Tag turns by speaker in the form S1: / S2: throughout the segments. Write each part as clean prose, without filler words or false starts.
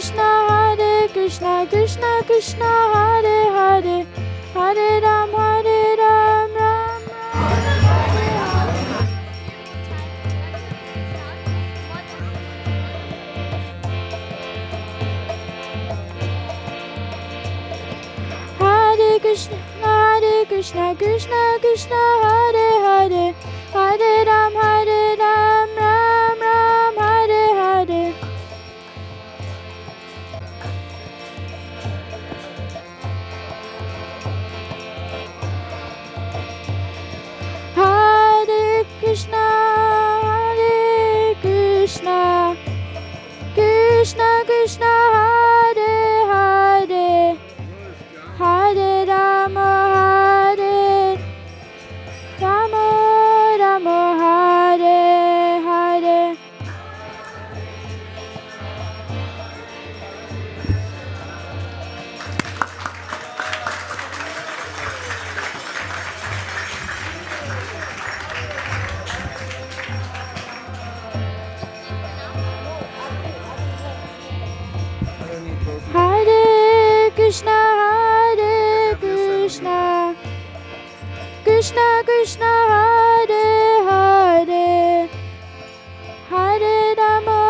S1: Krishna, Krishna Krishna, Hare Hare, Hare Ram, Ram Ram. Hare Krishna, Krishna Krishna, Hare Hare, Hare Ram, Ram Ram, Hare Hare. Hare Krishna, Krishna Krishna, Hare Hare, Hare Rama, Rama, Hare Hare. Hare Krishna, Krishna Krishna, Hare Hare, Hare Rama,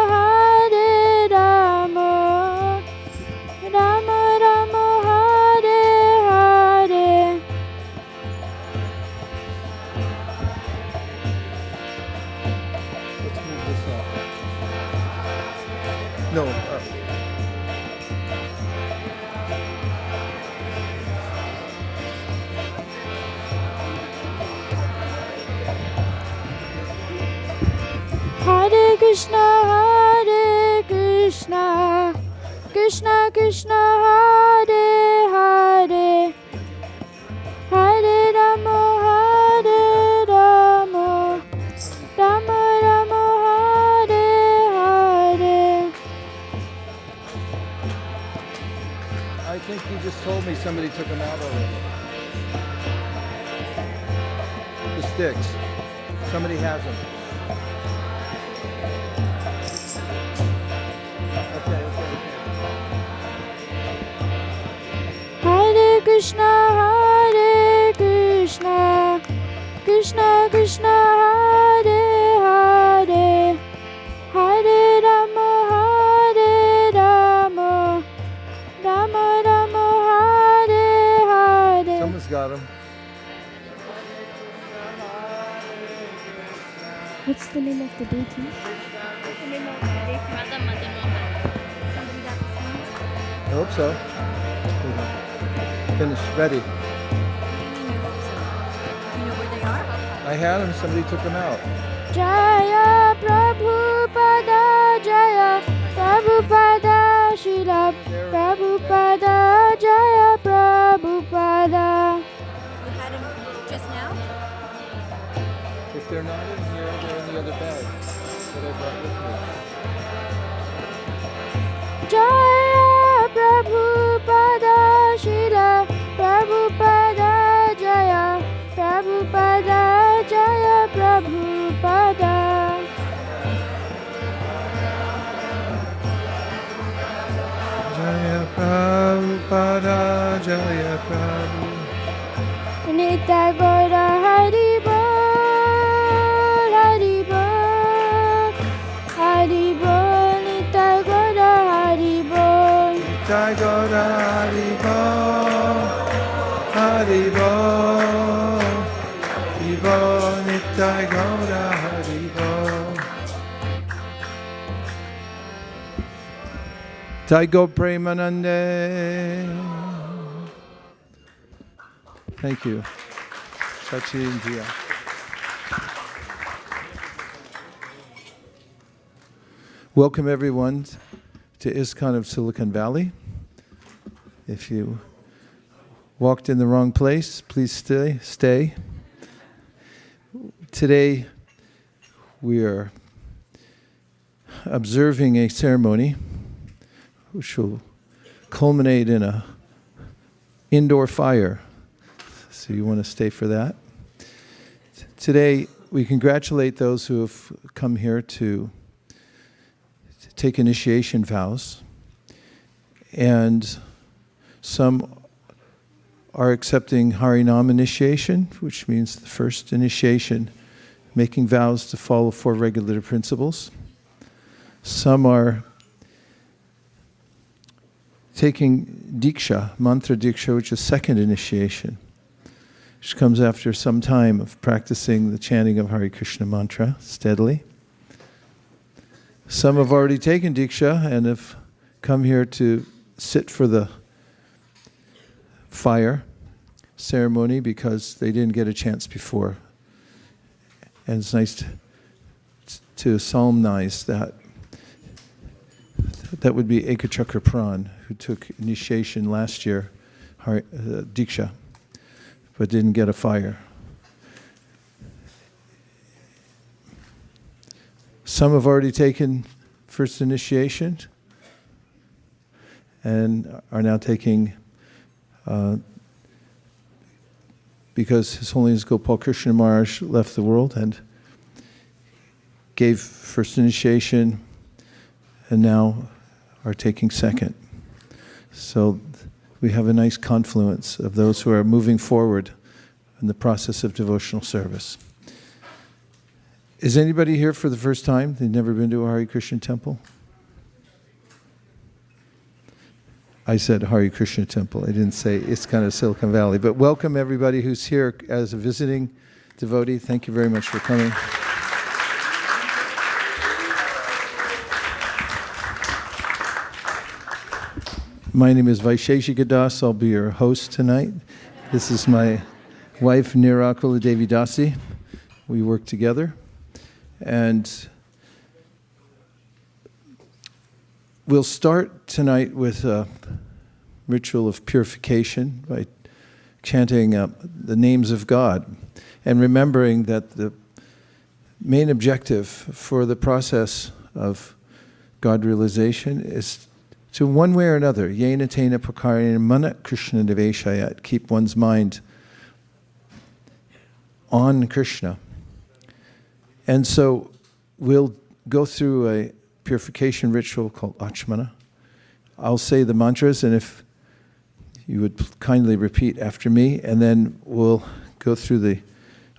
S1: Rama, Hare Hare.
S2: Let's move this up. No, up.
S1: Hare Krishna, Krishna Krishna, Hare Hare, Hare Rama, Rama, Hare Hare.
S2: I think you just told me somebody took them out already. The sticks. Somebody has them. Okay.
S1: Hare Krishna, Krishna Krishna, Hare Hare, Hare Rama, Rama, Hare Hare.
S2: Someone's got them.
S1: What's the name of the deity?
S3: The name of the deity, Madam Mother Mohan. Somebody got the song?
S2: I hope so. Finished. Ready.
S3: Do you know where they are?
S2: I had them. Somebody took them out.
S1: Jaya Prabhupada, Jaya Prabhupada, Srila Prabhupada, Jaya Prabhupada.
S3: You had them just now?
S2: If they're not in here, they're in the other bag that I brought with me.
S1: Jaya Prabhupada, Srila Prabhupada, Jaya Prabhupada, Jaya Prabhupada.
S2: Jaya Prabhupada, Jaya Prabhupada.
S1: Nitya Gaura Hari Bol, Hari Bol, Hari Bol, Nitya Gaura Hari Bol.
S2: Jai Gaura Hari Bol, Hari Bol, Hari Bol, Nitai Gaura Hari Bol. Jai Go Premanande. Thank you. Sachin Jia. Welcome everyone to ISKCON of Silicon Valley. If you walked in the wrong place, please stay. Today we are observing a ceremony which will culminate in an indoor fire. So you want to stay for that. Today we congratulate those who have come here to take initiation vows. and some are accepting Harinam initiation, which means the first initiation, making vows to follow 4 regulative principles. Some are taking Diksha, Mantra Diksha, which is second initiation, which comes after some time of practicing the chanting of Hare Krishna mantra steadily. Some have already taken Diksha and have come here to sit for the fire ceremony because they didn't get a chance before. And it's nice to solemnize that. That would be Ekachakra Pran, who took initiation last year, Diksha, but didn't get a fire. Some have already taken first initiation and are now taking, because His Holiness Gopal Krishna Maharaj left the world and gave first initiation and now are taking second. So we have a nice confluence of those who are moving forward in the process of devotional service. Is anybody here for the first time? They've never been to a Hare Krishna temple? I said Hare Krishna temple. I didn't say ISKCON of Silicon Valley. But welcome everybody who's here as a visiting devotee. Thank you very much for coming. My name is Vaisesika Dasa. I'll be your host tonight. This is my wife, Nirakula Devi Dasi. We work together. And we'll start tonight with a ritual of purification by chanting the names of God and remembering that the main objective for the process of God realization is to, one way or another, yena tena prakarena mana Krishna niveshayat, keep one's mind on Krishna. And so we'll go through a purification ritual called Achmana. I'll say the mantras, and if you would kindly repeat after me, and then we'll go through the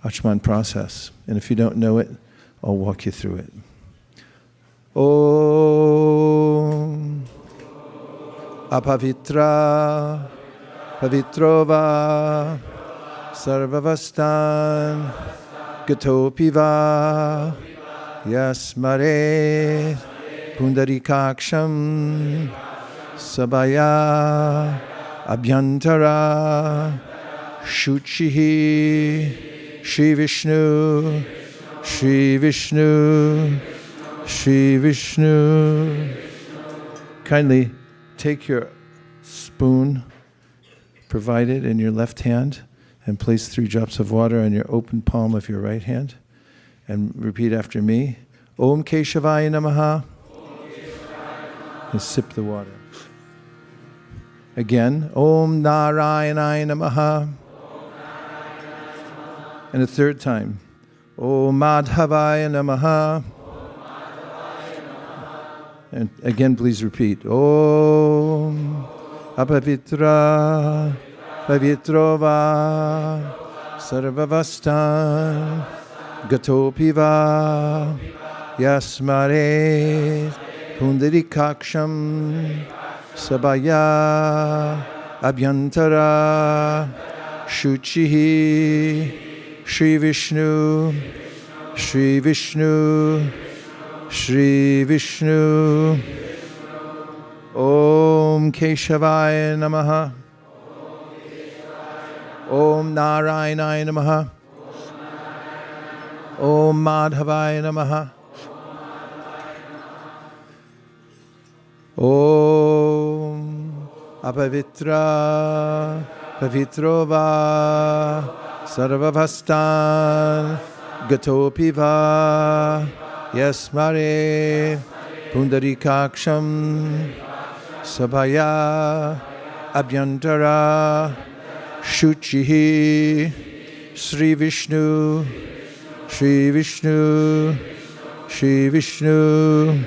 S2: Achman process. And if you don't know it, I'll walk you through it. Om Apavitra Pavitrova Sarvavastan Gatopiva Yasmare Pundarikaksham Sabaya Abhyantara Shuchihi Shri Vishnu Shri Vishnu Shri Vishnu. Kindly take your spoon provided in your left hand and place 3 drops of water on your open palm of your right hand and repeat after me. Om Keshavaya Namaha. And sip the water. Again. Om Narayanaya Namaha. And a third time. Om Madhavaya Namaha. And again, please repeat. Om Apavitra Pavitrova Sarvavastan Gatopiva Yasmare Pundarikaksham Sabaya Abhyantara Shuchihi Shri Vishnu Shri Vishnu Shri Vishnu. Om Keshavaya Namaha. Om Narayanaya Namaha. Om Madhavaya Namaha. Om Apavitra Pavitrova Sarvavastan Gatopiva Yasmare Pundarikaksham Sabhaya Abhyantara Shuchihi Shri Vishnu Shri Vishnu Shri Vishnu.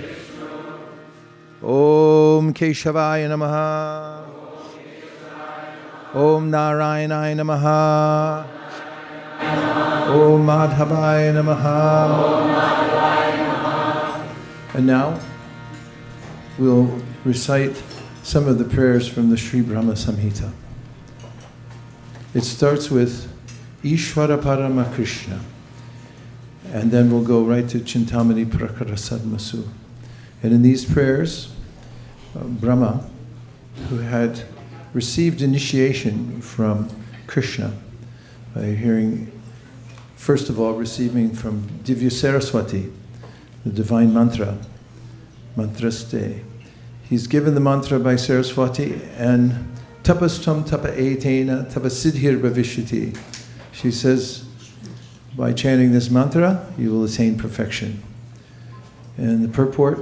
S2: Om Om Keshavaya Namaha. Om Narayanaya Namaha. Om Madhavaya Namaha. And now we'll recite some of the prayers from the Sri Brahma Samhita. It starts with Ishvara Parama Krishna, and then we'll go right to Chintamani Prakara Sadmasu. And in these prayers, Brahma, who had received initiation from Krishna by hearing, first of all, receiving from Divya Saraswati, the divine mantra, mantraste. He's given the mantra by Saraswati, and tapastam tapa etena tapasiddhir bhavishyati. She says, by chanting this mantra, you will attain perfection. And the purport,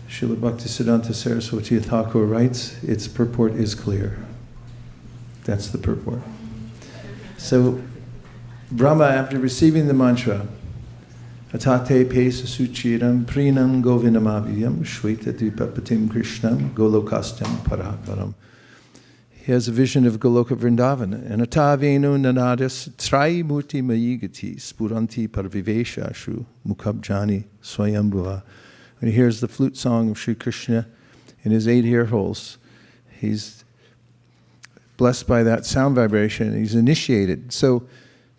S2: Srila Bhaktisiddhanta Saraswati Thakur writes, its purport is clear. That's the purport. So, Brahma, after receiving the mantra, Atate pesa suchiram prinam govinamabhyam shweta dipapatim krishnam golokastam paravaram. He has a vision of Goloka Vrindavan. And atavenu nanadas traimurti mayigati spuranti parviveshashu mukhabjani swayambhuva. When he hears the flute song of Sri Krishna in his 8 ear holes, he's blessed by that sound vibration. He's initiated. So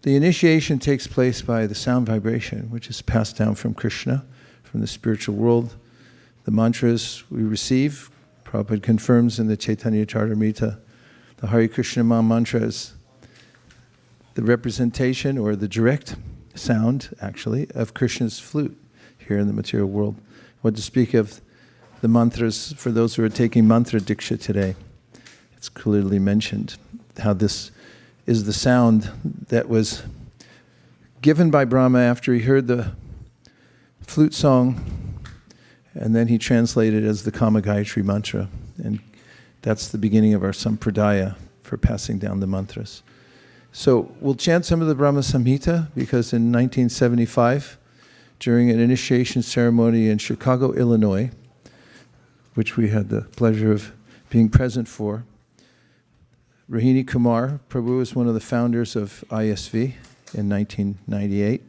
S2: the initiation takes place by the sound vibration, which is passed down from Krishna, from the spiritual world. The mantras we receive, Prabhupada confirms in the Chaitanya Charitamrita, the Hare Krishna Maha Mantra is the representation or the direct sound, actually, of Krishna's flute here in the material world. What to speak of the mantras for those who are taking mantra diksha today. It's clearly mentioned how this is the sound that was given by Brahma after he heard the flute song, and then he translated it as the Kama Gayatri mantra. And that's the beginning of our sampradaya for passing down the mantras. So we'll chant some of the Brahma Samhita, because in 1975, during an initiation ceremony in Chicago, Illinois, which we had the pleasure of being present for, Rohini Kumar, Prabhu was one of the founders of ISV in 1998,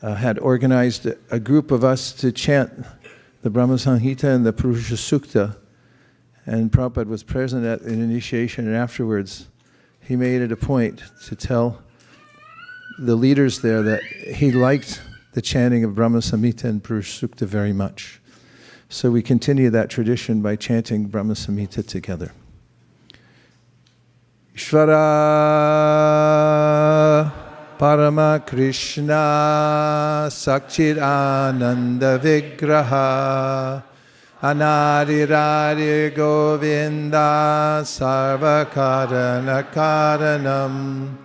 S2: had organized a group of us to chant the Brahma Samhita and the Purusha Sukta. And Prabhupada was present at an initiation, and afterwards he made it a point to tell the leaders there that he liked the chanting of Brahma Samhita and Purusha Sukta very much. So we continue that tradition by chanting Brahma Samhita together. Ishvara Parama Krishna Sakchit Ananda Vigraha Anadirari Govinda Sarvakarana Karanam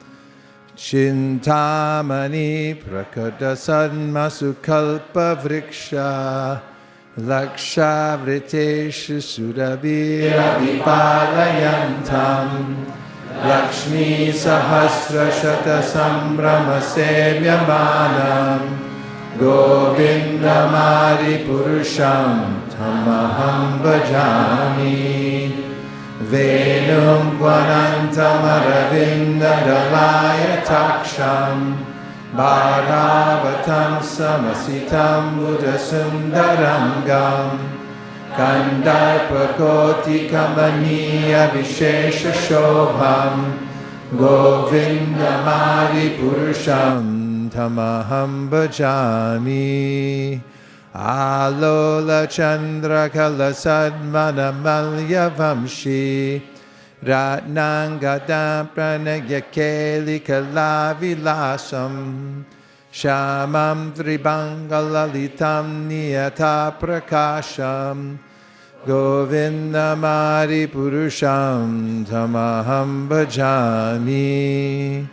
S2: Chintamani Prakata Sadmasukalpa Vriksha Laksha Vriteshu Surabhira Vipalayantam Lakshmi Sahasra Shata Sambrama Sevyamanam Govinda Mari Purusham Tamaham Bhajami Venum Gwanantam Aravinda Dalaya Taksham Bharavatam Samasitam Buddha Sundarangam Kandarpakoti Kamaniya Vishesha Shobham Govinda Mari Purusham Tamaham Bhajami Alola Chandra Kala Sadmana Malya Vamshi Ratnangada Pranayakeli Kalavilasam Shamam Dribangalalitam Niyata Prakasham Govinda Mari Purusham Tamaham Bhajami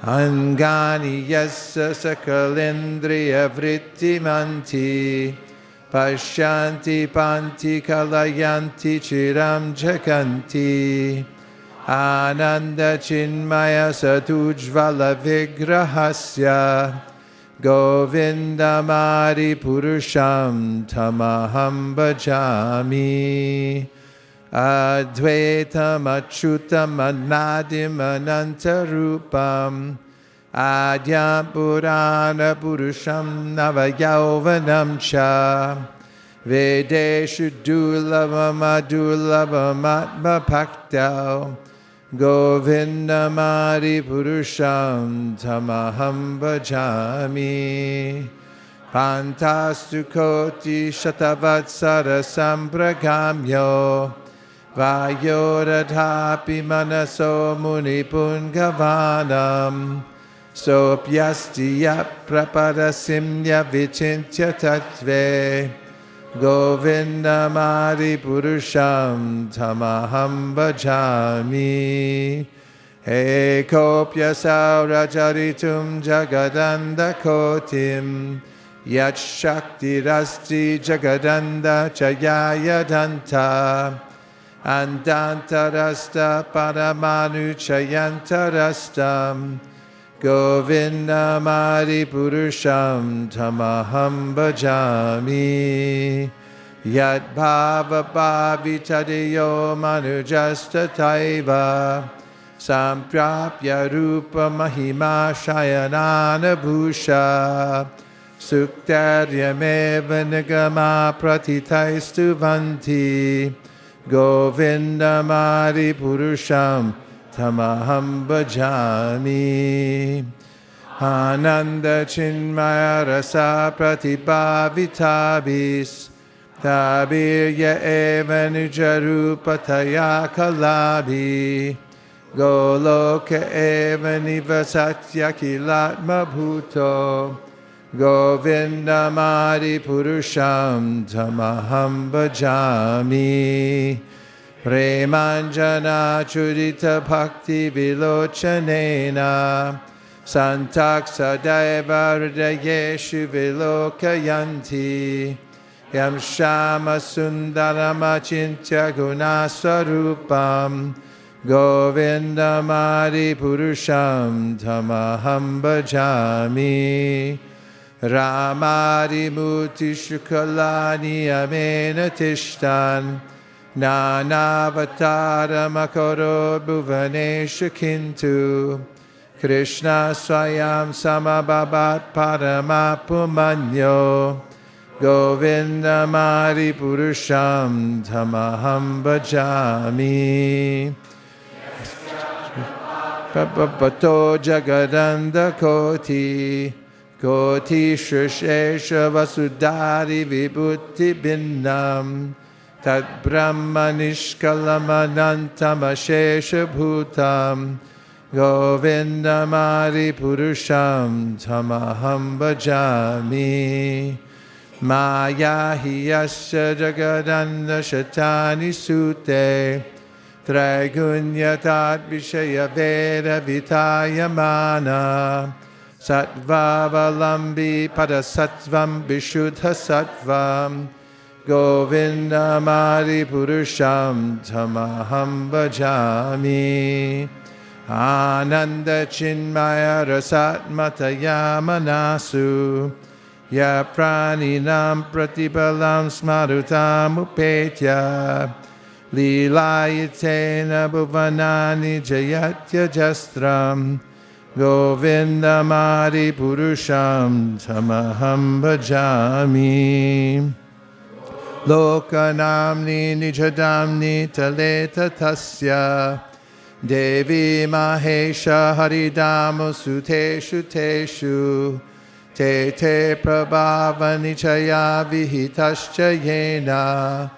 S2: Angani Yassa Sakalendriya Vrittimanti Pashyanti Panti Kalayanti Chiram Jakanti Ananda Chinmaya Satujvala Vigrahasya Govindamari Purusham Tamaham Bhajami. Advaitam Achyutam Anadim Anantarupam Adyam Purana Purusham Navayauvanam Cha Vedeshu Dulabam Adulabam Atma Paktau Govindamari Purusham Tamaham Bhajami. Pantastu Koti Shatavatsara Sampragamyo Vayoradhapi Manaso Munipun Sopyastiya Prapadasimya Vichintya Tattve Govindamari Purusham Tamaham Bhajami. Ekopya Saurajaritum Jagadanda Kotim Yat Shakti Rasti Jagadanda Chayaya Danta Andantarasta Paramanu Chayantarastam Govindamari Purusham Tamaham Bhajami. Yat Bhava Bhavitadeyo Manujasta Taiva Samprapya Rupa Mahima Shayanana Bhusha Suktaryameva Nigama Pratitaistu Vanti Govindamari Purusham Tamaham Bhajami. Ananda Chinmaya Rasa Pratibhavitabis Tabirya Eva Nijarupataya Kalabi Goloka Eva Nivasatya Kilatma Bhuto Govindamari Purusham Tamaham Bhajami. Premanjana Chudita Bhakti Vilochanena Santaksa Daiva Hridayeshu Vilokayanti Yam Shama Sundarama Chintya Gunaswarupam Govindamari Purusham Tamaham Bhajami. Ramari Muti Shukalani Amena Tishtan Nanavatara Makaro Bhuvanesha Kintu Krishna Swayam Samababat Paramapumanyo Govindamari Purusham Tamaham Bhajami. Papato Jagadanda Koti Koti Sheshesha Vasudari Vibhuti Binnam Tat Brahma Nishkalamanantamashesha Bhutam Govindamari Purusham Tamaham Bhajami. Maya Hiyasya Jagadanda Shatani Sute Traigunyatat Vishaya Veda Vitayamana Sattva-valambi Padasattvam Vishuddha Sattvam Govindamari Purusham Tamaham Bhajami. Ananda Chinmaya Rasatmataya Manasu Ya Praninam Pratipalam Smarutam Upetya Lilayatena Bhuvanani Jayatya Jastram Govindamari Purusham Tamaham Bhajami. Lokanamni Nijadamni Taleta Tasya Devi Mahesha Haridamu Suteshu Teshu Te Te Prabhava Nichaya Vihitascha Yena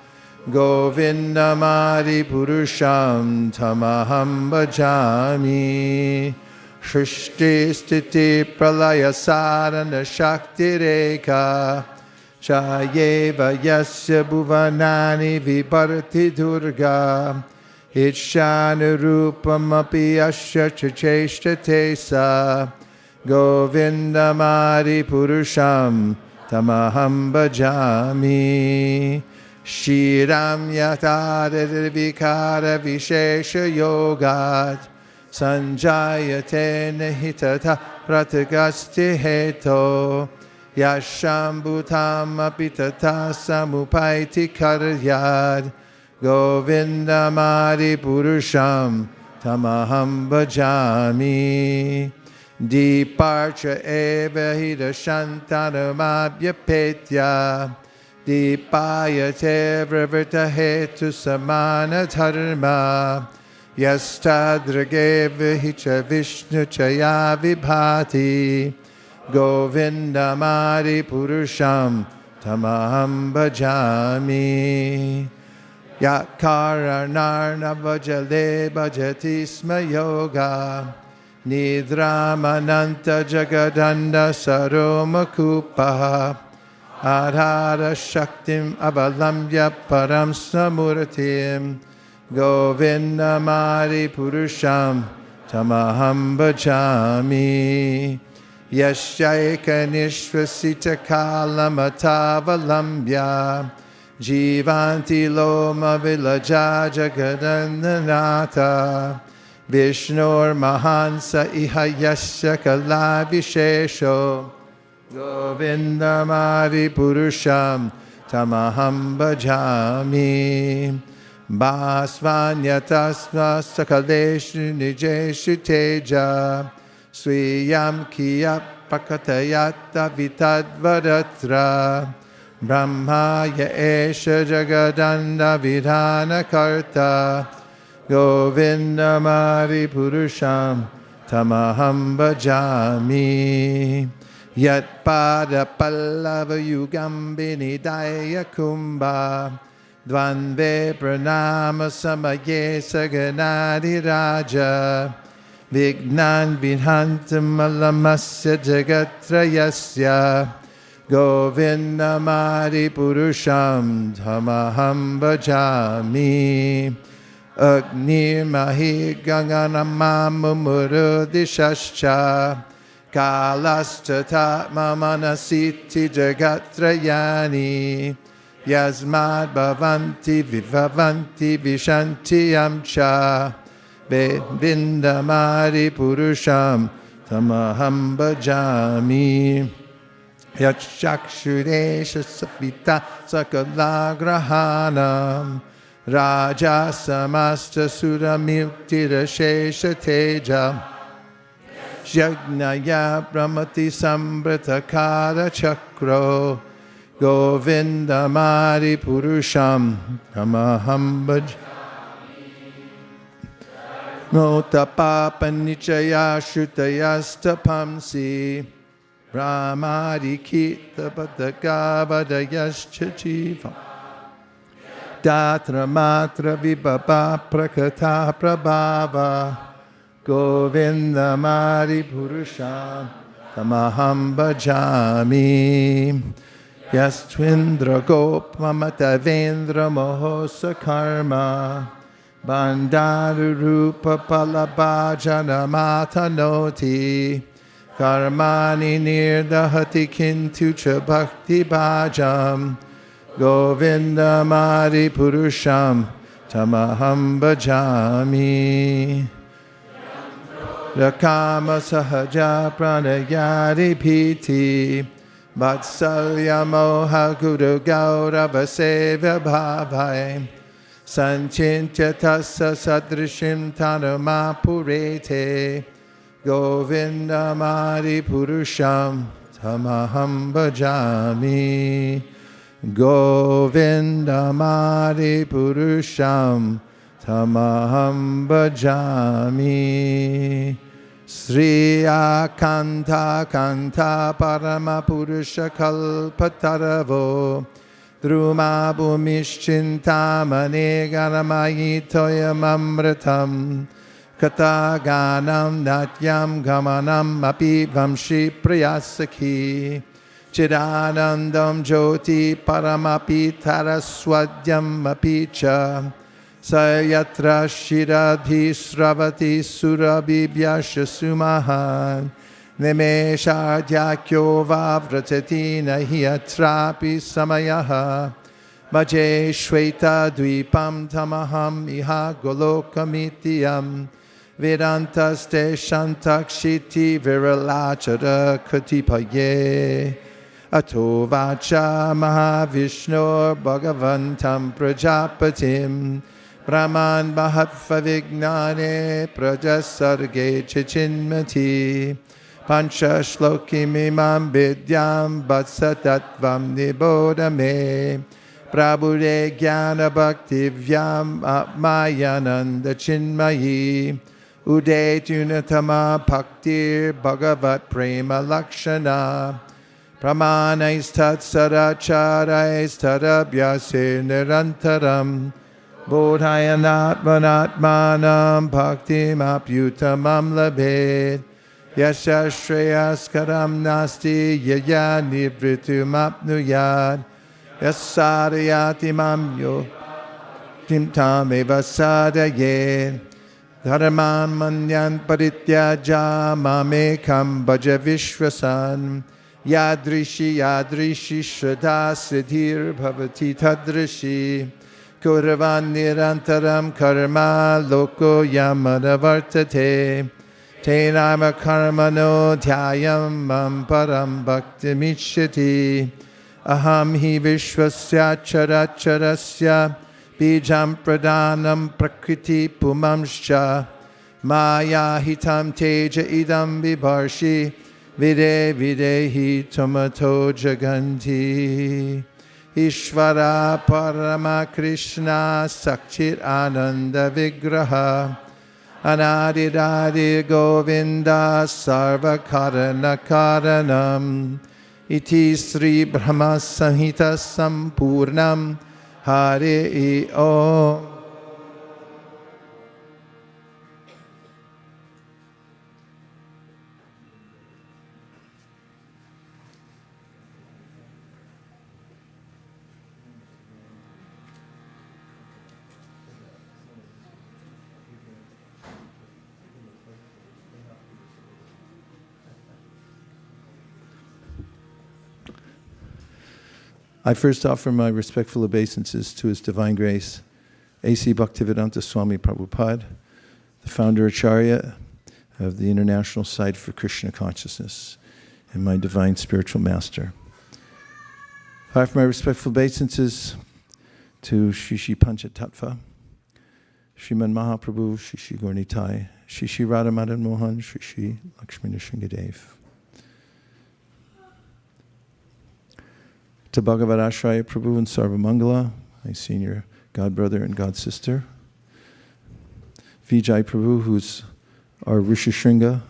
S2: Govindamari Purusham Tamaham Bhajami. Shrishti Stiti Pralaya Sarana Shakti Reka Chayeva Yasya Bhuvanani Vibharti Durga Itshanu Rupam Api Asya Chacheshta Tesa Govindamari Purusham Tamaham Bhajami. Shiram Yatara Vikara Vishesha Yogat Sanjayate nihitata pratigasti heto Yashambhutam apitata samupaiti karyad Govindamadi purusham tamaham bhajami Deeparcha eva hita shantanamabhyapetya Deepayate vrivrta hetu samana dharma Yastadrage vihicha vishnu chaya vibhati Govindamadi purusham tamaham bhajami Yakaranarnavajale bhajati sma yoga Nidramananta jagadanda saromakupaha Adhara shaktim avalamya param samurtim Govindamadi purusham tamaham bhajami Yashaika nishvasita kalamatavalamya Jivanti loma vilaja jagadananata Vishnur mahansa iha yasya kala vishesho Govindamadi purusham tamaham bhajami Basvanyatasma sakaleshu nijeshu teja Swiyam kiyap pakatayata vitadvaratra Brahmaya esha jagadanda vidhana karta Govindamadi purusham tamaham bhajami Yat pada pallava yugambini daya kumbha Dvanve pranama samaye saganadi raja Vignan vinhantam alamasya jagatrayasya Govindamadi purusham tamaham bhajami Agnir mahi ganganamamumurudishascha Kalastata mamanasiti jagatrayani Yasmad bhavanti vivavanti vishanti amcha Vindamadi purusham tamaham bhajami Yakshakshuresha savita sakalagrahanam Raja samasta suramiltirashesha teja Jagnaya brahmati sambratakara chakro Govindamadi purusham tamaham bhajami Nota papa nichaya shrutayastapamsi Brahmadi kita padagavadayascha jivam Datra matra vibhava prakata prabhava Govindamadi purusham tamaham bhajami Yastvindra gopamata vendra mohosa karma Bandaru rupa palabhajana matanoti Karmani nirdahati kintu cha bhakti bhajam Govindamadi purusham tamaham bhajami Rakama sahaja pranayari piti Vatsalya moha guru gaurava sevya bhavai Sanchintya tassa sadrishim tanuma purete Govindamadi purusham tamaham bhajami Govindamadi purusham tamaham bhajami Sri Akanta Kanta Parama Purusha Kalpataravo Druma Bhumishchintamane Garamayi Toyam Amritam Kataganam Natyam Gamanam Api Vamshi Priyasaki Chidanandam Jyoti Paramapi Taraswadyam Apicha Sayatra Shiradhi Sravati Surabhibhyasha Sumahan Nimesha Dyakyo Vavratati Nahi Atrapi Samayaha Bhaje Shweta Dvipam Tamaham Iha Golokamityam Vedantaste shantakshiti viralachara katipaye. Ato vacha mahavishnu bhagavantam prajapatim. Brahman mahatva vignane prajasarge chichinmati. Pancha shloki mimam vidyam vatsatatvam nibodhame. Prabhude jnana bhakti vyam atmayananda chinmayi. Ude tunatama bhaktir bhagavat prema lakshana. Pramanais tat sadacharais tadabhyase nirantaram. Bodhayanatmanatmanam bhaktim apyutamam labhed. Yasha shreyaskaram nasti yaya nivritum apnuyad. Yasadayati mam yo timtam eva sadayed. Dharman manyan parityaja mamekam bhaja vishwasan. Yadrishi yadrishi shraddha siddhir bhavati tadrishi. Kuravan nirantaram karma loko yamana vartate. Tenama karmano dhyayam mam param bhaktimichyati. Aham hi vishwasya characharasya bijam pradhanam prakriti pumamscha. Maya hitam teja idam vibharshi vide videhi tomato jaganti. Ishvara Parama Krishna Sakchit Ananda Vigraha Anadidadi Govinda Sarva Karana Karanam Iti Sri Brahma Samhita Sampurnam Hari Om. I first offer my respectful obeisances to His Divine Grace, A.C. Bhaktivedanta Swami Prabhupada, the founder Acharya of the International Site for Krishna Consciousness, and my Divine Spiritual Master. I offer my respectful obeisances to Shri Shri Panchatattva, Sriman Mahaprabhu, Shri Shri Gaurnitai, Shri Shri Radha Madan Mohan, Shri Shri Lakshmi Nrsingadev. To Bhagavad Ashraya Prabhu and Sarvamangala, my senior god brother and god sister. Vijay Prabhu, who's our Rishishringa.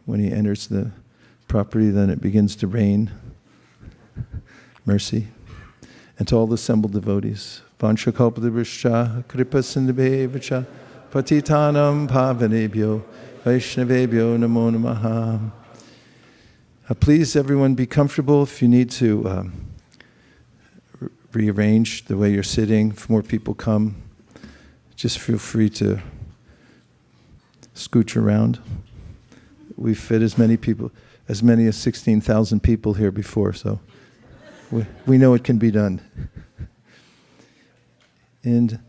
S2: When he enters the property, then it begins to rain. Mercy. And to all the assembled devotees. Vansha kalpadrishya kripa sindhubhevacha patitanam pavanebhyo vaishnavebhyo namo namaha. Please, everyone, be comfortable. If you need to rearrange the way you're sitting, if more people come, just feel free to scooch around. We fit as many people, as many as 16,000 people here before, so we know it can be done. And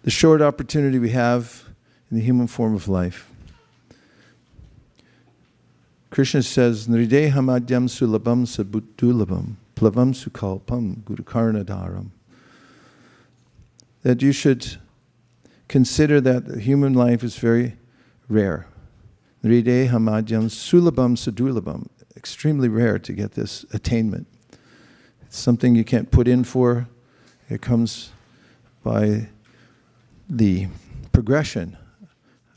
S2: the short opportunity we have in the human form of life. Krishna says, Nrideham adyam sulabham sabudulabham plavam sukalpam gurukarnadaram. That you should consider that the human life is very rare. Nrideham adyam sulabham sadulabham. Extremely rare to get this attainment. It's something you can't put in for. It comes by the progression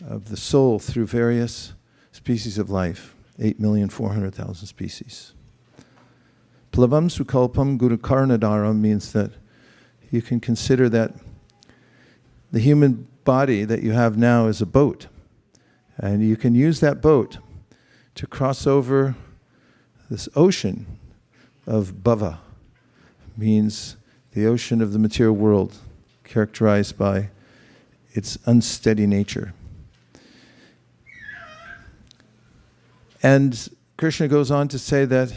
S2: of the soul through various species of life. 8,400,000 species. Plavam sukalpam gurukarnadaram means that you can consider that the human body that you have now is a boat. And you can use that boat to cross over this ocean of bhava. Means the ocean of the material world, characterized by its unsteady nature. And Krishna goes on to say that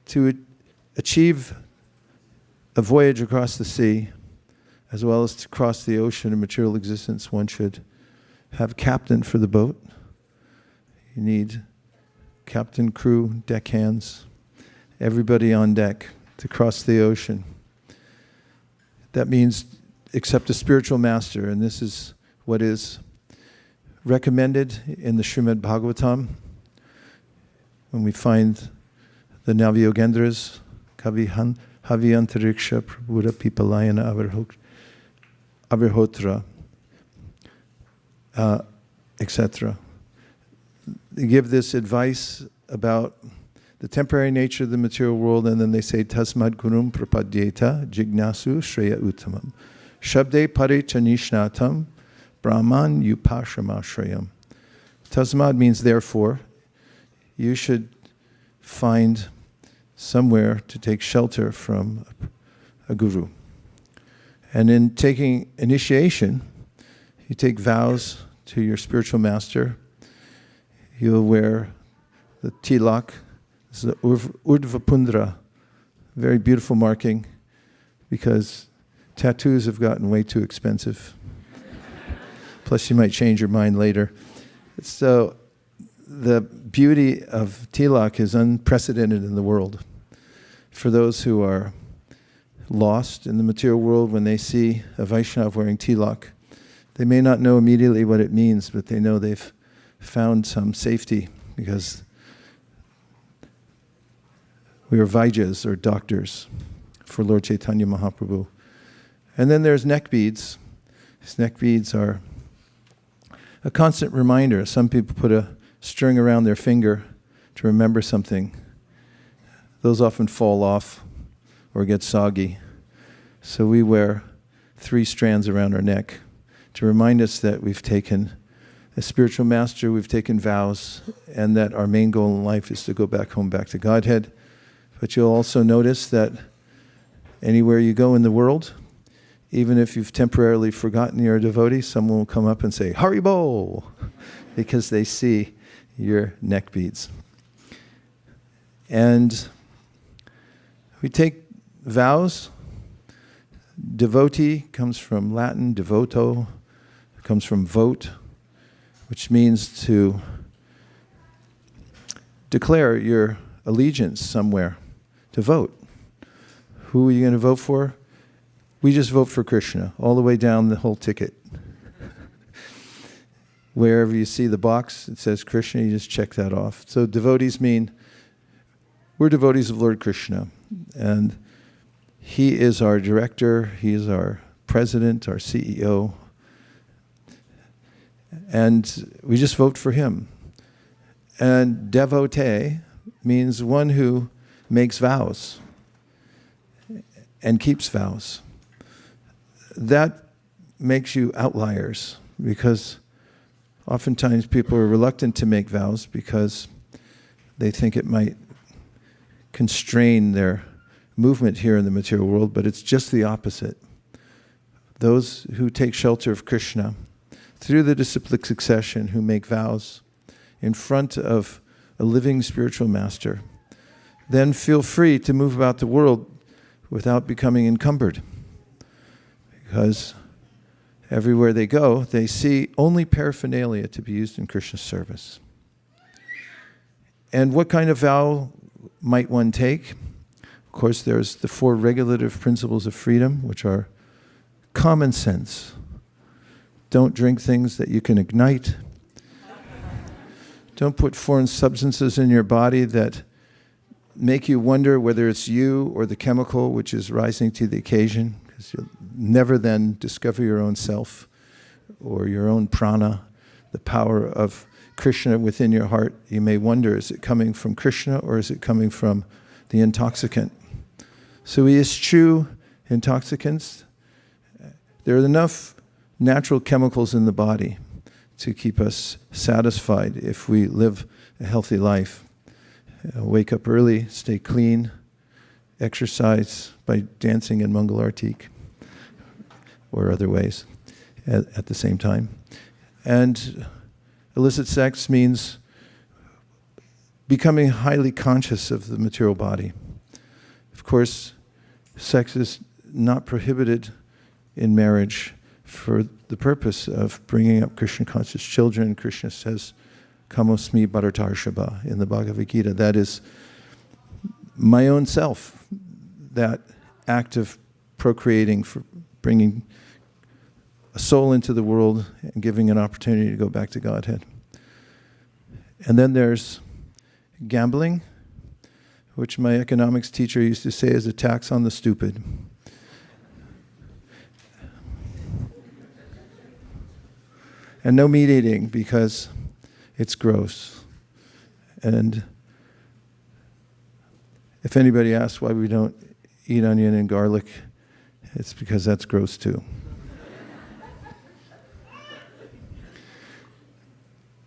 S2: to achieve a voyage across the sea, As well as to cross the ocean of material existence, one should have a captain for the boat. You need captain, crew, deckhands, everybody on deck to cross the ocean. That means accept a spiritual master, and this is what is recommended in the Srimad Bhagavatam. When we find the Navyogendras, Haviyantariksha Prabhuda Pipalayana Avirhotra, etc. They give this advice about the temporary nature of the material world, and then they say, Tasmad Gurum Prapadyeta Jignasu Shreya Uttamam. Shabde Pare Chanishnatam Brahman Upashamashrayam. Tasmad means therefore. You should find somewhere to take shelter from a guru. And in taking initiation, you take vows to your spiritual master. You'll wear the tilak. This is the Urdhva Pundra, very beautiful marking, because tattoos have gotten way too expensive. Plus you might change your mind later. So the beauty of tilak is unprecedented in the world. For those who are lost in the material world, when they see a Vaishnava wearing tilak, they may not know immediately what it means, but they know they've found some safety, because we are Vaijas, or doctors, for Lord Chaitanya Mahaprabhu. And then there's neck beads. These neck beads are a constant reminder. Some people put a string around their finger to remember something. Those often fall off or get soggy. So we wear 3 strands around our neck to remind us that we've taken a spiritual master, we've taken vows, and that our main goal in life is to go back home, back to Godhead. But you'll also notice that anywhere you go in the world, even if you've temporarily forgotten you're a devotee, someone will come up and say, Haribol, because they see your neck beads. And we take vows. Devotee comes from Latin, devoto, comes from vote, which means to declare your allegiance somewhere, to vote. Who are you going to vote for? We just vote for Krishna, all the way down the whole ticket. Wherever you see the box, it says Krishna, you just check that off. So devotees mean, we're devotees of Lord Krishna, and He is our director, He is our president, our CEO, and we just vote for Him. And devotee means one who makes vows and keeps vows. That makes you outliers, because oftentimes people are reluctant to make vows because they think it might constrain their movement here in the material world, but it's just the opposite. Those who take shelter of Krishna through the disciplic succession, who make vows in front of a living spiritual master, then feel free to move about the world without becoming encumbered. Because everywhere they go, they see only paraphernalia to be used in Krishna's service. And what kind of vow might one take? Of course, there's the 4 regulative principles of freedom, which are common sense. Don't drink things that you can ignite. Don't put foreign substances in your body that make you wonder whether it's you or the chemical which is rising to the occasion, because you'll never then discover your own self or your own prana, the power of Krishna within your heart. You may wonder, is it coming from Krishna or is it coming from the intoxicant? So we eschew intoxicants. There are enough natural chemicals in the body to keep us satisfied if we live a healthy life. Wake up early, stay clean, exercise by dancing in Mangal Artik or other ways at the same time. And illicit sex means becoming highly conscious of the material body. Of course, sex is not prohibited in marriage for the purpose of bringing up Krishna conscious children. Krishna says, Kamosmi Bharatarshaba in the Bhagavad Gita. That is my own self, that act of procreating, for bringing a soul into the world and giving an opportunity to go back to Godhead. And then there's gambling, which my economics teacher used to say is a tax on the stupid. And no meat eating because it's gross. And if anybody asks why we don't eat onion and garlic, it's because that's gross too.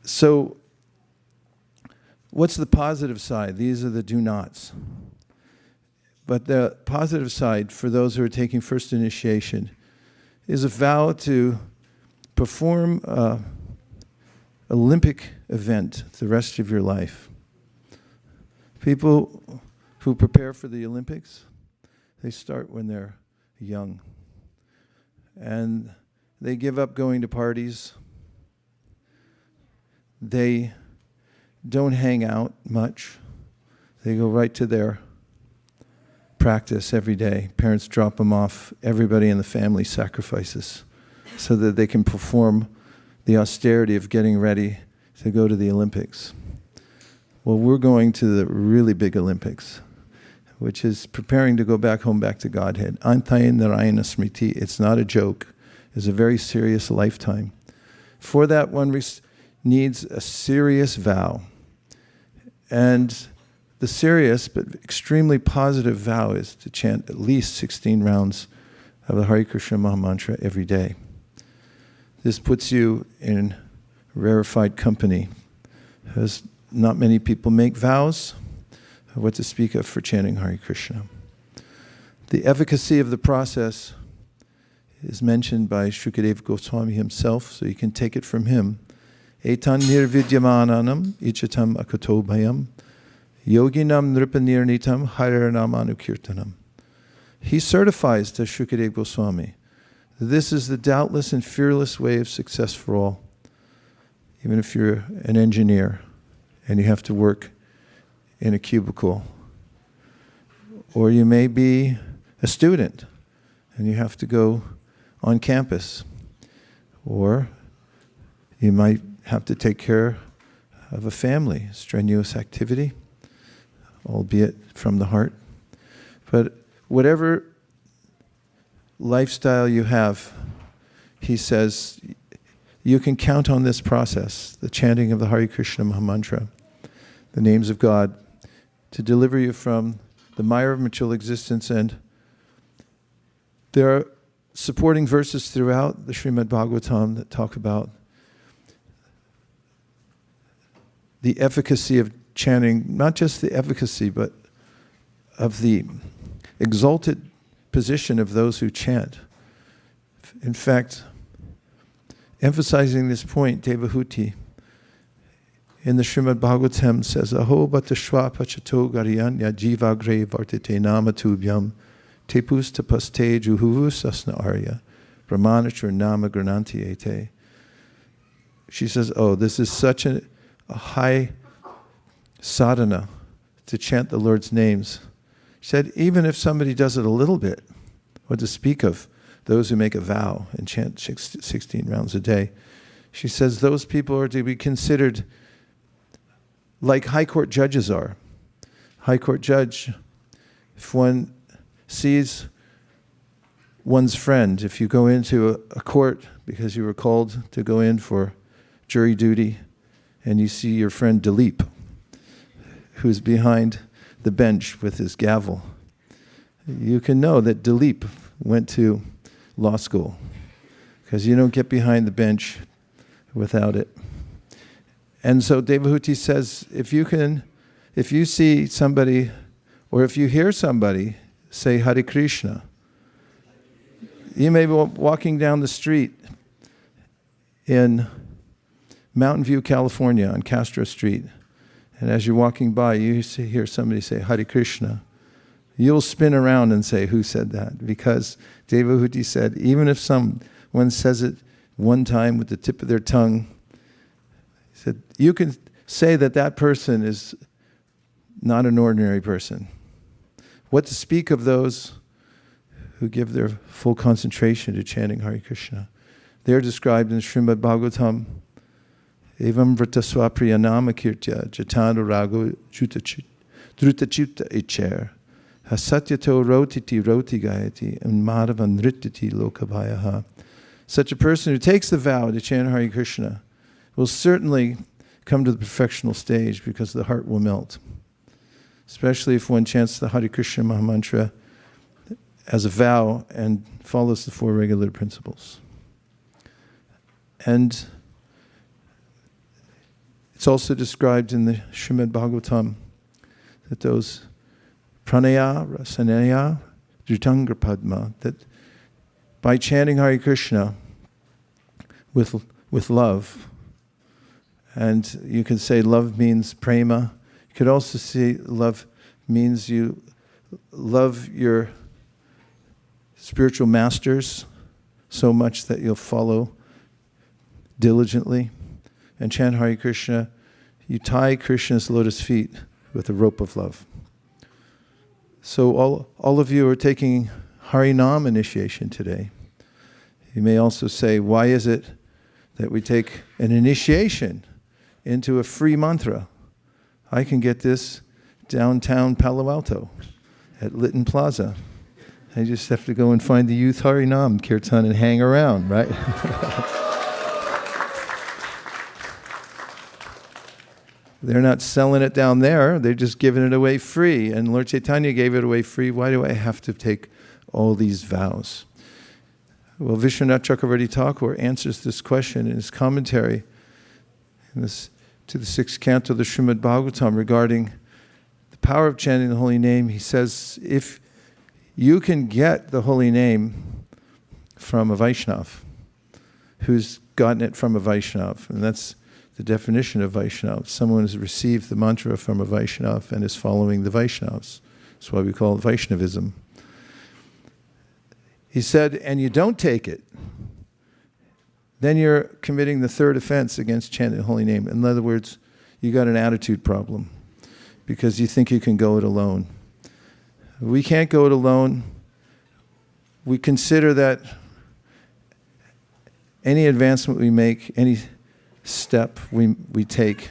S2: So, what's the positive side? These are the do nots. But the positive side for those who are taking first initiation is a vow to perform an Olympic event the rest of your life. People who prepare for the Olympics, they start when they're young. And they give up going to parties. They don't hang out much. They go right to their practice every day. Parents drop them off. Everybody in the family sacrifices so that they can perform the austerity of getting ready to go to the Olympics. Well, we're going to the really big Olympics, which is preparing to go back home, back to Godhead. Antayin Narayana Smriti, it's not a joke. It's a very serious lifetime. For that, one needs a serious vow. And the serious but extremely positive vow is to chant at least 16 rounds of the Hare Krishna Mahamantra every day. This puts you in rarefied company, as not many people make vows, what to speak of for chanting Hare Krishna. The efficacy of the process is mentioned by Shukadeva Goswami himself, so you can take it from him. Etan nirvidyamananam ichatam akatobhayam yoginam nripanirnitam hariranam anukirtanam. He certifies to Shukadeva Goswami that this is the doubtless and fearless way of success for all. Even if you're an engineer and you have to work in a cubicle, or you may be a student and you have to go on campus, or you might have to take care of a family, strenuous activity, albeit from the heart. But whatever lifestyle you have, he says, you can count on this process, the chanting of the Hare Krishna Mahamantra, the names of God, to deliver you from the mire of material existence. And there are supporting verses throughout the Srimad Bhagavatam that talk about the efficacy of chanting, not just the efficacy, but of the exalted position of those who chant. In fact, emphasizing this point, Devahuti in the Srimad Bhagavatam says, Aho batashva pachato gariyan ya jivagre vartite namatubhyam tepus tapaste juhuvus asna arya brahmanachur nama grananti ete. She says, oh, this is such a high sadhana to chant the Lord's names. She said, even if somebody does it a little bit, what to speak of those who make a vow and chant 16 rounds a day. She says those people are to be considered like high court judges are. High court judge, if one sees one's friend, if you go into a court because you were called to go in for jury duty, and you see your friend Dilip, who's behind the bench with his gavel, you can know that Dilip went to law school, because you don't get behind the bench without it. And so Devahuti says, if you see somebody, or if you hear somebody say Hare Krishna, you may be walking down the street in Mountain View, California, on Castro Street, and as you're walking by, you hear somebody say Hare Krishna. you'll spin around and say, who said that? Because Devahuti said, even if someone says it one time with the tip of their tongue, he said, you can say that that person is not an ordinary person. What to speak of those who give their full concentration to chanting Hare Krishna? They're described in Srimad Bhagavatam. Evam vrta swapriya nama kirtya jatanu rago drutachutta icher hasatyato rotiti roti gayati and madhavan nrityati lokabhayaha. Such a person who takes the vow to chant Hare Krishna will certainly come to the perfectional stage because the heart will melt. Especially if one chants the Hare Krishna Mahamantra as a vow and follows the 4 regular principles. And it's also described in the Srimad Bhagavatam that those pranaya, rasanaya, dhritanga padma, that by chanting Hare Krishna with love, and you can say love means prema, you could also say love means you love your spiritual masters so much that you'll follow diligently and chant Hare Krishna. You tie Krishna's lotus feet with a rope of love. So all of you are taking Harinam initiation today. You may also say, why is it that we take an initiation into a free mantra? I can get this downtown Palo Alto at Lytton Plaza. I just have to go and find the youth Harinam Kirtan and hang around, right? They're not selling it down there. They're just giving it away free. And Lord Chaitanya gave it away free. Why do I have to take all these vows? Well, Vishwanath Chakravarti Thakur answers this question in his commentary to the 6th canto of the Srimad Bhagavatam regarding the power of chanting the holy name. He says, if you can get the holy name from a Vaishnav, who's gotten it from a Vaishnav, and that's the definition of Vaishnav. Someone has received the mantra from a Vaishnav and is following the Vaishnavas. That's why we call it Vaishnavism. He said, and you don't take it, then you're committing the 3rd offense against chanting the holy name. In other words, you got an attitude problem because you think you can go it alone. We can't go it alone. We consider that any advancement we make, any step we take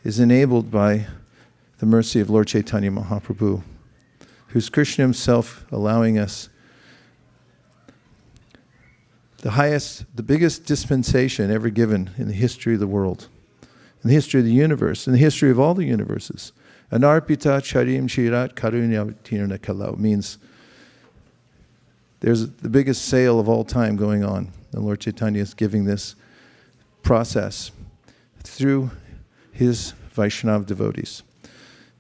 S2: is enabled by the mercy of Lord Chaitanya Mahaprabhu, who's Krishna himself allowing us the biggest dispensation ever given in the history of the world, in the history of the universe, in the history of all the universes. Anarpita charim shirat karunya kalau means there's the biggest sale of all time going on. And Lord Chaitanya is giving this process through his Vaishnav devotees.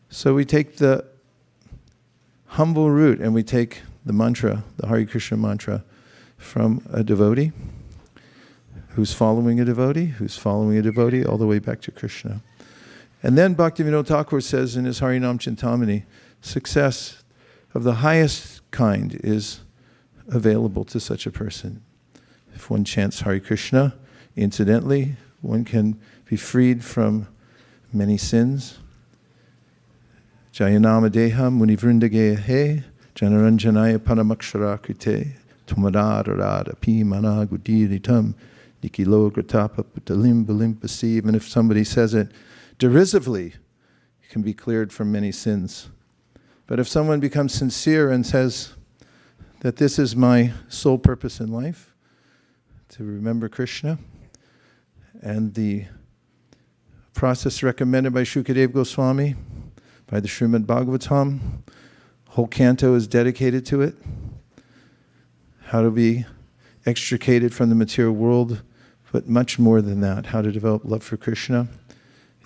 S2: So we take the humble route and we take the mantra, the Hare Krishna mantra, from a devotee who's following a devotee, all the way back to Krishna. And then Bhaktivinoda Thakur says in his Harinam Chintamani, success of the highest kind is available to such a person. If one chants Hare Krishna, incidentally, one can be freed from many sins. Jayanama deha munivrindageya he, janaranjanaya paramakshara krite, tumadararada pimana gudiritam, nikilo gratapa putalim balimpasi. Even if somebody says it derisively, you can be cleared from many sins. But if someone becomes sincere and says that this is my sole purpose in life, to remember Krishna, and the process recommended by Shukadev Goswami, by the Srimad Bhagavatam, whole canto is dedicated to it, how to be extricated from the material world, but much more than that, how to develop love for Krishna.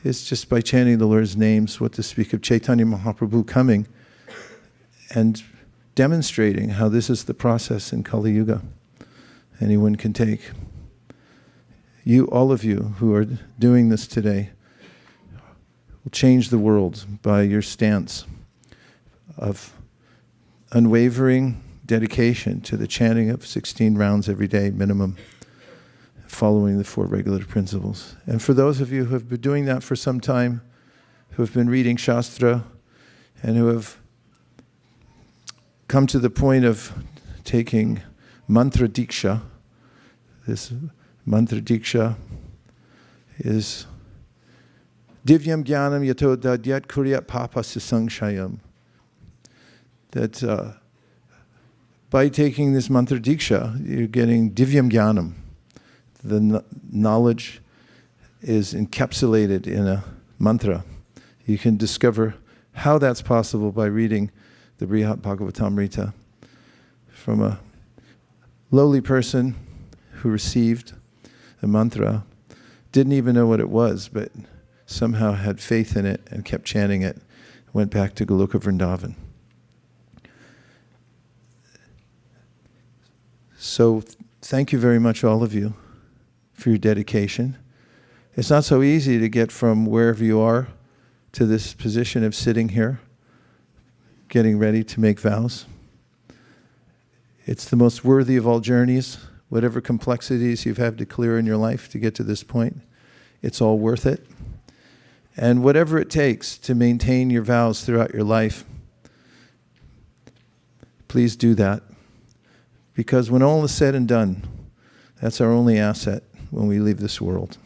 S2: It's just by chanting the Lord's names, what to speak of Chaitanya Mahaprabhu coming and demonstrating how this is the process in Kali Yuga. Anyone can take. You, all of you who are doing this today, will change the world by your stance of unwavering dedication to the chanting of 16 rounds every day minimum, following the 4 regulative principles. And for those of you who have been doing that for some time, who have been reading Shastra, and who have come to the point of taking mantra diksha, this mantra diksha is divyam jnanam yato dadyat kuryat papa sasangshayam. That by taking this mantra diksha, you're getting divyam jnanam. The knowledge is encapsulated in a mantra. You can discover how that's possible by reading the Brihat Bhagavatamrita from a lowly person who received the mantra, didn't even know what it was, but somehow had faith in it and kept chanting it, went back to Goloka Vrindavan. So thank you very much, all of you, for your dedication. It's not so easy to get from wherever you are to this position of sitting here, getting ready to make vows. It's the most worthy of all journeys. Whatever complexities you've had to clear in your life to get to this point, it's all worth it. And whatever it takes to maintain your vows throughout your life, please do that. Because when all is said and done, that's our only asset when we leave this world,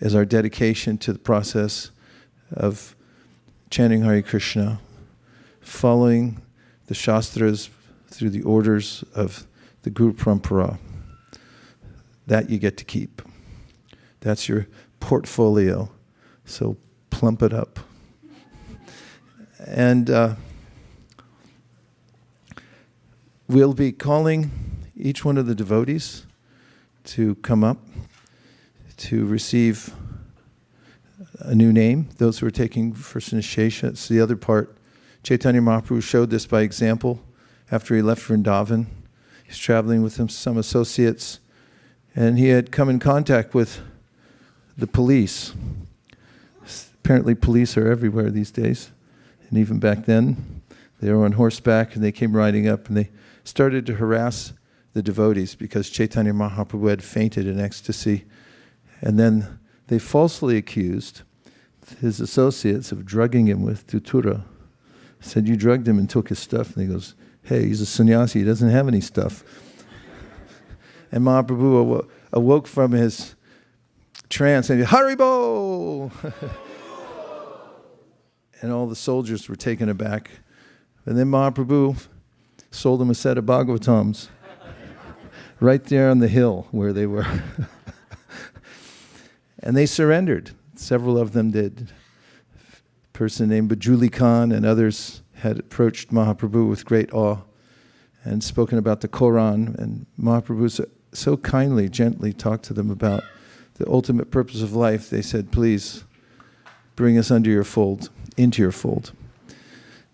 S2: is our dedication to the process of chanting Hare Krishna, following the Shastras through the orders of the Guru Parampara. That you get to keep. That's your portfolio. So plump it up. And we'll be calling each one of the devotees to come up to receive a new name. Those who are taking first initiation, it's the other part. Chaitanya Mahaprabhu showed this by example after he left Vrindavan. He's traveling with some associates, and he had come in contact with the police. Apparently police are everywhere these days. And even back then, they were on horseback, and they came riding up, and they started to harass the devotees because Chaitanya Mahaprabhu had fainted in ecstasy. And then they falsely accused his associates of drugging him with tutura. Said, you drugged him and took his stuff. And he goes, hey, he's a sannyasi, he doesn't have any stuff. And Mahaprabhu awoke from his trance and he, Haribo! And all the soldiers were taken aback. And then Mahaprabhu sold them a set of Bhagavatams right there on the hill where they were. And they surrendered. Several of them did. A person named Bajuli Khan and others had approached Mahaprabhu with great awe and spoken about the Quran. And Mahaprabhu so kindly, gently talked to them about the ultimate purpose of life. They said, please bring us under your fold, into your fold.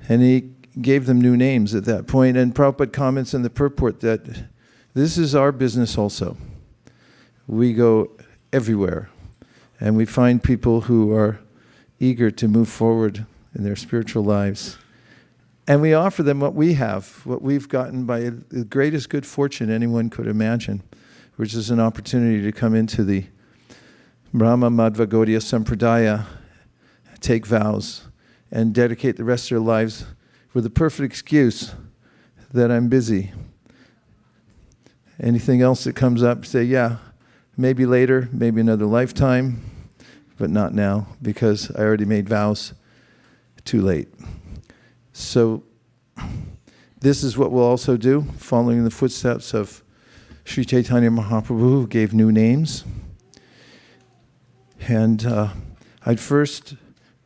S2: And he gave them new names at that point. And Prabhupada comments in the purport that this is our business also. We go everywhere. And we find people who are eager to move forward in their spiritual lives. And we offer them what we have, what we've gotten by the greatest good fortune anyone could imagine, which is an opportunity to come into the Brahma Madhva Gaudiya Sampradaya, take vows, and dedicate the rest of their lives with the perfect excuse that I'm busy. Anything else that comes up, say, yeah, maybe later, maybe another lifetime, but not now, because I already made vows too late. So this is what we'll also do, following in the footsteps of Sri Chaitanya Mahaprabhu, who gave new names. And I'd first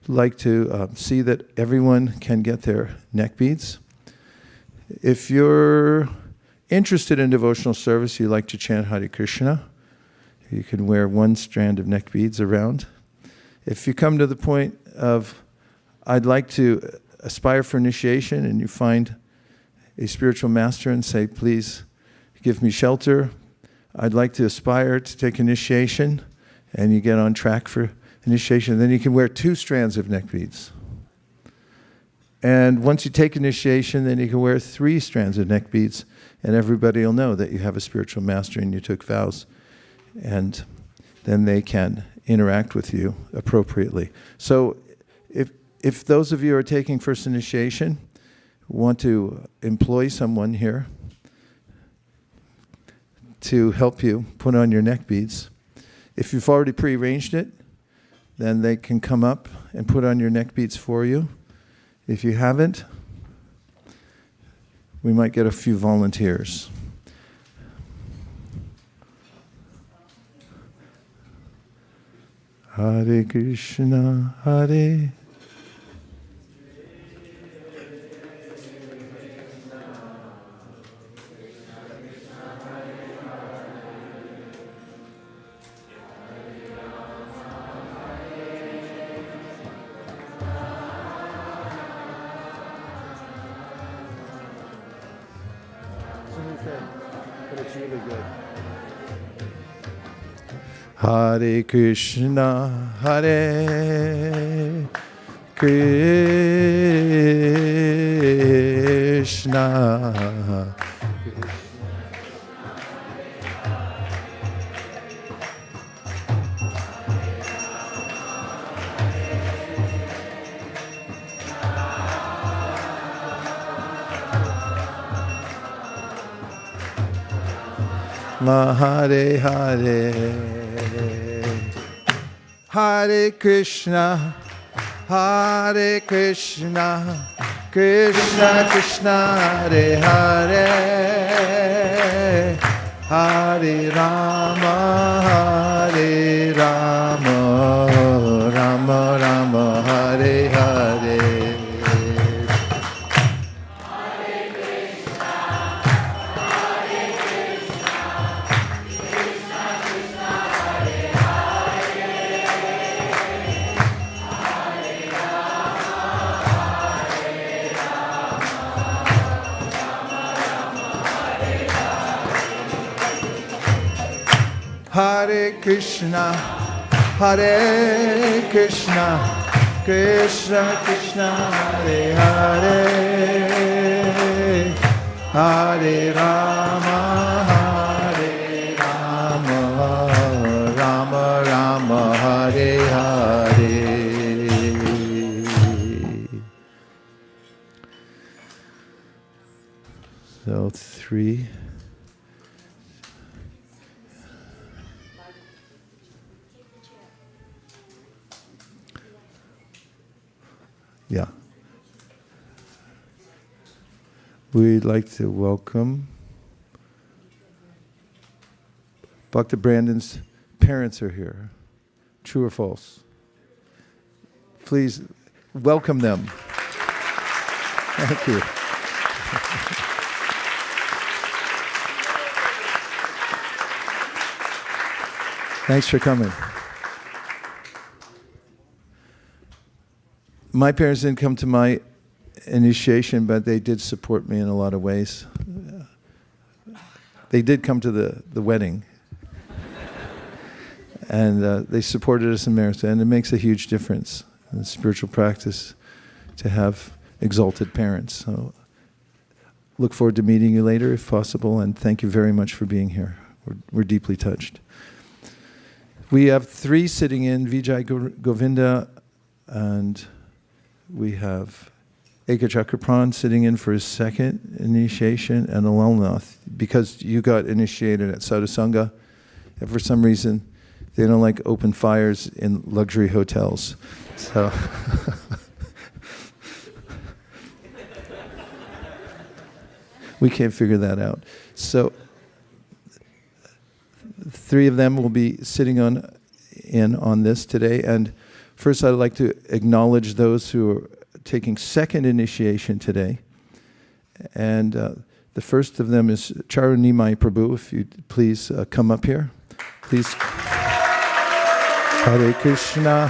S2: like to see that everyone can get their neck beads. If you're interested in devotional service, you like to chant Hare Krishna, you can wear one strand of neck beads around. If you come to the point of, I'd like to aspire for initiation, and you find a spiritual master and say, please give me shelter, I'd like to aspire to take initiation, and you get on track for initiation, then you can wear 2 strands of neck beads. And once you take initiation, then you can wear 3 strands of neck beads, and everybody will know that you have a spiritual master and you took vows. And then they can interact with you appropriately. So if those of you are taking first initiation, want to employ someone here to help you put on your neck beads. If you've already prearranged it, then they can come up and put on your neck beads for you. If you haven't, we might get a few volunteers. Hare Krishna, Hare but it's really good. Hare Krishna, Hare Krishna. Hare Hare Hare Krishna Hare Krishna Krishna Krishna Hare Hare Hare Rama Hare Rama Rama Rama Hare Hare Hare Krishna, Hare Krishna, Krishna Krishna, Hare Hare, Hare Rama, Hare Rama, Rama Rama, Hare Hare. So 3. Yeah. We'd like to welcome Dr. Brandon's parents are here. True or false? Please welcome them. Thank you. Thanks for coming. My parents didn't come to my initiation, but they did support me in a lot of ways. They did come to the wedding. And they supported us in marriage, and it makes a huge difference in spiritual practice to have exalted parents. So look forward to meeting you later if possible, and thank you very much for being here. We're deeply touched. We have 3 sitting in, Vijay Govinda, and we have Eka Chakrapran sitting in for his 2nd initiation, and Alalnath, because you got initiated at Sadhusanga, and for some reason, they don't like open fires in luxury hotels. So we can't figure that out. So 3 of them will be sitting on this today. And first, I'd like to acknowledge those who are taking 2nd initiation today. And the first of them is Charunimai Prabhu. If you'd please come up here. Please. Hare Krishna,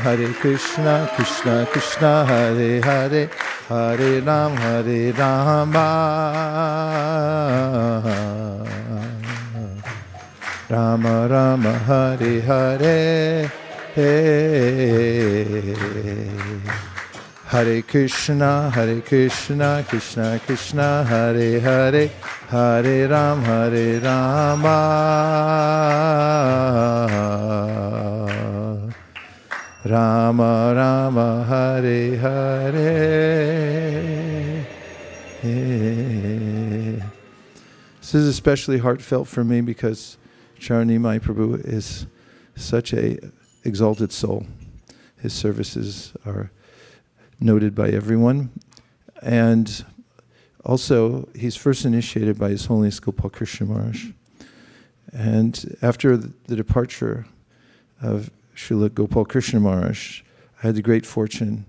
S2: Krishna Krishna, Hare Hare, Hare Rama, Rama Rama, Hare Hare, Hare Krishna, Krishna Krishna, Hare Hare, Hare Rama, Rama Rama, Hare Hare. This is especially heartfelt for me because Charani Mahaprabhu is such a exalted soul. His services are noted by everyone. And also, he's first initiated by His Holiness Gopal Krishna Maharaj. And after the departure of Srila Gopal Krishna Maharaj, I had the great fortune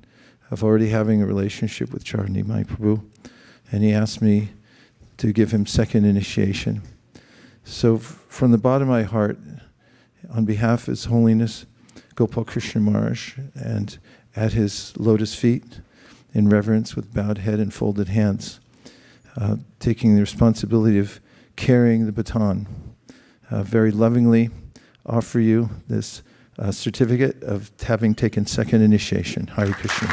S2: of already having a relationship with Charani Mahaprabhu. And he asked me to give him second initiation. So from the bottom of my heart, on behalf of His Holiness Gopal Krishna Maharaj, and at his lotus feet, in reverence with bowed head and folded hands, taking the responsibility of carrying the baton, very lovingly offer you this certificate of having taken second initiation. Hare Krishna.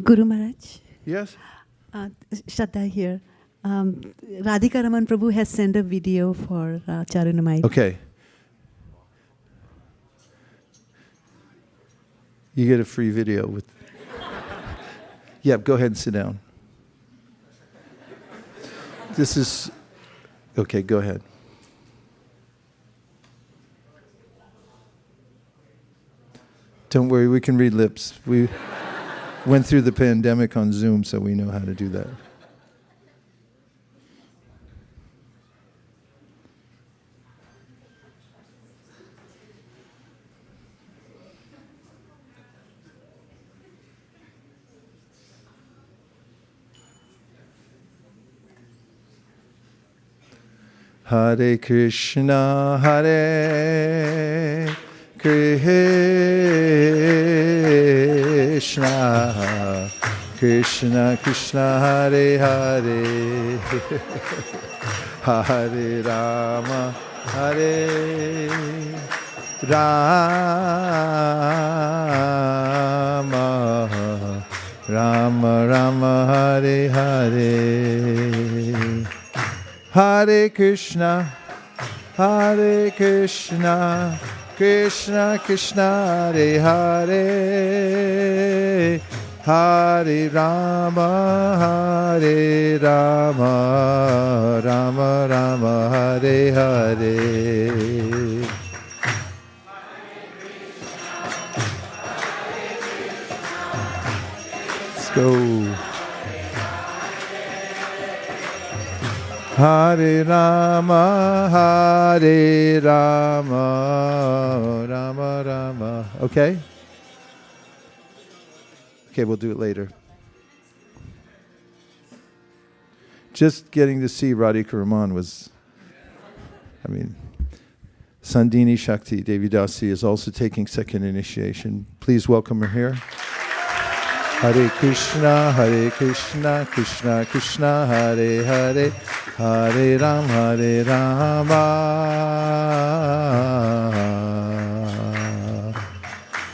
S4: Guru Maharaj.
S2: Yes?
S4: Shraddha here. Radhika Raman Prabhu has sent a video for Charunamai.
S2: Okay. You get a free video with... Yeah, go ahead and sit down. This is... Okay, go ahead. Don't worry, we can read lips. We went through the pandemic on Zoom, so we know how to do that. Hare Krishna, Hare Krishna, Krishna Krishna, Hare Hare, Hare Rama, Hare Rama, Rama Rama, Hare Hare. Hare Krishna, Krishna Krishna, Hare Hare, Hare Rama, Rama Rama, Hare Hare. Let's go. Hare Rama, Rama Rama. Okay? Okay, we'll do it later. Just getting to see Radhika Raman was, Sandini Shakti Devi Dasi is also taking second initiation. Please welcome her here. Hare Krishna, Krishna Krishna, Hare Hare, Hare Rama,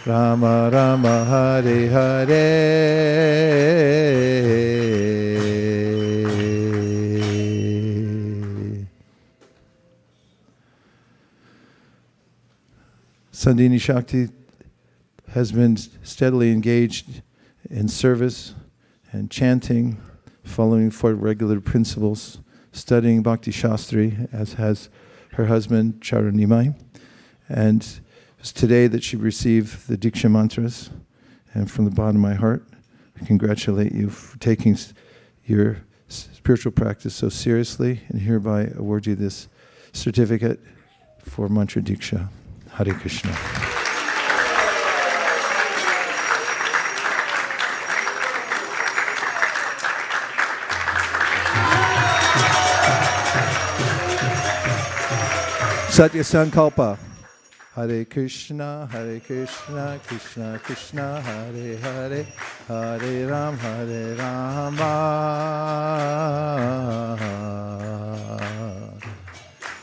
S2: Rama Rama, Hare Hare. Sandini Shakti has been steadily engaged in service and chanting, following four regular principles, studying Bhakti Shastri, as has her husband Charunimai. And it was today that she received the Diksha mantras. And from the bottom of my heart, I congratulate you for taking your spiritual practice so seriously, and hereby award you this certificate for mantra Diksha. Hare Krishna. Satya Sankalpa. Hare Krishna, Krishna Krishna, Hare Hare, Hare Rama,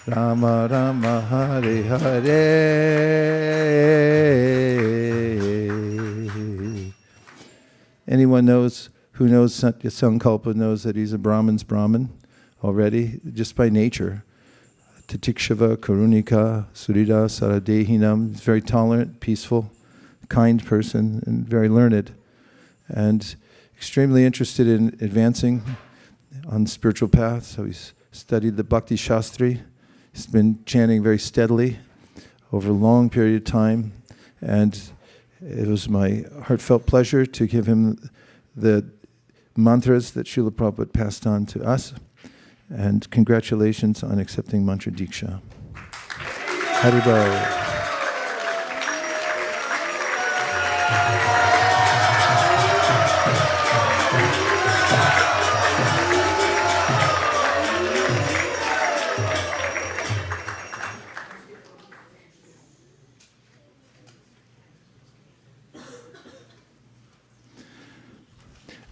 S2: Rama Rama, Hare Hare. Anyone who knows Satya Sankalpa knows that he's a Brahman's Brahman already, just by nature. Tatikshava, Karunika, Surida, Saradehinam. He's very tolerant, peaceful, kind person, and very learned. And extremely interested in advancing on the spiritual path. So he's studied the Bhakti Shastri. He's been chanting very steadily over a long period of time. And it was my heartfelt pleasure to give him the mantras that Srila Prabhupada passed on to us. And congratulations on accepting Mantra Diksha. Haribol.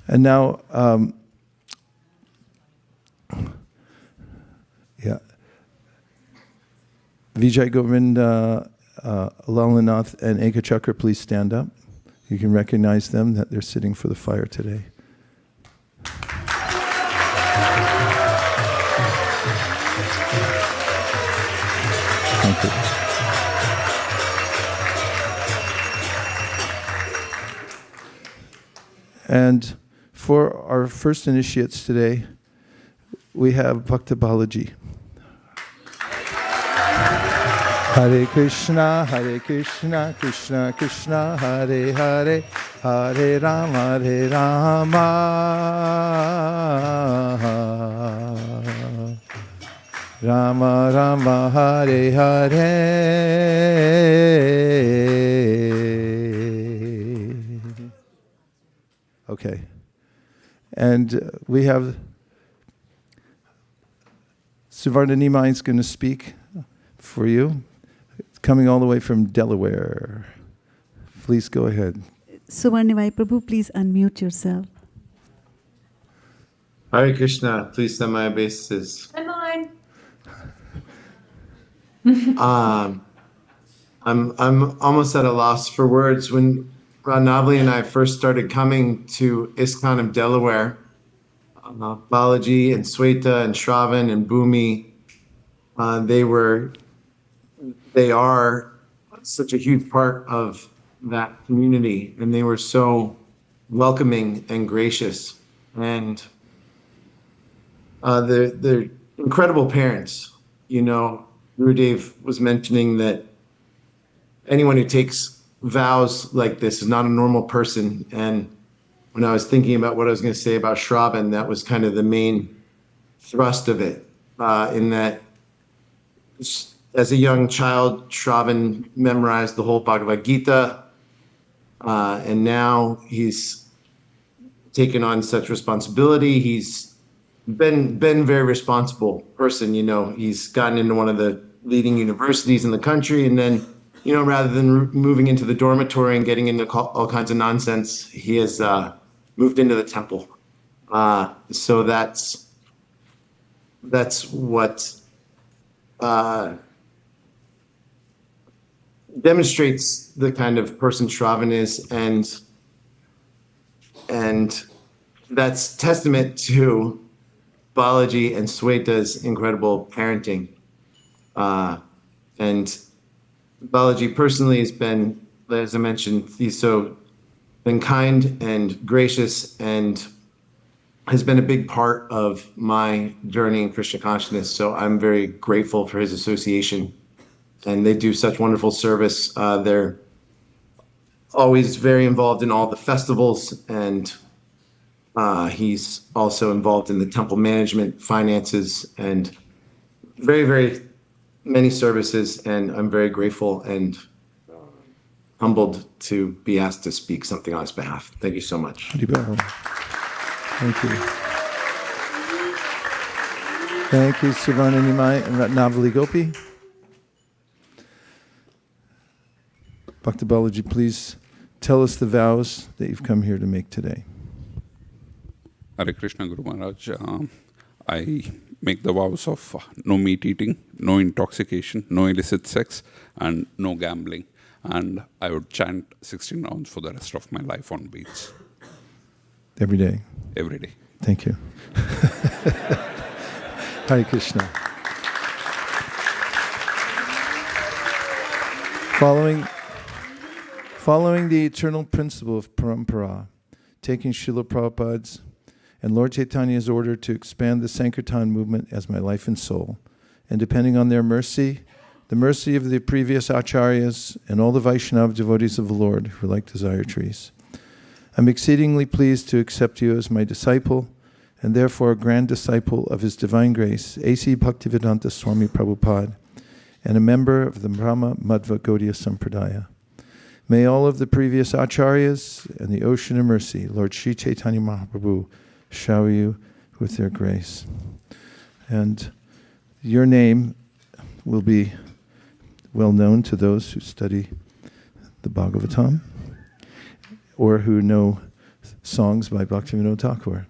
S2: And now, Vijay Govinda, Lalanath, and Ekachakra, please stand up. You can recognize them, that they're sitting for the fire today. Thank you. And for our first initiates today, we have Bhakta Balaji. Hare Krishna, Krishna Krishna, Hare Hare, Hare Rama, Rama Rama, Hare Hare. Okay. And we have Suvarna Nimai is going to speak for you, coming all the way from Delaware. Please go ahead.
S4: Suvarnivai Prabhu, please unmute yourself.
S5: Hare Krishna, please send my obeisances.
S3: I'm mine.
S5: I'm almost at a loss for words. When Navali and I first started coming to ISKCON of Delaware, Balaji and Sweta and Shravan and Bhumi, they are such a huge part of that community, and they were so welcoming and gracious, and they're incredible parents. You know, Gurudev was mentioning that anyone who takes vows like this is not a normal person, and when I was thinking about what I was going to say about Shravan, that was kind of the main thrust of it, in that as a young child, Shravan memorized the whole Bhagavad Gita, and now he's taken on such responsibility. He's been very responsible person. You know, he's gotten into one of the leading universities in the country, and then, you know, rather than moving into the dormitory and getting into all kinds of nonsense, he has moved into the temple. So that's what demonstrates the kind of person Shravan is, and that's testament to Balaji and Sweta's incredible parenting. And Balaji personally has been, as I mentioned, he's been kind and gracious and has been a big part of my journey in Krishna consciousness. So I'm very grateful for his association, and they do such wonderful service. They're always very involved in all the festivals, and he's also involved in the temple management, finances, and very, very many services. And I'm very grateful and humbled to be asked to speak something on his behalf. Thank you so much.
S2: Thank you. Thank you, Suvarna Nimai and Ratnavali Gopi. Bhakta Balaji, please tell us the vows that you've come here to make today.
S6: Hare Krishna Guru Maharaj. I make the vows of no meat eating, no intoxication, no illicit sex, and no gambling. And I would chant 16 rounds for the rest of my life on beats.
S2: Every day.
S6: Every day.
S2: Thank you. Hare Krishna. Following the eternal principle of parampara, taking Srila Prabhupada's and Lord Chaitanya's order to expand the Sankirtan movement as my life and soul, and depending on their mercy, the mercy of the previous acharyas and all the Vaishnava devotees of the Lord who are like desire trees, I'm exceedingly pleased to accept you as my disciple, and therefore a grand disciple of His Divine Grace, A.C. Bhaktivedanta Swami Prabhupada, and a member of the Brahma Madhva Gaudiya Sampradaya. May all of the previous acharyas and the ocean of mercy, Lord Sri Chaitanya Mahaprabhu, shower you with their grace. And your name will be well known to those who study the Bhagavatam or who know songs by Bhaktivinoda Thakur.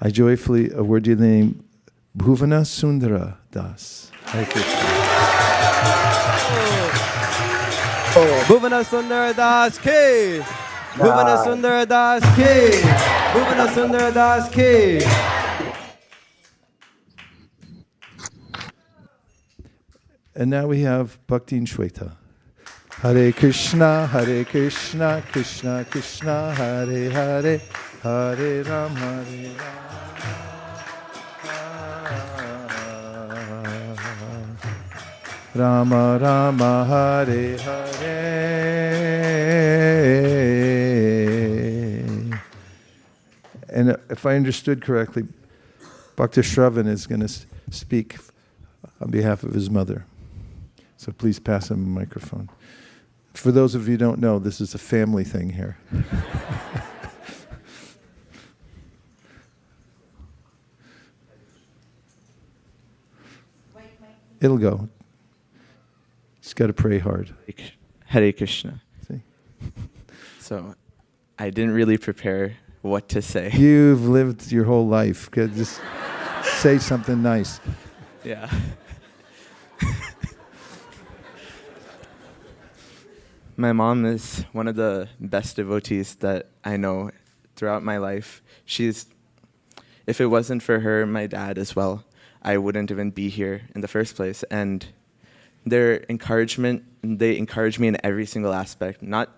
S2: I joyfully award you the name Bhuvana Sundara Das. Hare Krishna.
S7: Bhuvana Sundara Das Ki! Bhuvana Sundara Das Ki! Bhuvana Sundara Das Ki!
S2: And now we have Bhakti Shweta. Hare Krishna, Krishna Krishna, Hare Hare, Hare Ram, Hare Ram, Rama Rama, Hare Hare. And if I understood correctly, Bhakta Shravan is going to speak on behalf of his mother. So please pass him a microphone. For those of you who don't know, this is a family thing here. It'll go. Just got to pray hard.
S8: Hare Krishna.
S2: See?
S8: So I didn't really prepare what to say.
S2: You've lived your whole life. Just say something nice.
S8: Yeah. My mom is one of the best devotees that I know throughout my life. If it wasn't for her, my dad as well, I wouldn't even be here in the first place. And their encouragement, they encourage me in every single aspect, not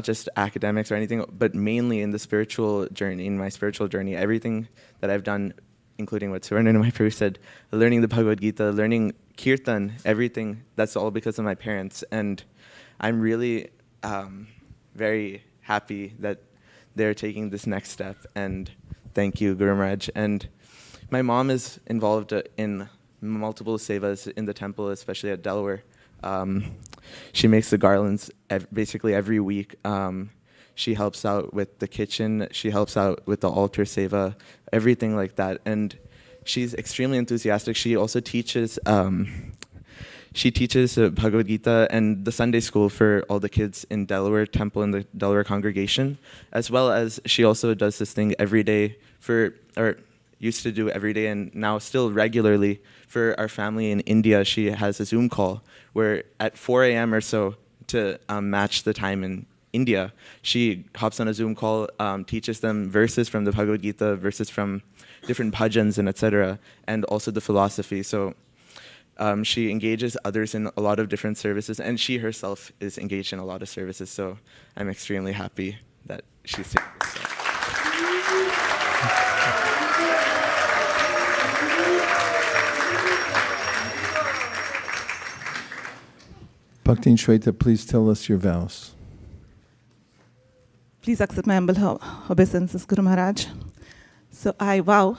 S8: just academics or anything, but mainly in the spiritual journey, in my spiritual journey. Everything that I've done, including what Suvarna and my Prabhu said, learning the Bhagavad Gita, learning Kirtan, everything, that's all because of my parents. And I'm really very happy that they're taking this next step. And thank you, Guru Maharaj. And my mom is involved in multiple sevas in the temple, especially at Delaware. She makes the garlands basically every week. She helps out with the kitchen. She helps out with the altar seva, everything like that. And she's extremely enthusiastic. She also teaches Bhagavad Gita and the Sunday school for all the kids in Delaware Temple and the Delaware congregation, as well as she also does this thing every day used to do every day and now still regularly for our family in India. She has a Zoom call where at 4 a.m. or so to match the time in India, she hops on a Zoom call, teaches them verses from the Bhagavad Gita, verses from different bhajans and etc., and also the philosophy. So she engages others in a lot of different services, and she herself is engaged in a lot of services. So I'm extremely happy that she's taking this step.
S2: Bhakti Shweta, please tell us your vows.
S9: Please accept my humble obeisances, Guru Maharaj. So I vow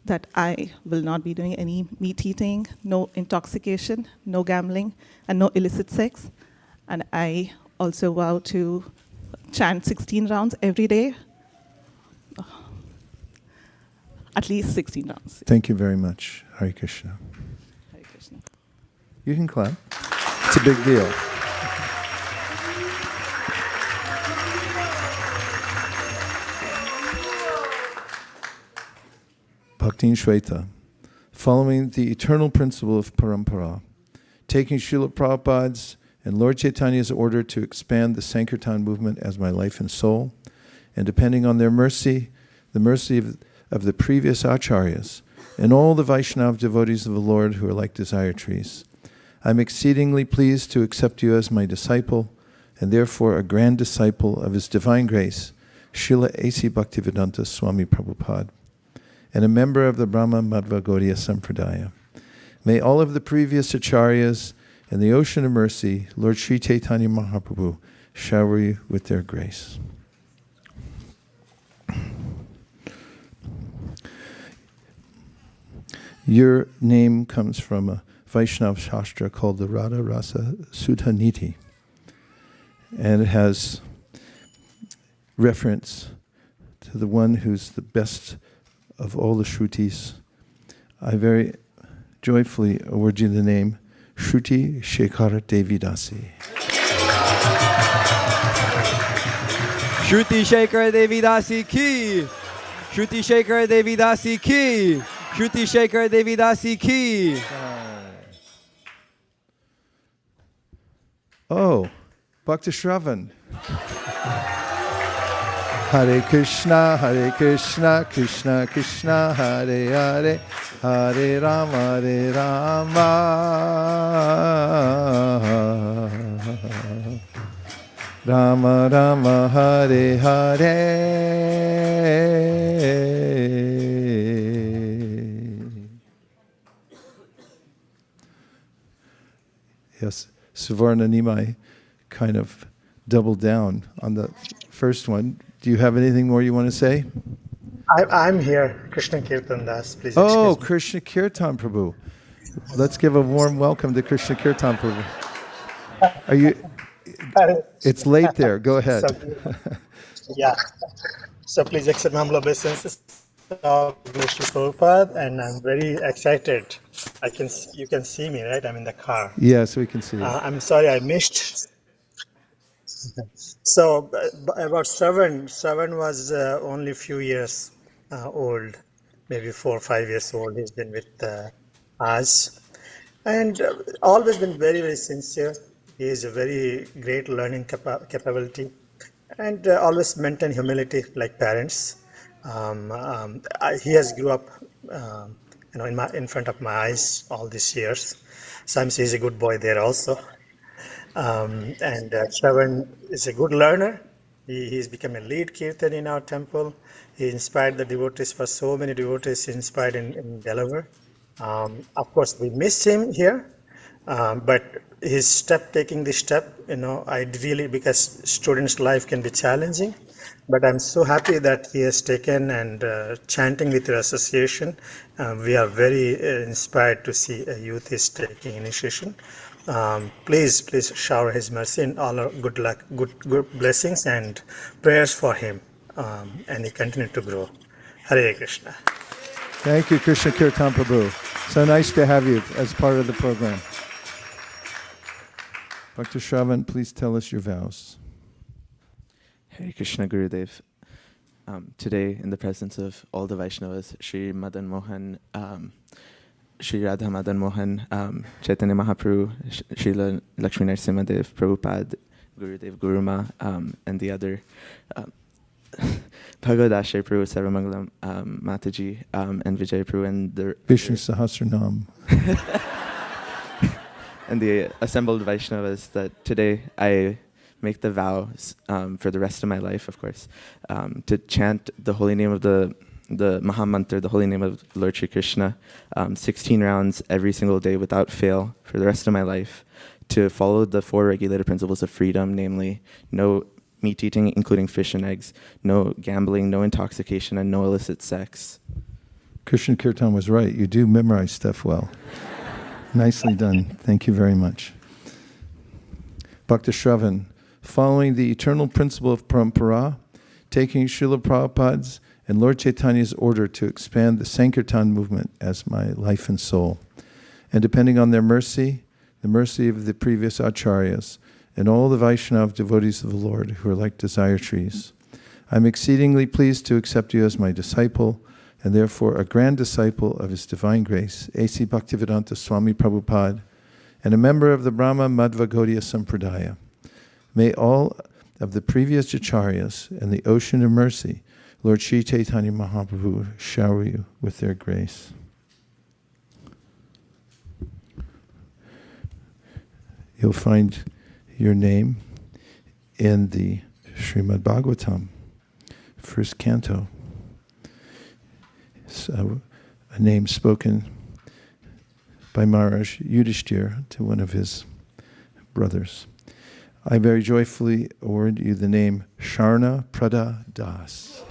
S9: that I will not be doing any meat eating, no intoxication, no gambling, and no illicit sex. And I also vow to chant 16 rounds every day, at least 16 rounds.
S2: Thank you very much. Hare Krishna.
S9: Hare Krishna.
S2: You can clap. It's a big deal. Bhaktin Shweta, following the eternal principle of parampara, taking Srila Prabhupada's and Lord Chaitanya's order to expand the Sankirtan movement as my life and soul, and depending on their mercy, the mercy of the previous acharyas, and all the Vaishnava devotees of the Lord who are like desire trees. I'm exceedingly pleased to accept you as my disciple, and therefore a grand disciple of His Divine Grace, Srila A.C. Bhaktivedanta Swami Prabhupada, and a member of the Brahma Madhva Gaudiya Sampradaya. May all of the previous acharyas and the ocean of mercy, Lord Sri Chaitanya Mahaprabhu, shower you with their grace. Your name comes from a Vaishnava Shastra called the Radha Rasa Sudha Niti. And it has reference to the one who's the best of all the Shrutis. I very joyfully award you the name Shruti Shekhar Devi Dasi.
S7: Shruti Shekhar Devi Dasi ki. Shruti Shekhar Devi Dasi ki. Shruti Shekhar Devi Dasi ki.
S2: Oh, Bhakti Shravan. Hare Krishna, Krishna Krishna, Hare Hare, Hare Rama, Rama Rama, Hare Hare. Yes, Suvarna Nimai kind of doubled down on the first one. Do you have anything more you want to say?
S10: I'm here, Krishna Kirtan Das. Please
S2: Oh,
S10: excuse me.
S2: Krishna Kirtan Prabhu. Let's give a warm welcome to Krishna Kirtan Prabhu. Are you? It's late there. Go ahead.
S10: Yeah. So please accept my humble obeisances of Vishnu Prabhupada, and I'm very excited. You can see me, right? I'm in the car.
S2: Yes, we can see you.
S10: I'm sorry I missed. So about seven was only a few years old, maybe 4 or 5 years old. He's been with us, and always been very, very sincere. He has a very great learning capability, and always maintain humility like parents. He has grew up, in front of my eyes all these years. Sometimes he's a good boy there also. And Shravan is a good learner. He's become a lead kirtan in our temple. He inspired the devotees, for so many devotees he inspired in Delaware. Of course, we miss him here, but his taking this step, because students' life can be challenging. But I'm so happy that he has taken and chanting with your association. We are very inspired to see a youth is taking initiation. Please shower his mercy and all our good luck, good blessings and prayers for him, and he continue to grow. Hare Krishna.
S2: Thank you, Krishna Kirtan Prabhu. So nice to have you as part of the program. Bhakti Shravan, please tell us your vows.
S8: Hare Krishna Gurudev. Today, in the presence of all the Vaishnavas, Sri Madan Mohan, Sri Radha Madan Mohan, Chaitanya Mahaprabhu, Srila Lakshmi Narasimhadev, Prabhupada, Gurudev Guruma, and the other Bhagavad Ashay Prabhu, Sarvamangalam, Mataji, and Vijay Prabhu, and the
S2: Vishnu Sahasranam.
S8: and the assembled Vaishnavas, that today I make the vows for the rest of my life, of course, to chant the holy name of the Mahamantra, the holy name of Lord Shri Krishna, 16 rounds every single day without fail for the rest of my life, to follow the 4 regulated principles of freedom, namely no meat eating, including fish and eggs, no gambling, no intoxication, and no illicit sex.
S2: Krishna Kirtan was right. You do memorize stuff well. Nicely done. Thank you very much. Bhakti Shravan, following the eternal principle of parampara, taking Srila Prabhupada's and Lord Chaitanya's order to expand the Sankirtan movement as my life and soul, and depending on their mercy, the mercy of the previous acharyas, and all the Vaishnava devotees of the Lord who are like desire trees, I'm exceedingly pleased to accept you as my disciple, and therefore a grand disciple of His Divine Grace, A.C. Bhaktivedanta Swami Prabhupada, and a member of the Brahma Madhva Gaudiya Sampradaya. May all of the previous acharyas and the ocean of mercy, Lord Sri Chaitanya Mahaprabhu, shower you with their grace. You'll find your name in the Srimad Bhagavatam, first canto. It's a name spoken by Maharaj Yudhishthira to one of his brothers. I very joyfully award you the name Sharna Prada Das.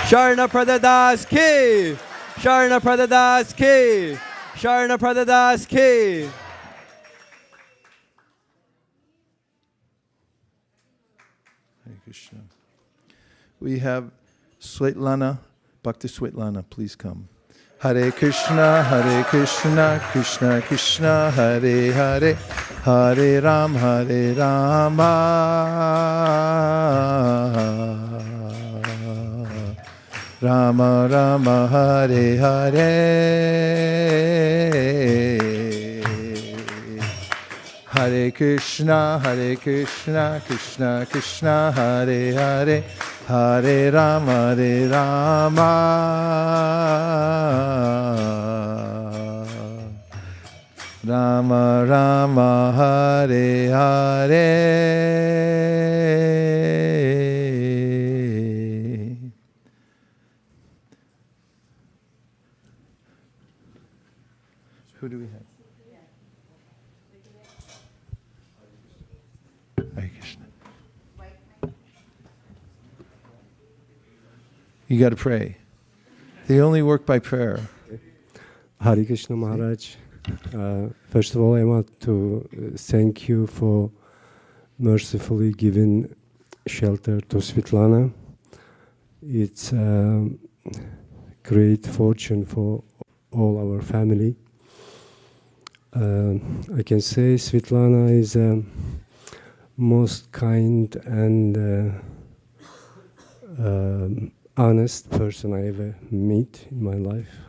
S7: Sharna Prada Das Ki! Sharna Prada Das Ki! Sharna Prada Das Ki!
S2: Hare Krishna. We have Svetlana, Bhakti Svetlana, please come. Hare Krishna, Krishna Krishna, Hare Hare, Hare Rama, Rama Rama, Hare Hare. Hare Krishna, Krishna Krishna, Hare Hare, Hare Rama, Rama Rama, Hare Hare. Who do we have? Hare Krishna. You got to pray. They only work by prayer.
S11: Hare Krishna Maharaj. First of all, I want to thank you for mercifully giving shelter to Svetlana. It's a great fortune for all our family. I can say Svetlana is a most kind and honest person I ever meet in my life.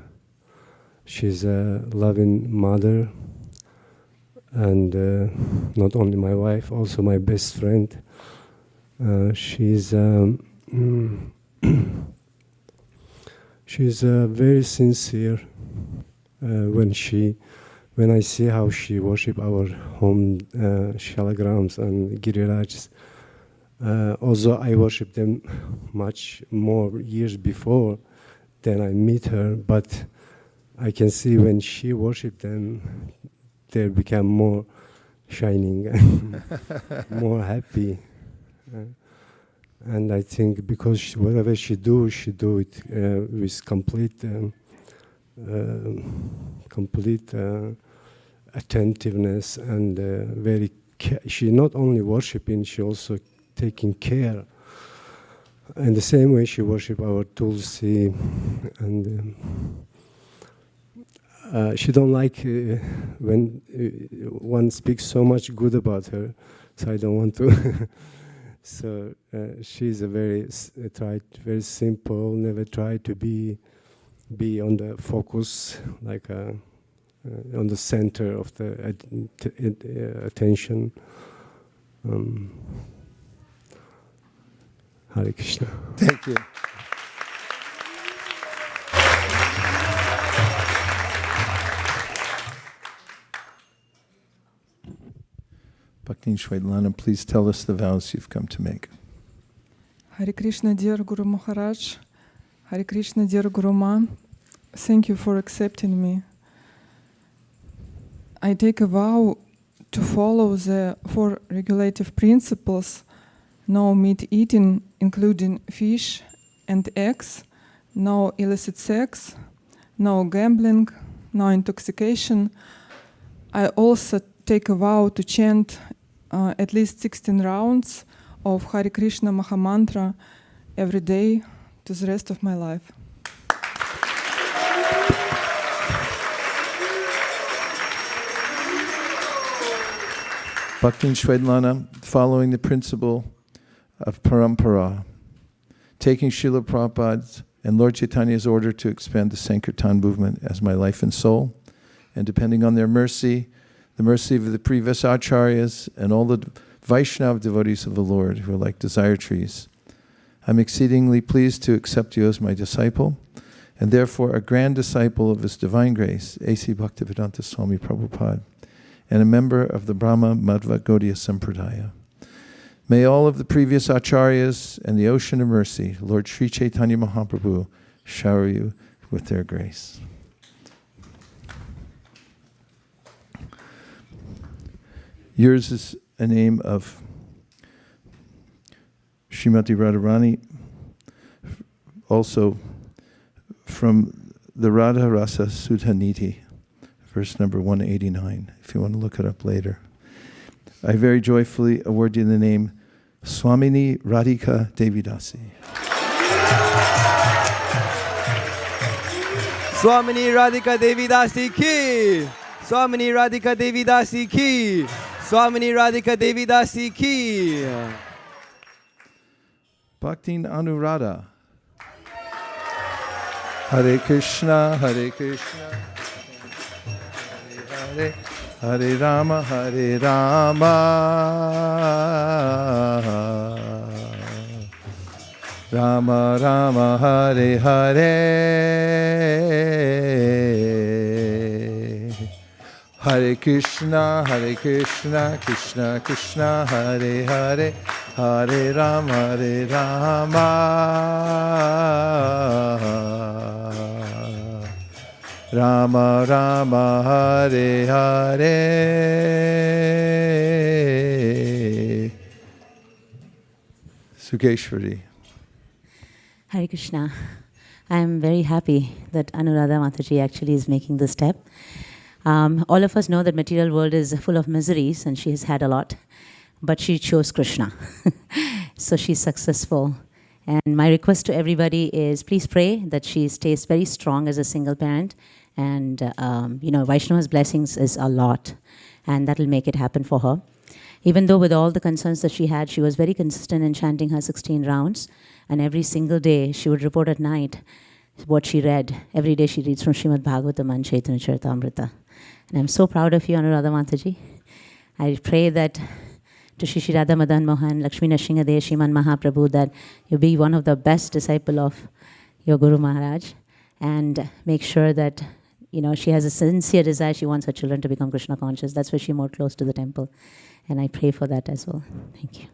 S11: She's a loving mother and not only my wife, also my best friend. She's very sincere when I see how she worship our home shalagrams and girirajs. Although I worship them much more years before than I meet her, but I can see when she worship them, they become more shining and more happy. And I think because whatever she do it with complete attentiveness and very. She not only worshiping, she also taking care. And the same way she worship our Tulsi, and she don't like when one speaks so much good about her. So I don't want to. So she's a very simple, never try to be on the focus, like on the center of the attention. Hare Krishna.
S2: Thank you. Bhakti Svetlana, please tell us the vows you've come to make.
S12: Hare Krishna, dear Guru Maharaj. Hare Krishna, dear Guru Ma. Thank you for accepting me. I take a vow to follow the 4 regulative principles: no meat eating, including fish and eggs, no illicit sex, no gambling, no intoxication. I also take a vow to chant at least 16 rounds of Hare Krishna Mahamantra every day to the rest of my life.
S2: Bhakti Svetlana, following the principle of parampara, taking Srila Prabhupada's and Lord Chaitanya's order to expand the Sankirtan movement as my life and soul, and depending on their mercy, the mercy of the previous acharyas and all the Vaishnava devotees of the Lord who are like desire trees, I'm exceedingly pleased to accept you as my disciple, and therefore a grand disciple of His Divine Grace, A.C. Bhaktivedanta Swami Prabhupada, and a member of the Brahma Madhva Gaudiya Sampradaya. May all of the previous acharyas and the ocean of mercy, Lord Sri Chaitanya Mahaprabhu, shower you with their grace. Yours is a name of Srimati Radharani, also from the Radha Rasa Sudhaniti, verse number 189, if you want to look it up later. I very joyfully award you the name Swamini Radhika Devidasi.
S7: Swamini Radhika Devidasi ki! Swamini Radhika Devidasi ki! Swamini Radhika Devidasi ki!
S2: Bhaktin Anuradha. Hare Krishna, Hare Krishna, Hare Hare, Hare Rama, Hare Rama, Rama Rama, Hare Hare, Hare Krishna, Krishna Krishna, Hare Hare, Hare Rama, Rama Rama, Hare Hare. Sukeshwari.
S13: Hare Krishna. I am very happy that Anuradha Mataji actually is making this step. All of us know that material world is full of miseries and she has had a lot, but she chose Krishna. So she's successful. And my request to everybody is please pray that she stays very strong as a single parent. And, Vaishnava's blessings is a lot, and that will make it happen for her. Even though with all the concerns that she had, she was very consistent in chanting her 16 rounds. And every single day, she would report at night what she read. Every day she reads from Srimad Bhagavatam and Chaitanya Charitamrita. And I'm so proud of you, Anuradha Mataji. I pray that to Shri Shri Radha Madan Mohan, Lakshmi Nrsimhadev, Shriman Mahaprabhu, that you be one of the best disciple of your Guru Maharaj, and make sure that she has a sincere desire. She wants her children to become Krishna conscious. That's why she's more close to the temple. And I pray for that as well. Thank you.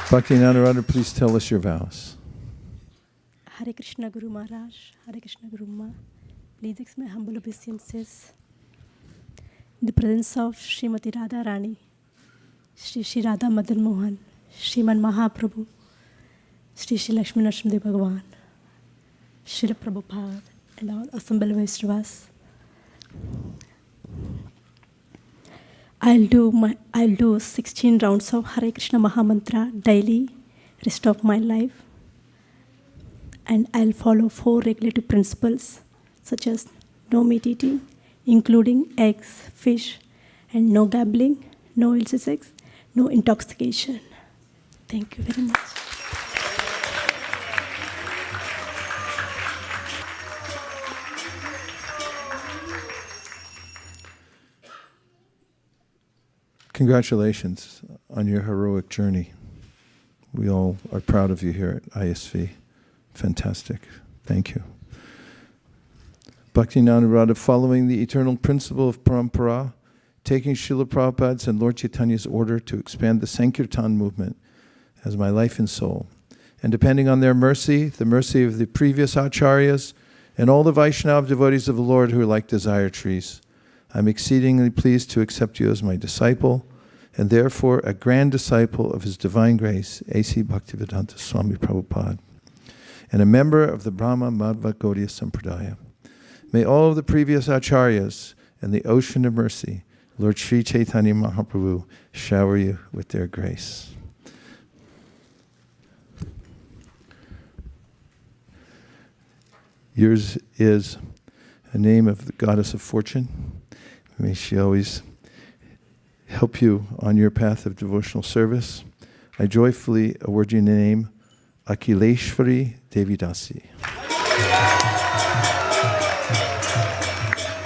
S2: Bhakti Anuradha, please tell us your vows.
S14: Hare Krishna Guru Maharaj, Hare Krishna Guru Ma. Please accept my humble obeisances. In the presence of Srimati Radha Rani, Shri Shri Radha Madan Mohan, Shriman Mahaprabhu, Shri Shri Lakshmi Nrsimhadev Bhagavan, Srila Prabhupada, and all assembled Vaishnavas. I'll do 16 rounds of Hare Krishna Mahamantra daily, rest of my life. And I'll follow 4 regulative principles, such as no meat eating, including eggs, fish, and no gambling, no illicit sex, no intoxication. Thank you very much.
S2: Congratulations on your heroic journey. We all are proud of you here at ISV. Fantastic. Thank you. Bhakti Anuradha, following the eternal principle of parampara, taking Srila Prabhupada's and Lord Chaitanya's order to expand the Sankirtan movement as my life and soul, and depending on their mercy, the mercy of the previous acharyas, and all the Vaishnava devotees of the Lord who are like desire trees, I'm exceedingly pleased to accept you as my disciple, and therefore a grand disciple of His Divine Grace, A.C. Bhaktivedanta Swami Prabhupada, and a member of the Brahma Madhva Gaudiya Sampradaya. May all of the previous acharyas and the ocean of mercy, Lord Sri Chaitanya Mahaprabhu, shower you with their grace. Yours is a name of the goddess of fortune. May she always help you on your path of devotional service. I joyfully award you in the name Akileshwari Devi Dasi.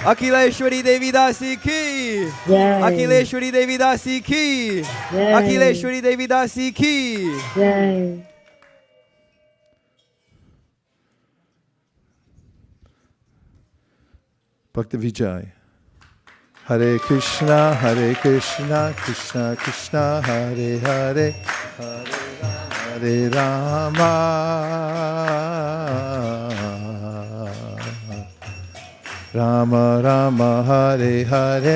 S7: Akileshwari Devi Dasi ki.
S15: Yay.
S7: Akileshwari Devi Dasi ki.
S15: Yay.
S7: Akileshwari Devi Dasi ki.
S15: Yay.
S2: Bhakti Vijay. Hare Krishna, Krishna Krishna, Hare Hare, Hare Rama, Rama Rama, Hare Hare.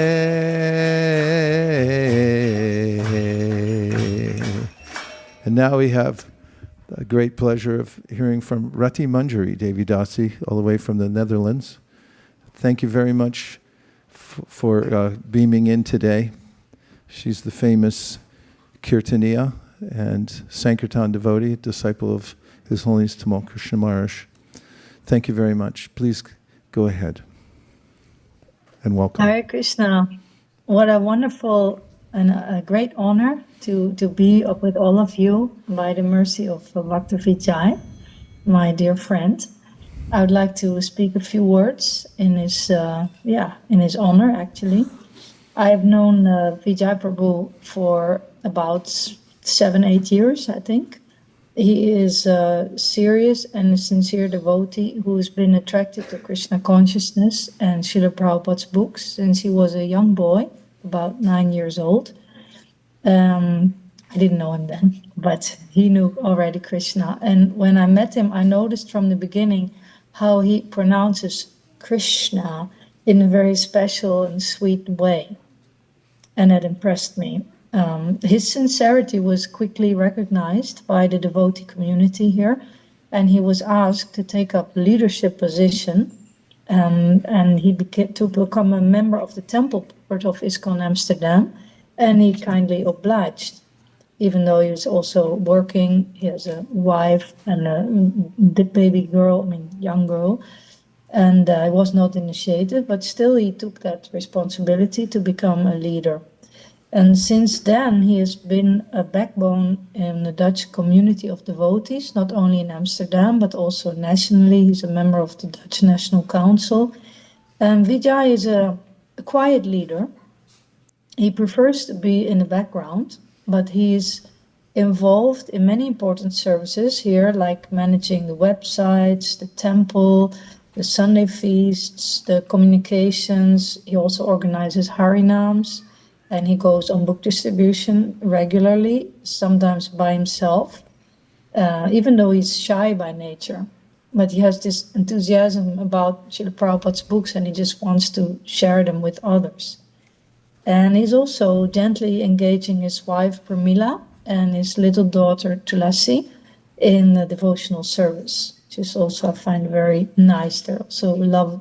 S2: And now we have the great pleasure of hearing from Rati Manjari Devi Dasi, all the way from the Netherlands. Thank you very much for beaming in today. She's the famous Kirtaniya and Sankirtan devotee, disciple of His Holiness Tamal Krishna Maharaj. Thank you very much. Please go ahead and welcome.
S15: Hare Krishna. What a wonderful and a great honor to be up with all of you by the mercy of Bhakti Vijay, my dear friend. I would like to speak a few words in his honor, actually. I've known Vijay Prabhu for about 7-8 years, I think. He is a serious and a sincere devotee who has been attracted to Krishna consciousness and Srila Prabhupada's books since he was a young boy, about 9 years old. I didn't know him then, but he knew already Krishna. And when I met him, I noticed from the beginning how he pronounces Krishna in a very special and sweet way. And that impressed me. His sincerity was quickly recognized by the devotee community here, and he was asked to take up leadership position, and he to become a member of the temple board of ISKCON Amsterdam, and he kindly obliged. Even though he was also working, he has a wife and a baby girl, young girl, and I was not initiated, but still he took that responsibility to become a leader. And since then, he has been a backbone in the Dutch community of devotees, not only in Amsterdam, but also nationally. He's a member of the Dutch National Council. And Vijay is a quiet leader. He prefers to be in the background, but he is involved in many important services here, like managing the websites, the temple, the Sunday feasts, the communications. He also organizes Harinams, and he goes on book distribution regularly, sometimes by himself, even though he's shy by nature. But he has this enthusiasm about Srila Prabhupada's books, and he just wants to share them with others. And he's also gently engaging his wife Pramila and his little daughter Tulasi in the devotional service, which is also, I find, very nice. They're also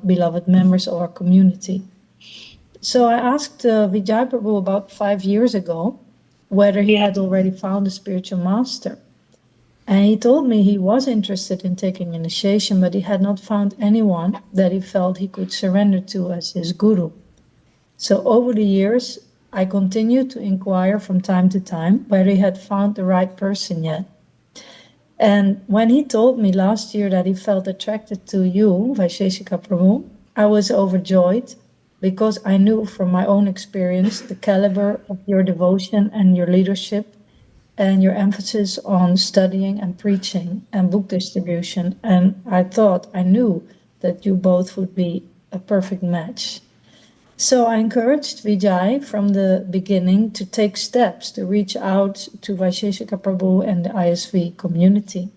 S15: beloved members of our community. So I asked Vijay Prabhu about 5 years ago whether he had already found a spiritual master. And he told me he was interested in taking initiation, but he had not found anyone that he felt he could surrender to as his guru. So over the years, I continued to inquire from time to time whether he had found the right person yet. And when he told me last year that he felt attracted to you, Vaisesika Prabhu, I was overjoyed because I knew from my own experience the caliber of your devotion and your leadership and your emphasis on studying and preaching and book distribution. And I knew that you both would be a perfect match. So I encouraged Vijay from the beginning to take steps to reach out to Vaisesika Prabhu and the ISV community.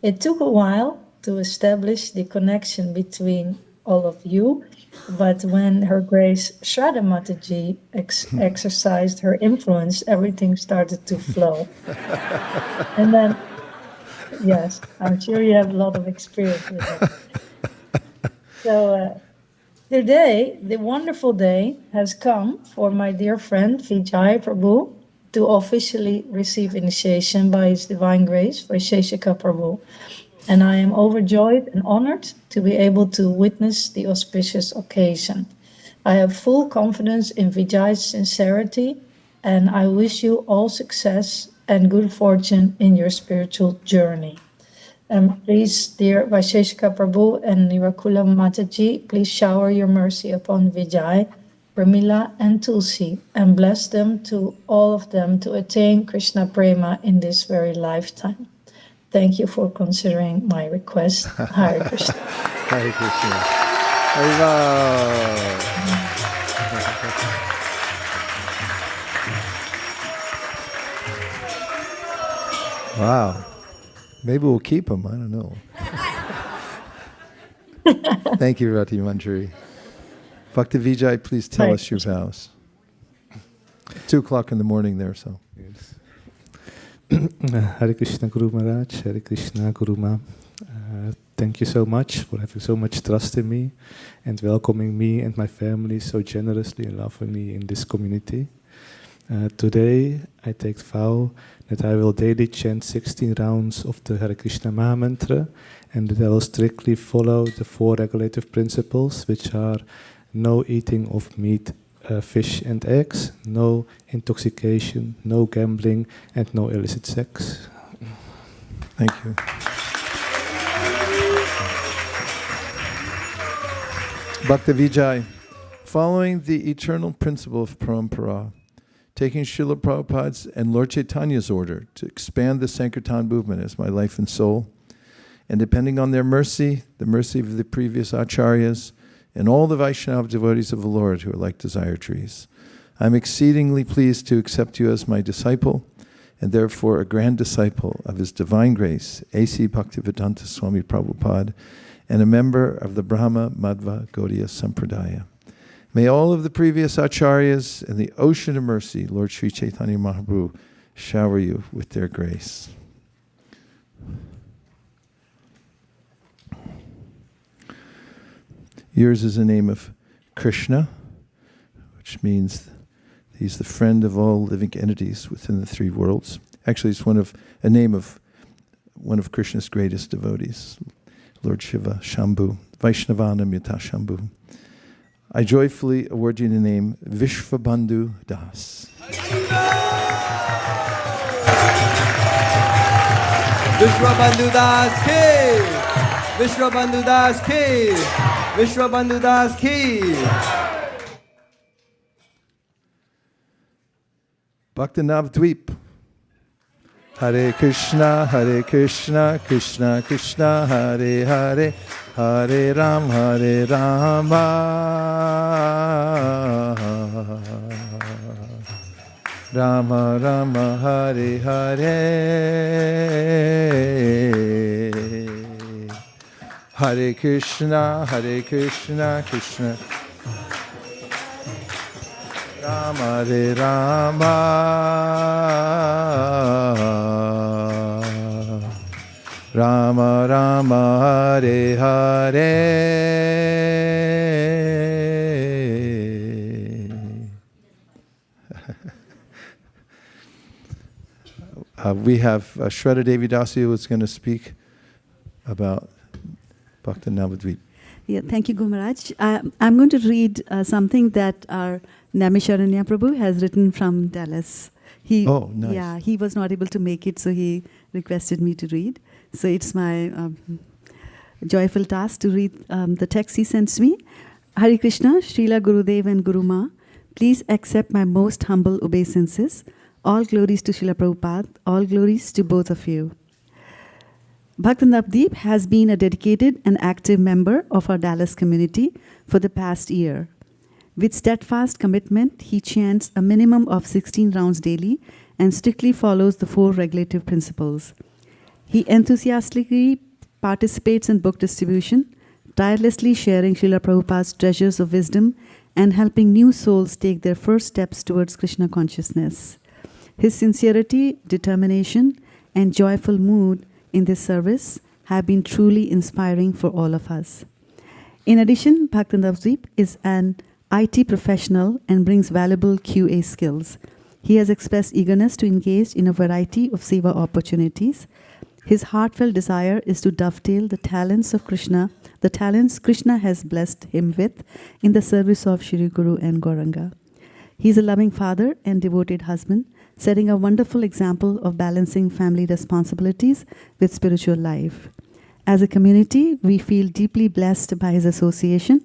S15: It took a while to establish the connection between all of you, but when Her Grace Shraddha Mataji exercised her influence, everything started to flow. And then, yes, I'm sure you have a lot of experience with it. So today, the wonderful day has come for my dear friend Vijay Prabhu to officially receive initiation by His Divine Grace, Vaisesika Prabhu. And I am overjoyed and honored to be able to witness the auspicious occasion. I have full confidence in Vijay's sincerity, and I wish you all success and good fortune in your spiritual journey. And please, dear Vaisesika Prabhu and Nirakula Mataji, please shower your mercy upon Vijay, Pramila, and Tulsi, and bless them to all of them to attain Krishna Prema in this very lifetime. Thank you for considering my request. Hare Krishna.
S2: Hare Krishna. Hare Wow. Maybe we'll keep him. I don't know. Thank you, Rati Manjari. Bhakti Vijay, please tell us your vows. 2 o'clock in the morning there, so.
S16: Yes. Hare Krishna Guru Maharaj, Hare Krishna Guru Ma. Thank you so much for having so much trust in me and welcoming me and my family so generously and loving me in this community. Today, I take vow that I will daily chant 16 rounds of the Hare Krishna Maha Mantra, and that I will strictly follow the 4 regulative principles, which are no eating of meat, fish and eggs, no intoxication, no gambling, and no illicit sex.
S2: Thank you. Bhakti Vijay, following the eternal principle of parampara, taking Srila Prabhupada's and Lord Chaitanya's order to expand the Sankirtan movement as my life and soul, and depending on their mercy, the mercy of the previous acharyas, and all the Vaishnava devotees of the Lord who are like desire trees, I'm exceedingly pleased to accept you as my disciple, and therefore a grand disciple of His Divine Grace, A.C. Bhaktivedanta Swami Prabhupada, and a member of the Brahma Madhva Gaudiya Sampradaya. May all of the previous acharyas and the ocean of mercy, Lord Sri Chaitanya Mahaprabhu, shower you with their grace. Yours is the name of Krishna, which means He's the friend of all living entities within the 3 worlds. Actually, it's a name of one of Krishna's greatest devotees, Lord Shiva Shambhu, Vaishnavana Mita Shambhu. I joyfully award you the name Vishvabandhu Das.
S7: Vishwabandhu Das Ki! Vishwabandhu Das Ki! Vishwabandhu Das Ki!
S2: Bhakti-Navdvip. Hare Krishna, Krishna Krishna, Hare Hare, Hare Rama, Rama Rama, Hare Hare, Hare Krishna, Krishna Rama, Hare Rama, Rama Rama, Hare Hare. We have Shraddha Devi Dasi who is going to speak about Bhakti Navadvip.
S4: Yeah, thank you, Gumaraj. I'm going to read something that our Namisharanya Prabhu has written from Dallas.
S2: Oh, nice.
S4: Yeah, he was not able to make it, so he requested me to read. So it's my joyful task to read the text he sends me. Hare Krishna, Srila Gurudev and Guru Ma, please accept my most humble obeisances. All glories to Srila Prabhupada, all glories to both of you. Bhakti Navdeep has been a dedicated and active member of our Dallas community for the past year. With steadfast commitment, he chants a minimum of 16 rounds daily and strictly follows the 4 regulative principles. He enthusiastically participates in book distribution, tirelessly sharing Srila Prabhupada's treasures of wisdom and helping new souls take their first steps towards Krishna consciousness. His sincerity, determination, and joyful mood in this service have been truly inspiring for all of us. In addition, Bhakti Navdeep is an IT professional and brings valuable QA skills. He has expressed eagerness to engage in a variety of seva opportunities. His heartfelt desire is to dovetail the talents Krishna has blessed him with in the service of Shri Guru and Gauranga. He is a loving father and devoted husband, setting a wonderful example of balancing family responsibilities with spiritual life. As a community, we feel deeply blessed by his association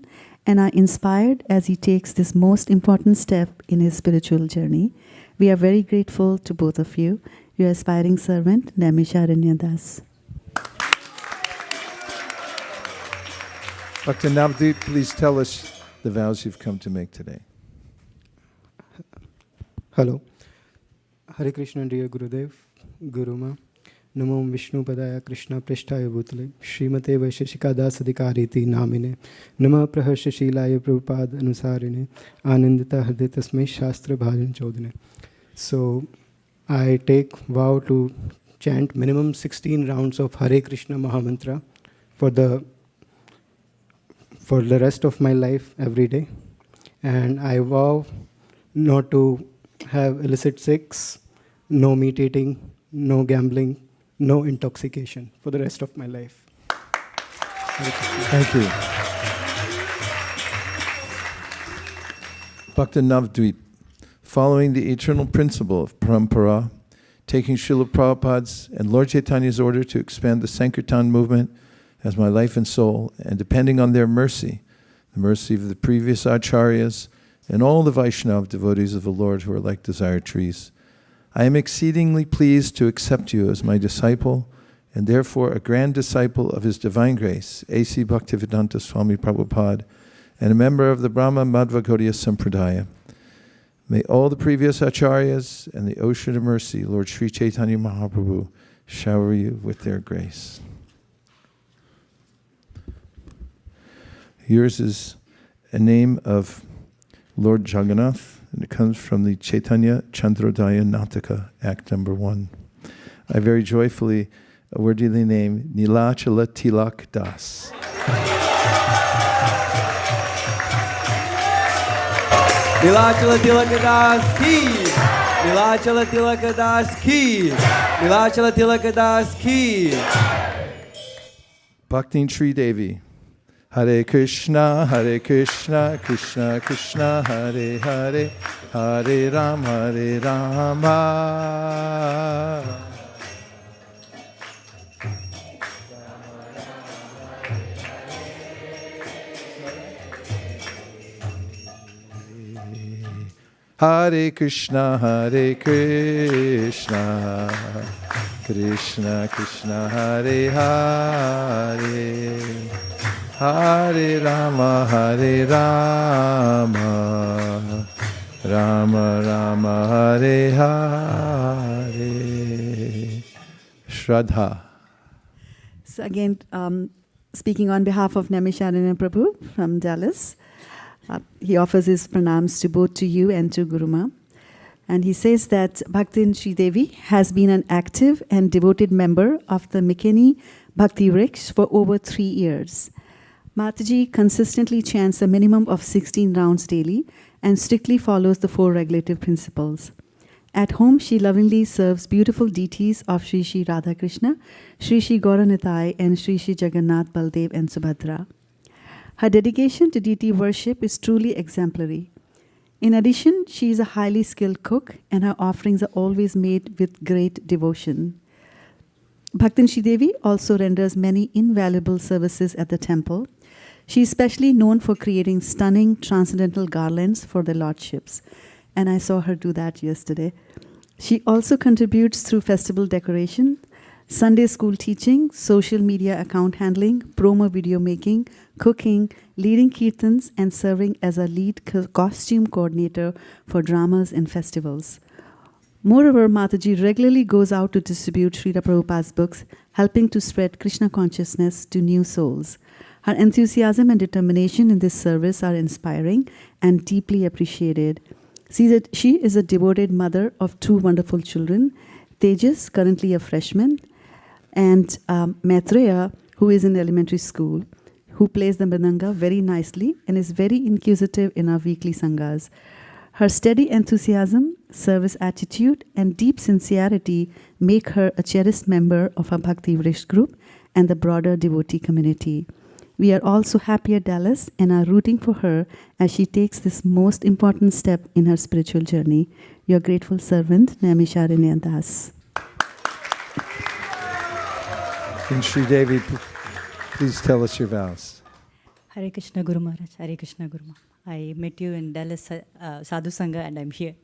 S4: and are inspired as he takes this most important step in his spiritual journey. We are very grateful to both of you. Your aspiring servant, Naimisharanya Das.
S2: Dr. Navdeep, please tell us the vows you've come to make today.
S11: Hello. Hare Krishna, dear Gurudev, Guruma. Namo Vishnu Padaya Krishna Prishtaya Bhutale Srimate Vaisesika Dasadhikariti Namine Nama Praharsha Shilaya Prabhupada Anusarine Anandita Hriditasmai Shastra Bhajan Chodhane. So I take vow to chant minimum 16 rounds of Hare Krishna Mahamantra for the rest of my life every day. And I vow not to have illicit sex, no meat eating, no gambling, no intoxication for the rest of my life.
S2: Thank you. Bhakta Navdeep, following the eternal principle of parampara, taking Srila Prabhupada's and Lord Chaitanya's order to expand the Sankirtan movement as my life and soul, and depending on their mercy, the mercy of the previous acharyas, and all the Vaishnava devotees of the Lord who are like desired trees, I am exceedingly pleased to accept you as my disciple, and therefore a grand disciple of His Divine Grace, A.C. Bhaktivedanta Swami Prabhupada, and a member of the Brahma Madhva Gaudiya Sampradaya. May all the previous acharyas and the ocean of mercy, Lord Sri Chaitanya Mahaprabhu, shower you with their grace. Yours is a name of Lord Jagannath, and it comes from the Chaitanya Chandrodaya Nataka, Act number 1. I very joyfully worthily name Nilachala Tilak Das.
S7: Nilachala Tilaka Das ki! Nilachala Tilaka Das ki! Nilachala Tilaka Das ki!
S2: Bhaktin Sri Devi. Hare Krishna, Krishna Krishna, Hare Hare, Hare Rama, Hare Rama. Hare Krishna, Krishna Krishna, Hare Hare. Hare Rama, Rama Rama, Hare Hare. Shraddha.
S4: So again, speaking on behalf of Naimisharanya Prabhu from Dallas, he offers his pranams to both to you and to Guruma. And he says that Bhaktin Sri Devi has been an active and devoted member of the McKinney Bhakti Vriks for over 3 years. Mataji consistently chants a minimum of 16 rounds daily and strictly follows the 4 regulative principles. At home, she lovingly serves beautiful deities of Sri Sri Radha Krishna, Sri Sri Gauranitai, and Sri Sri Jagannath, Baldev, and Subhadra. Her dedication to deity worship is truly exemplary. In addition, she is a highly skilled cook, and her offerings are always made with great devotion. Bhaktin Sri Devi also renders many invaluable services at the temple. She is especially known for creating stunning transcendental garlands for the lordships, and I saw her do that yesterday. She also contributes through festival decoration, Sunday school teaching, social media account handling, promo video making, cooking, leading kirtans, and serving as a lead costume coordinator for dramas and festivals. Moreover, Mataji regularly goes out to distribute Srila Prabhupada's books, helping to spread Krishna consciousness to new souls. Her enthusiasm and determination in this service are inspiring and deeply appreciated. She is a devoted mother of 2 wonderful children, Tejas, currently a freshman, and Maitreya, who is in elementary school, who plays the mridanga very nicely and is very inquisitive in our weekly sanghas. Her steady enthusiasm, service attitude, and deep sincerity make her a cherished member of our Bhakti Vrish group and the broader devotee community. We are also happy at Dallas and are rooting for her as she takes this most important step in her spiritual journey. Your grateful servant, Naimisharanya Das.
S2: And Sri Devi, please tell us your vows.
S17: Hare Krishna Guru Maharaj, Hare Krishna Guru Maharaj. I met you in Dallas Sadhu Sangha and I'm here.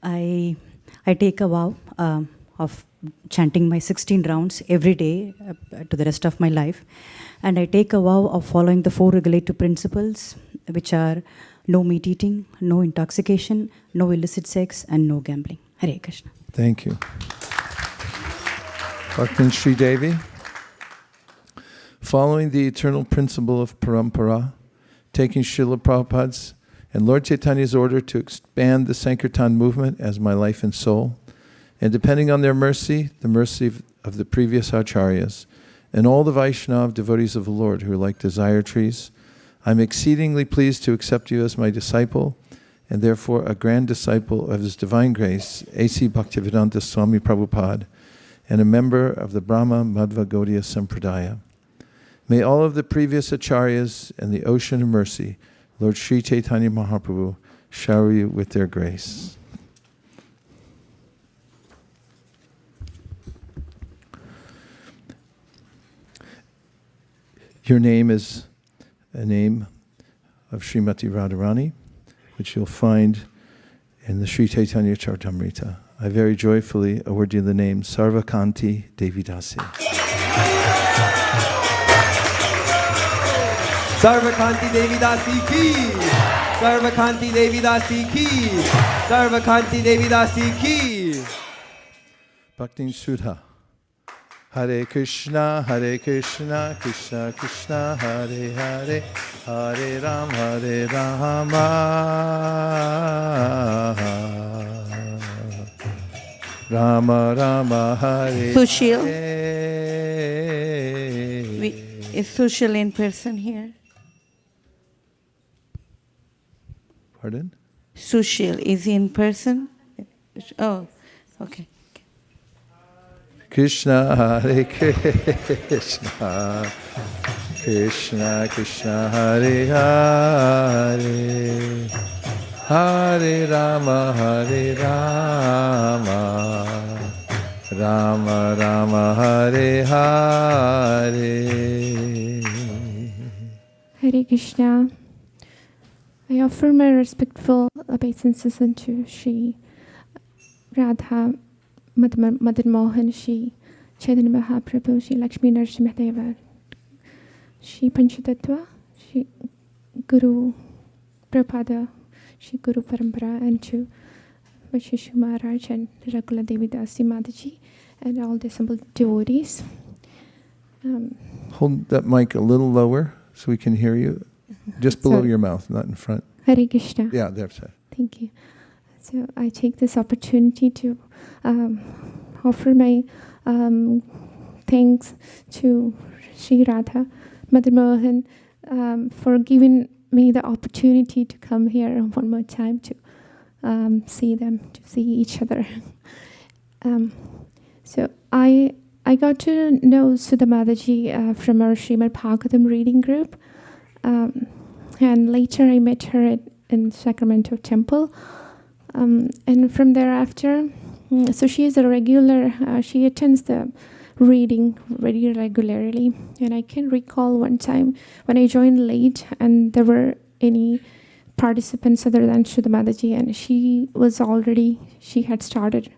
S17: I take a vow of chanting my 16 rounds every day to the rest of my life. And I take a vow of following the 4 regulative principles, which are no meat eating, no intoxication, no illicit sex, and no gambling. Hare Krishna.
S2: Thank you. Bhaktin Sri Devi, following the eternal principle of parampara, taking Srila Prabhupada's and Lord Chaitanya's order to expand the Sankirtan movement as my life and soul, and depending on their mercy, the mercy of the previous acharyas, and all the Vaishnava devotees of the Lord who are like desire trees, I'm exceedingly pleased to accept you as my disciple, and therefore a grand disciple of His Divine Grace, A.C. Bhaktivedanta Swami Prabhupada, and a member of the Brahma Madhva Gaudiya Sampradaya. May all of the previous acharyas and the ocean of mercy, Lord Sri Chaitanya Mahaprabhu, shower you with their grace. Your name is a name of Srimati Radharani, which you'll find in the Sri Chaitanya Charitamrita. I very joyfully award you the name Sarvakanti Devi Dasi.
S7: Sarvakanti Devi Dasi ki! Sarvakanti Devi Dasi ki! Sarvakanti Devi Dasi ki!
S2: Bhaktin Sudha. Hare Krishna, Krishna Krishna, Hare Hare, Hare Rama, Rama Rama, Hare
S18: Sushil.
S2: Hare.
S18: Is Sushil in person here?
S2: Pardon?
S18: Sushil, is he in person? Oh, okay.
S2: Krishna, Hare Krishna, Krishna Krishna, Hare Hare, Hare Rama, Rama Rama, Hare Hare.
S19: Hare Krishna. I offer my respectful obeisances unto Sri Radha, Madan Mohan, Shri Chaitanya Mahaprabhu, Shri Lakshmi Narasimhadeva, Shri Panchatattva, Shri Guru Prabhupada, Shri Guru Parampara, and to Vaisesika Maharaj and Ragula Devi Dasi Mataji, and all the assembled devotees.
S2: Hold that mic a little lower so we can hear you. Just below your mouth, not in front.
S19: Hare Krishna.
S2: Yeah, there's it.
S19: Thank you. So I take this opportunity to offer my thanks to Sri Radha, Madan Mohan, for giving me the opportunity to come here one more time to see them, to see each other. So I got to know Sudha Mataji from our Srimad Bhagavatam reading group. And later I met her in Sacramento Temple. And from thereafter, so she is a regular, she attends the reading very regularly. And I can recall one time when I joined late and there were any participants other than Sudha Mataji, and she had started,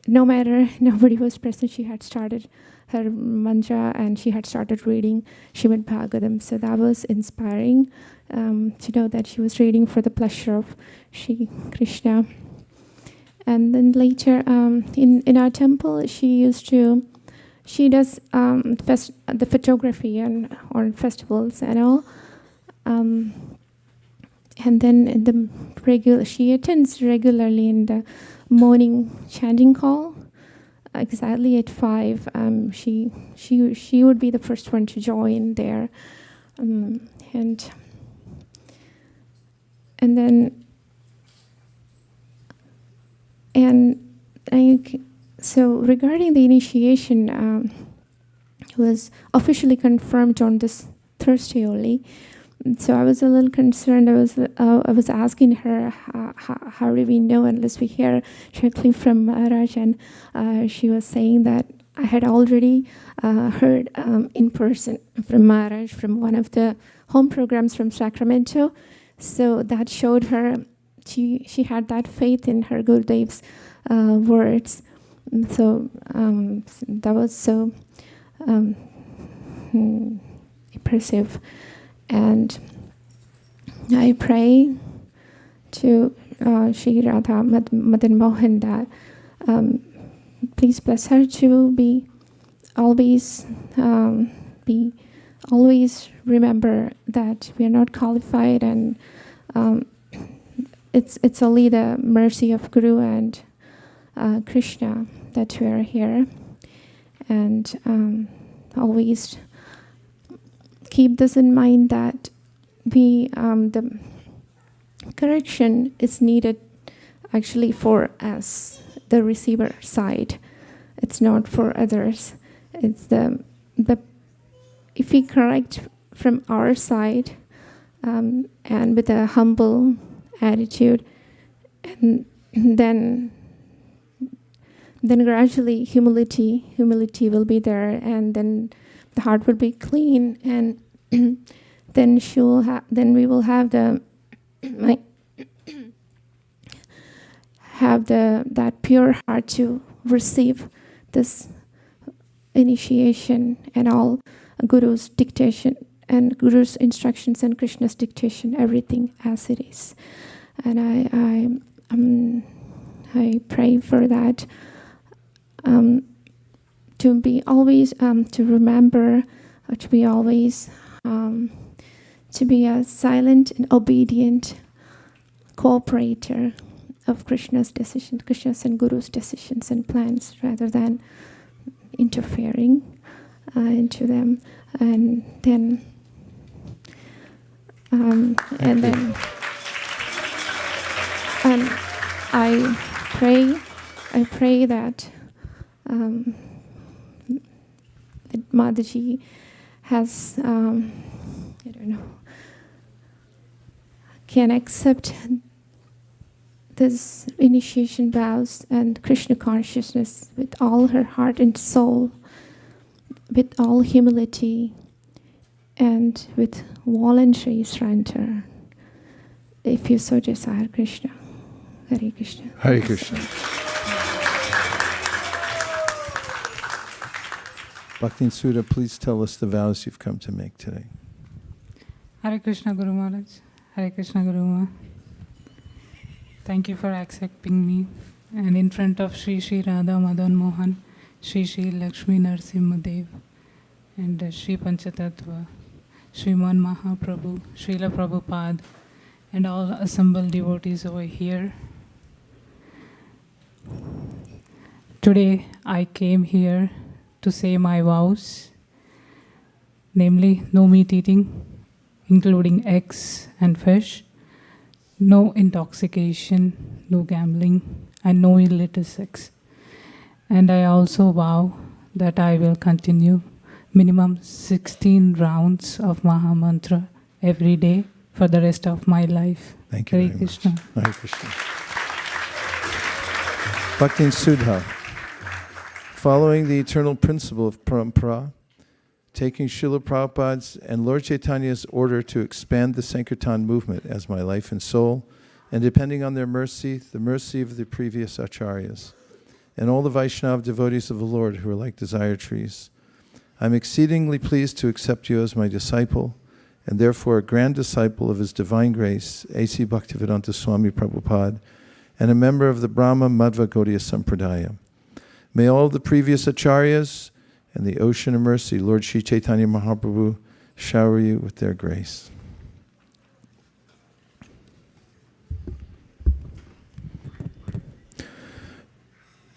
S19: no matter nobody was present, she had started her mantra and she had started reading Srimad Bhagavatam. So that was inspiring to know that she was reading for the pleasure of Shri Krishna. And then later in our temple, she does the photography and on festivals and all. And then she attends regularly in the morning chanting call. Exactly at 5, she would be the first one to join there, and then And so regarding the initiation, was officially confirmed on this Thursday only. So I was a little concerned. I was asking her, how do we know unless we hear directly from Maharaj? And she was saying that I had already heard in person from Maharaj from one of the home programs from Sacramento. So that showed her she had that faith in her Gurudev's words. So that was so impressive. And I pray to Shri Radha Madan Mohan that please bless her to be always remember that we are not qualified, and it's only the mercy of Guru and Krishna that we are here. And always keep this in mind that the correction is needed actually for us, the receiver side. It's not for others. It's the if we correct from our side and with a humble attitude, and then gradually humility will be there, and then the heart will be clean, and then we will have that pure heart to receive this initiation and all Guru's dictation and Guru's instructions and Krishna's dictation, everything as it is. And I pray for that, to be always to remember, to be always to be a silent and obedient cooperator of Krishna's decisions, Krishna's and Guru's decisions and plans, rather than interfering into them. And then I pray that Mataji has can accept this initiation vows and Krishna consciousness with all her heart and soul, with all humility, and with voluntary surrender, if you so desire, Krishna. Hare Krishna.
S2: Hare Krishna. Bhakti Sudha, please tell us the vows you've come to make today.
S20: Hare Krishna Guru Maharaj. Hare Krishna Guru Ma. Thank you for accepting me. And in front of Sri Radha Madan Mohan, Sri Lakshmi Narsimha Dev, and Sri Panchatattva, Sriman Mahaprabhu, Srila Prabhupada, and all assembled devotees over here. Today I came here to say my vows, namely no meat eating, including eggs and fish, no intoxication, no gambling, and no illicit sex. And I also vow that I will continue minimum 16 rounds of Maha Mantra every day for the rest of my life.
S2: Thank you
S20: Hare
S2: very
S20: Krishna.
S2: much. Hare Krishna. Bhakti Sudha, following the eternal principle of parampara, taking Srila Prabhupada's and Lord Chaitanya's order to expand the Sankirtan movement as my life and soul, and depending on their mercy, the mercy of the previous acharyas, and all the Vaishnava devotees of the Lord who are like desire trees, I'm exceedingly pleased to accept you as my disciple, and therefore a grand disciple of His Divine Grace, A.C. Bhaktivedanta Swami Prabhupada, and a member of the Brahma Madhva Gaudiya Sampradaya. May all the previous acharyas and the ocean of mercy, Lord Sri Chaitanya Mahaprabhu, shower you with their grace.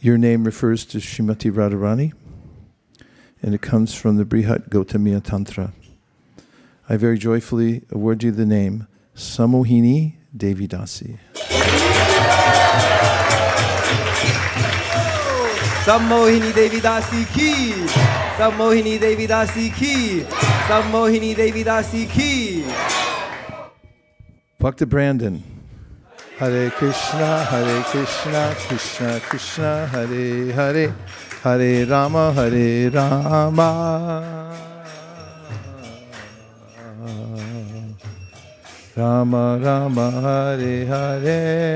S2: Your name refers to Srimati Radharani, and it comes from the Brihat Gautamiya Tantra. I very joyfully award you the name Samohini Devi Dasi.
S7: Sammohini Devi Dasi ki. Sammohini Devi Dasi ki. Sammohini Devi Dasi ki.
S2: Bhakta Brandon. Hare Krishna, Krishna Krishna, Hare Hare, Hare Rama, Rama Rama, Hare Hare.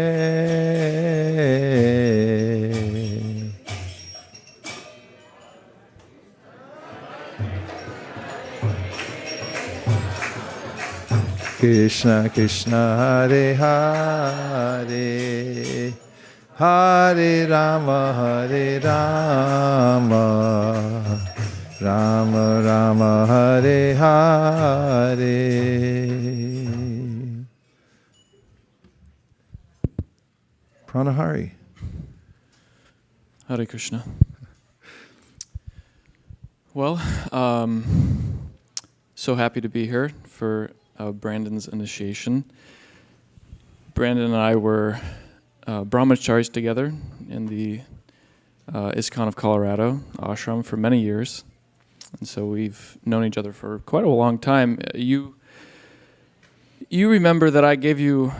S2: Krishna Krishna, Hare Hare, Hare Rama, Rama Rama, Hare Hare. Pranahari.
S21: Hare Krishna. Well, so happy to be here for Brandon's initiation. Brandon and I were brahmacharis together in the ISKCON of Colorado ashram for many years. And so we've known each other for quite a long time. You remember that I gave you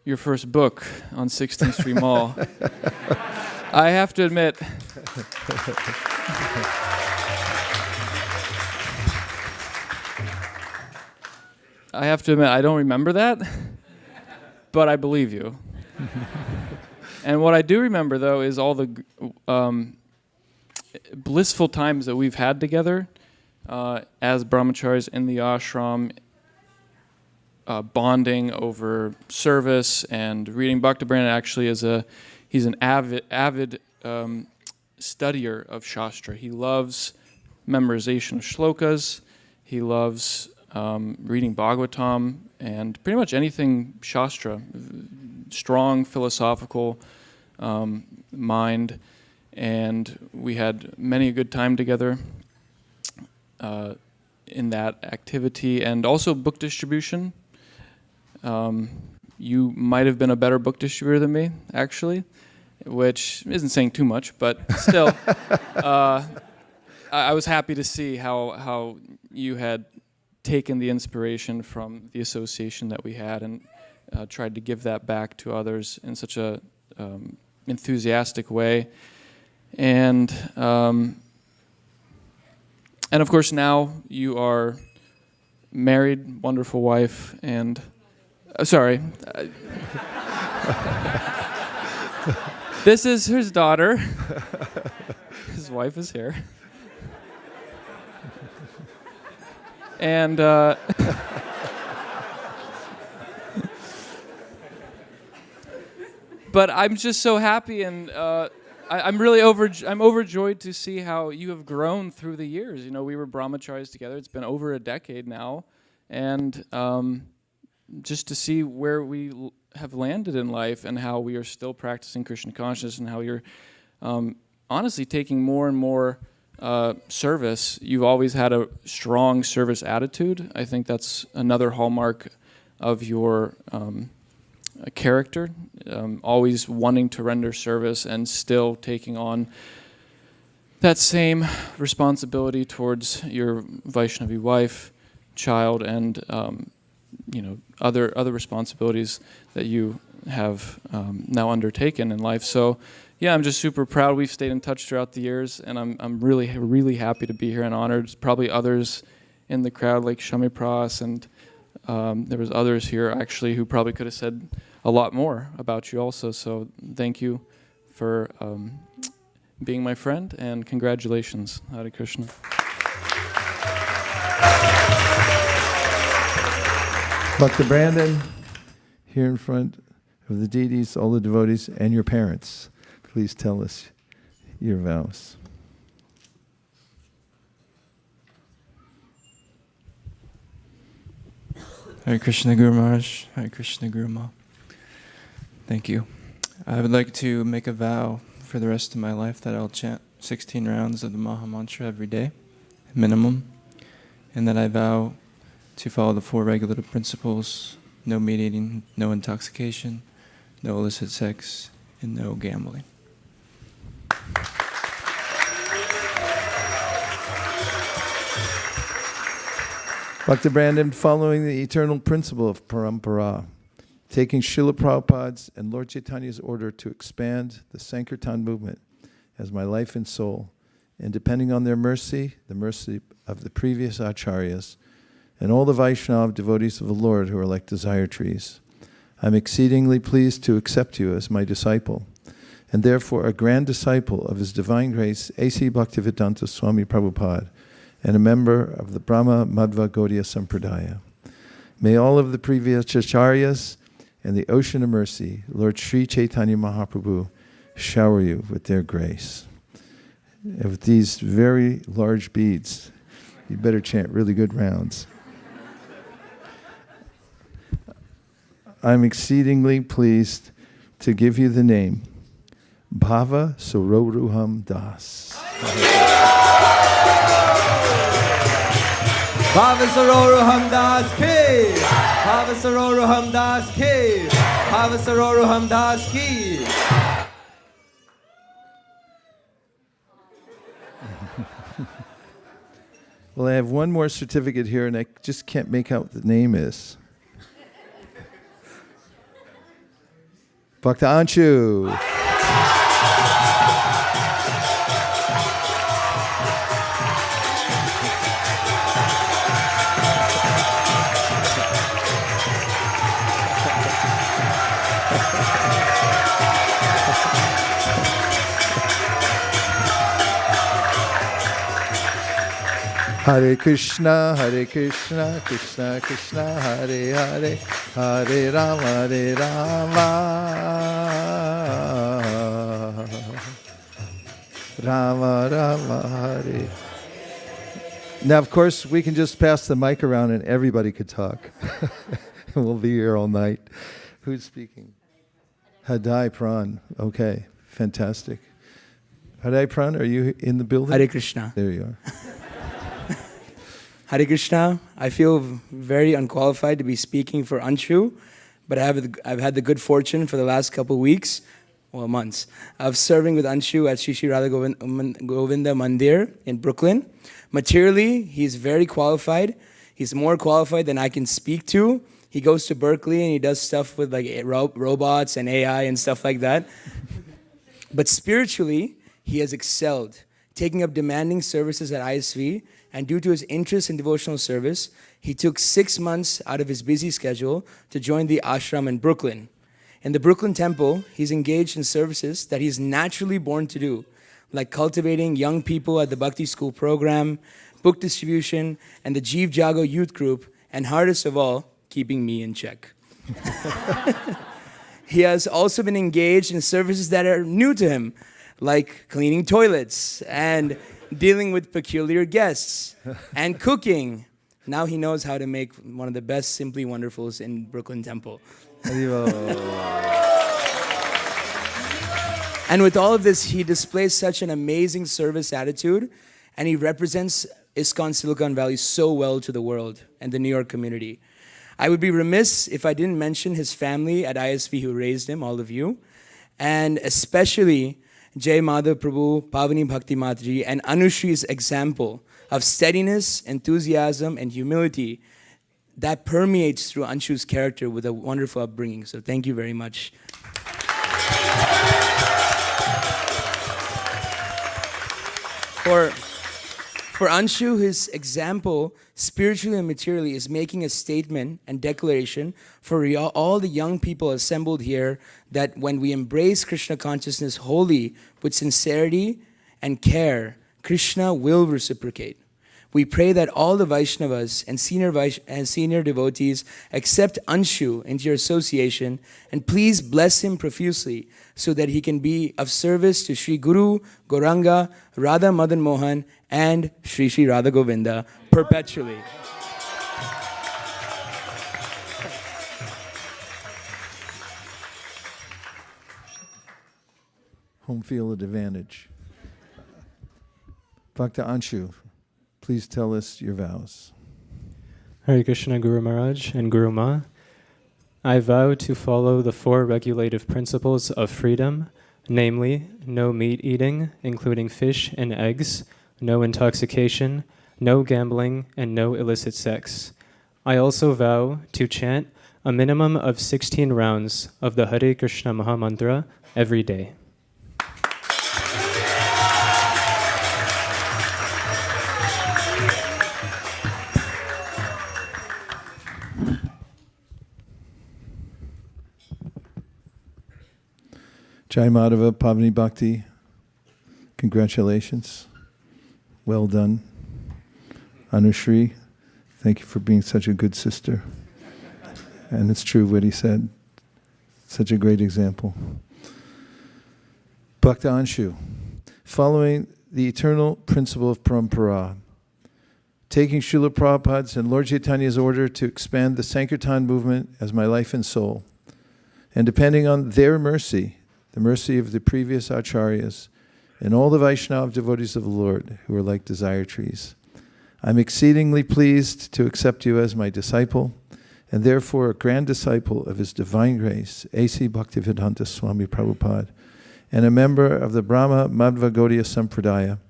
S21: your first book on 16th Street Mall. I have to admit, I don't remember that, but I believe you. And what I do remember, though, is all the blissful times that we've had together as brahmacharis in the ashram, bonding over service and reading. Bhakta Brandon actually he's an avid studier of Shastra. He loves memorization of shlokas. He loves reading Bhagavatam and pretty much anything Shastra, strong philosophical mind, and we had many a good time together in that activity, and also book distribution. You might have been a better book distributor than me, actually, which isn't saying too much, but still, I was happy to see how you had taken the inspiration from the association that we had and tried to give that back to others in such a enthusiastic way. And of course now you are married, wonderful wife, and sorry. This is his daughter. His wife is here. And but I'm just so happy, and I'm really overjoyed to see how you have grown through the years. You know, we were brahmacharis together. It's been over a decade now, and just to see where we have landed in life and how we are still practicing Krishna consciousness and how you're honestly taking more and more service. You've always had a strong service attitude. I think that's another hallmark of your character, always wanting to render service and still taking on that same responsibility towards your Vaishnavi wife, child, and other responsibilities that you have now undertaken in life. So yeah, I'm just super proud. We've stayed in touch throughout the years, and I'm really happy to be here and honored. There's probably others in the crowd like Shami Pras, and there was others here actually who probably could have said a lot more about you also. So thank you for being my friend, and congratulations. Hare Krishna.
S2: Bhakta Brandon, here in front of the deities, all the devotees, and your parents, please tell us your vows.
S22: Hare Krishna Guru Maharaj, Hare Krishna Guru Ma. Thank you. I would like to make a vow for the rest of my life that I'll chant 16 rounds of the Maha Mantra every day, minimum, and that I vow to follow the 4 regulative principles: no meat eating, no intoxication, no illicit sex, and no gambling.
S2: Bhakta Brandon, following the eternal principle of parampara, taking Srila Prabhupada's and Lord Chaitanya's order to expand the Sankirtan movement as my life and soul, and depending on their mercy, the mercy of the previous acharyas, and all the Vaishnava devotees of the Lord who are like desire trees, I'm exceedingly pleased to accept you as my disciple, and therefore a grand disciple of His Divine Grace, A.C. Bhaktivedanta Swami Prabhupada, and a member of the Brahma Madhva Gaudiya Sampradaya. May all of the previous acharyas and the ocean of mercy, Lord Sri Chaitanya Mahaprabhu, shower you with their grace. And with these very large beads, you better chant really good rounds. I'm exceedingly pleased to give you the name Bhava Sororuham Das.
S7: Bhava Sororuham Das Ki! Bhava Sororuham Das Ki! Bhava Sororuham Das Ki!
S2: Well, I have one more certificate here, and I just can't make out what the name is. Bhakta Anshu. Hare Krishna, Krishna Krishna, Hare Hare, Hare Rama, Rama Rama, Hare. Now, of course, we can just pass the mic around and everybody could talk. And we'll be here all night. Who's speaking? Hadai Pran. Okay, fantastic. Hadai Pran, are you in the building?
S1: Hare Krishna.
S2: There you are.
S1: Hare Krishna. I feel very unqualified to be speaking for Anshu, but I've had the good fortune for the last couple of weeks, well, months, of serving with Anshu at Shri Shri Radha Govinda Mandir in Brooklyn. Materially, he's very qualified. He's more qualified than I can speak to. He goes to Berkeley and he does stuff with like robots and AI and stuff like that. But spiritually, he has excelled, taking up demanding services at ISV, and due to his interest in devotional service, he took 6 months out of his busy schedule to join the ashram in Brooklyn. In the Brooklyn temple, he's engaged in services that he's naturally born to do, like cultivating young people at the Bhakti School program, book distribution, and the Jeev Jago youth group, and hardest of all, keeping me in check. He has also been engaged in services that are new to him, like cleaning toilets and dealing with peculiar guests and cooking. Now he knows how to make one of the best Simply Wonderfuls in Brooklyn Temple. And with all of this, he displays such an amazing service attitude, and he represents ISKCON Silicon Valley so well to the world and the New York community. I would be remiss if I didn't mention his family at ISV who raised him, all of you, and especially Jai Madhav Prabhu, Pavani Bhakti Mataji, and Anushri's example of steadiness, enthusiasm, and humility that permeates through Anshu's character with a wonderful upbringing. So thank you very much. For Anshu, his example, spiritually and materially, is making a statement and declaration for all the young people assembled here that when we embrace Krishna consciousness wholly with sincerity and care, Krishna will reciprocate. We pray that all the Vaishnavas and senior devotees accept Anshu into your association, and please bless him profusely so that he can be of service to Sri Guru, Gauranga, Radha Madan Mohan, and Sri Sri Radha Govinda perpetually.
S2: Home field advantage. Bhakta Anshu, please tell us your vows.
S3: Hare Krishna Guru Maharaj and Guru Ma. I vow to follow the 4 regulative principles of freedom, namely, no meat eating, including fish and eggs, no intoxication, no gambling, and no illicit sex. I also vow to chant a minimum of 16 rounds of the Hare Krishna Maha Mantra every day.
S2: Jai Madhava, Pavani Bhakti, congratulations. Well done. Anushri, thank you for being such a good sister. And it's true what he said. Such a great example. Bhakta Anshu, following the eternal principle of Parampara, taking Srila Prabhupada's and Lord Chaitanya's order to expand the Sankirtan movement as my life and soul, and depending on their mercy, the mercy of the previous acharyas, and all the Vaishnava devotees of the Lord who are like desire trees, I'm exceedingly pleased to accept you as my disciple, and therefore a grand disciple of His Divine Grace, A.C. Bhaktivedanta Swami Prabhupada, and a member of the Brahma Madhva Gaudiya Sampradaya.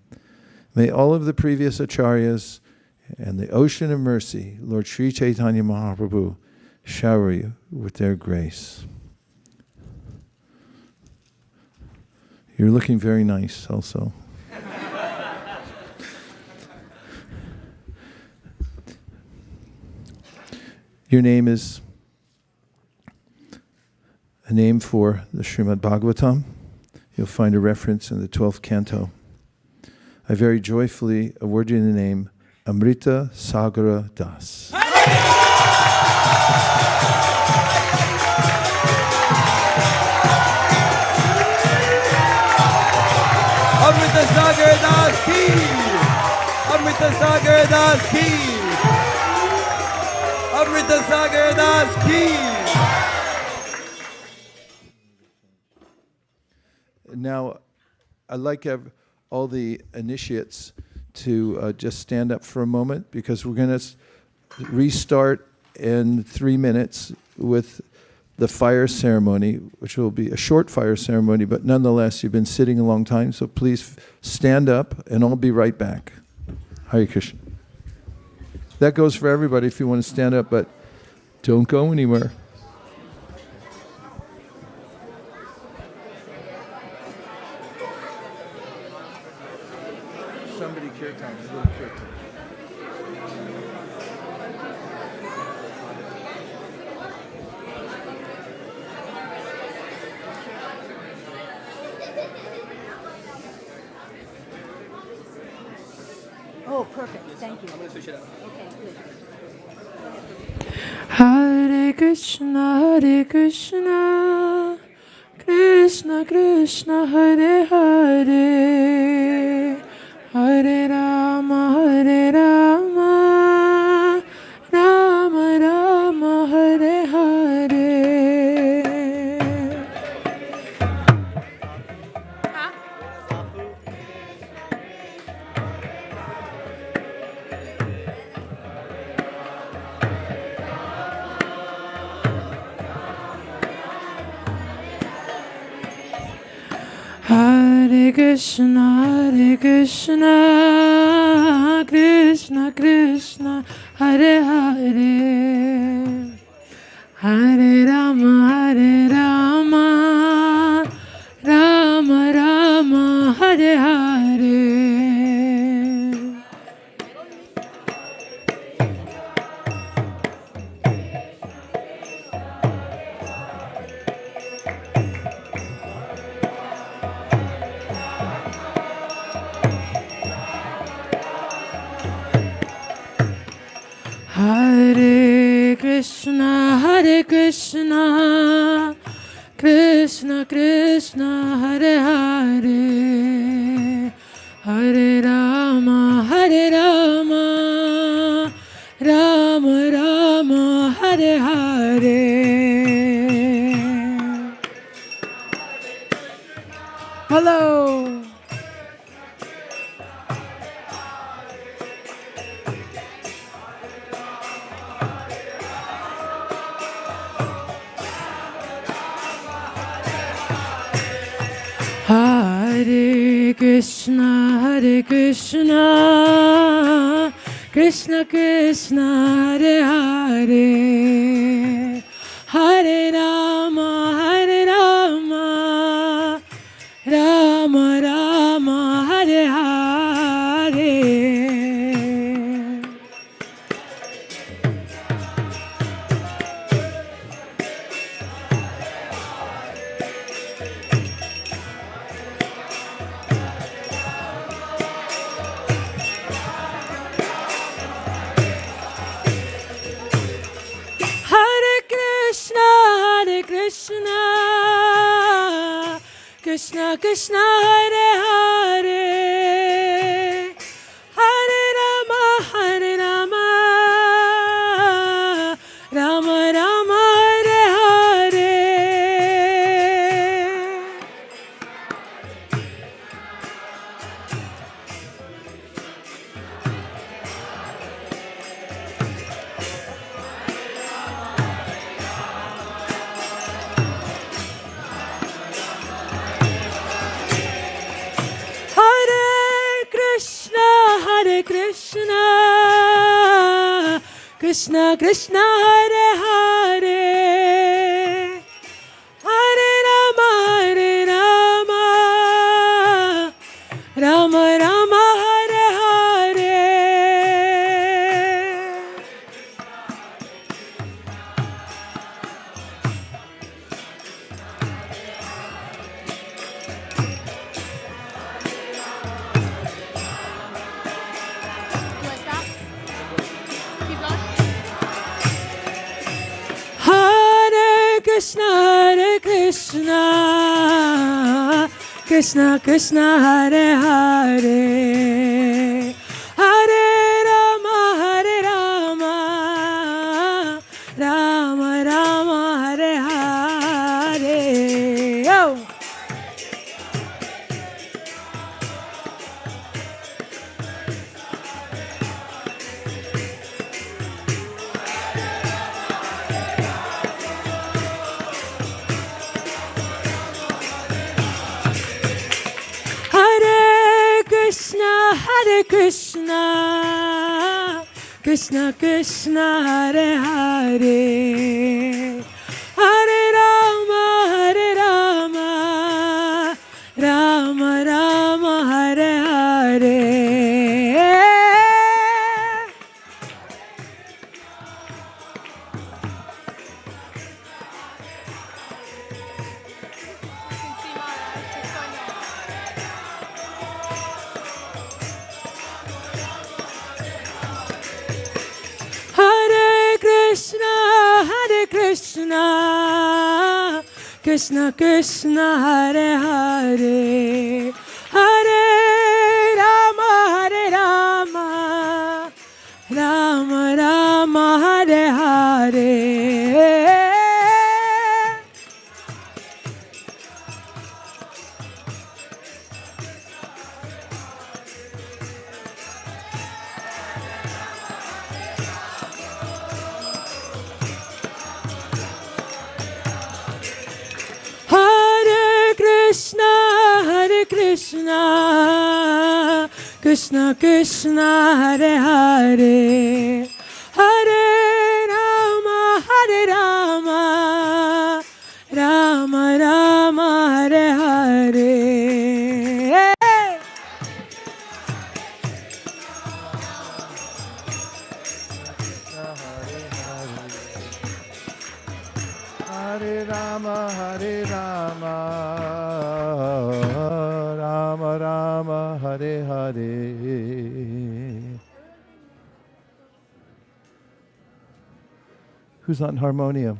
S2: May all of the previous acharyas and the ocean of mercy, Lord Sri Chaitanya Mahaprabhu, shower you with their grace. You're looking very nice also. Your name is a name for the Srimad Bhagavatam. You'll find a reference in the 12th canto. I very joyfully award you the name Amrita Sagara Das.
S7: Amrita Sagar Das ki! Amrita Sagar Das ki! Amrita Sagar Das ki!
S2: Now, I'd like all the initiates to just stand up for a moment, because we're going to restart in 3 minutes with the fire ceremony, which will be a short fire ceremony, but nonetheless, you've been sitting a long time, so please stand up, and I'll be right back. Hare Krishna. That goes for everybody if you want to stand up, but don't go anywhere. Somebody kirtan, a little kirtan.
S5: Oh, perfect. Thank you. I'm going to switch it up. Okay, good.
S6: Hare Krishna, Krishna Krishna, Hare Hare, Hare Rama, Rama Rama, Hare Hare. Hare Krishna, Krishna Krishna, Hare Hare, Hare Rama, Rama Rama, Hare Hare. Hare Krishna, Krishna Krishna, Hare Hare, Hare Rama, Rama Rama, Hare Hare. Hello. Hare Krishna, Krishna Krishna Hare Hare, Hare Rama Hare Rama, Rama Rama Hare Hare. Hare Krishna, Krishna Krishna Hare Hare, Hare Rama, Rama Rama Hare Hare. Hare Krishna, Krishna Krishna Hare Hare, Hare Rama, Rama Rama Hare Hare. Hare Krishna, Krishna Krishna Hare Hare, Hare Rama, Rama Rama Hare Hare. Oh. Hare Krishna, Krishna Krishna Hare Hare, Hare Rama, Rama Rama Hare Hare. Krishna, Krishna Krishna Hare Hare, Hare Rama, Rama Rama Hare Hare. Krishna, Krishna Krishna Hare Hare, Hare Rama, Rama Rama Hare Hare.
S2: Hare Rama, Rama Rama, Hare Hare. Who's on harmonium?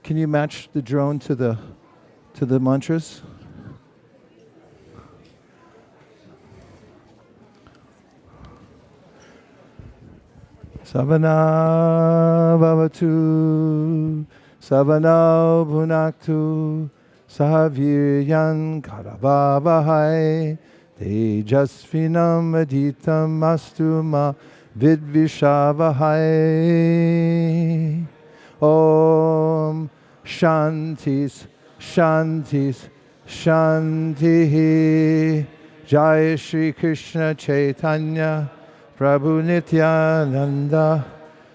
S2: Can you match the drone to the mantras? Savana Bhavatu, Savana Bhunaktu, Sahaviryan Karavavahai, Tejasvinam Aditam Astu Ma Vidvishavahai. Om Shantis, Shantis, Shantihi. Jai Shri Krishna Chaitanya Prabhu Nityananda,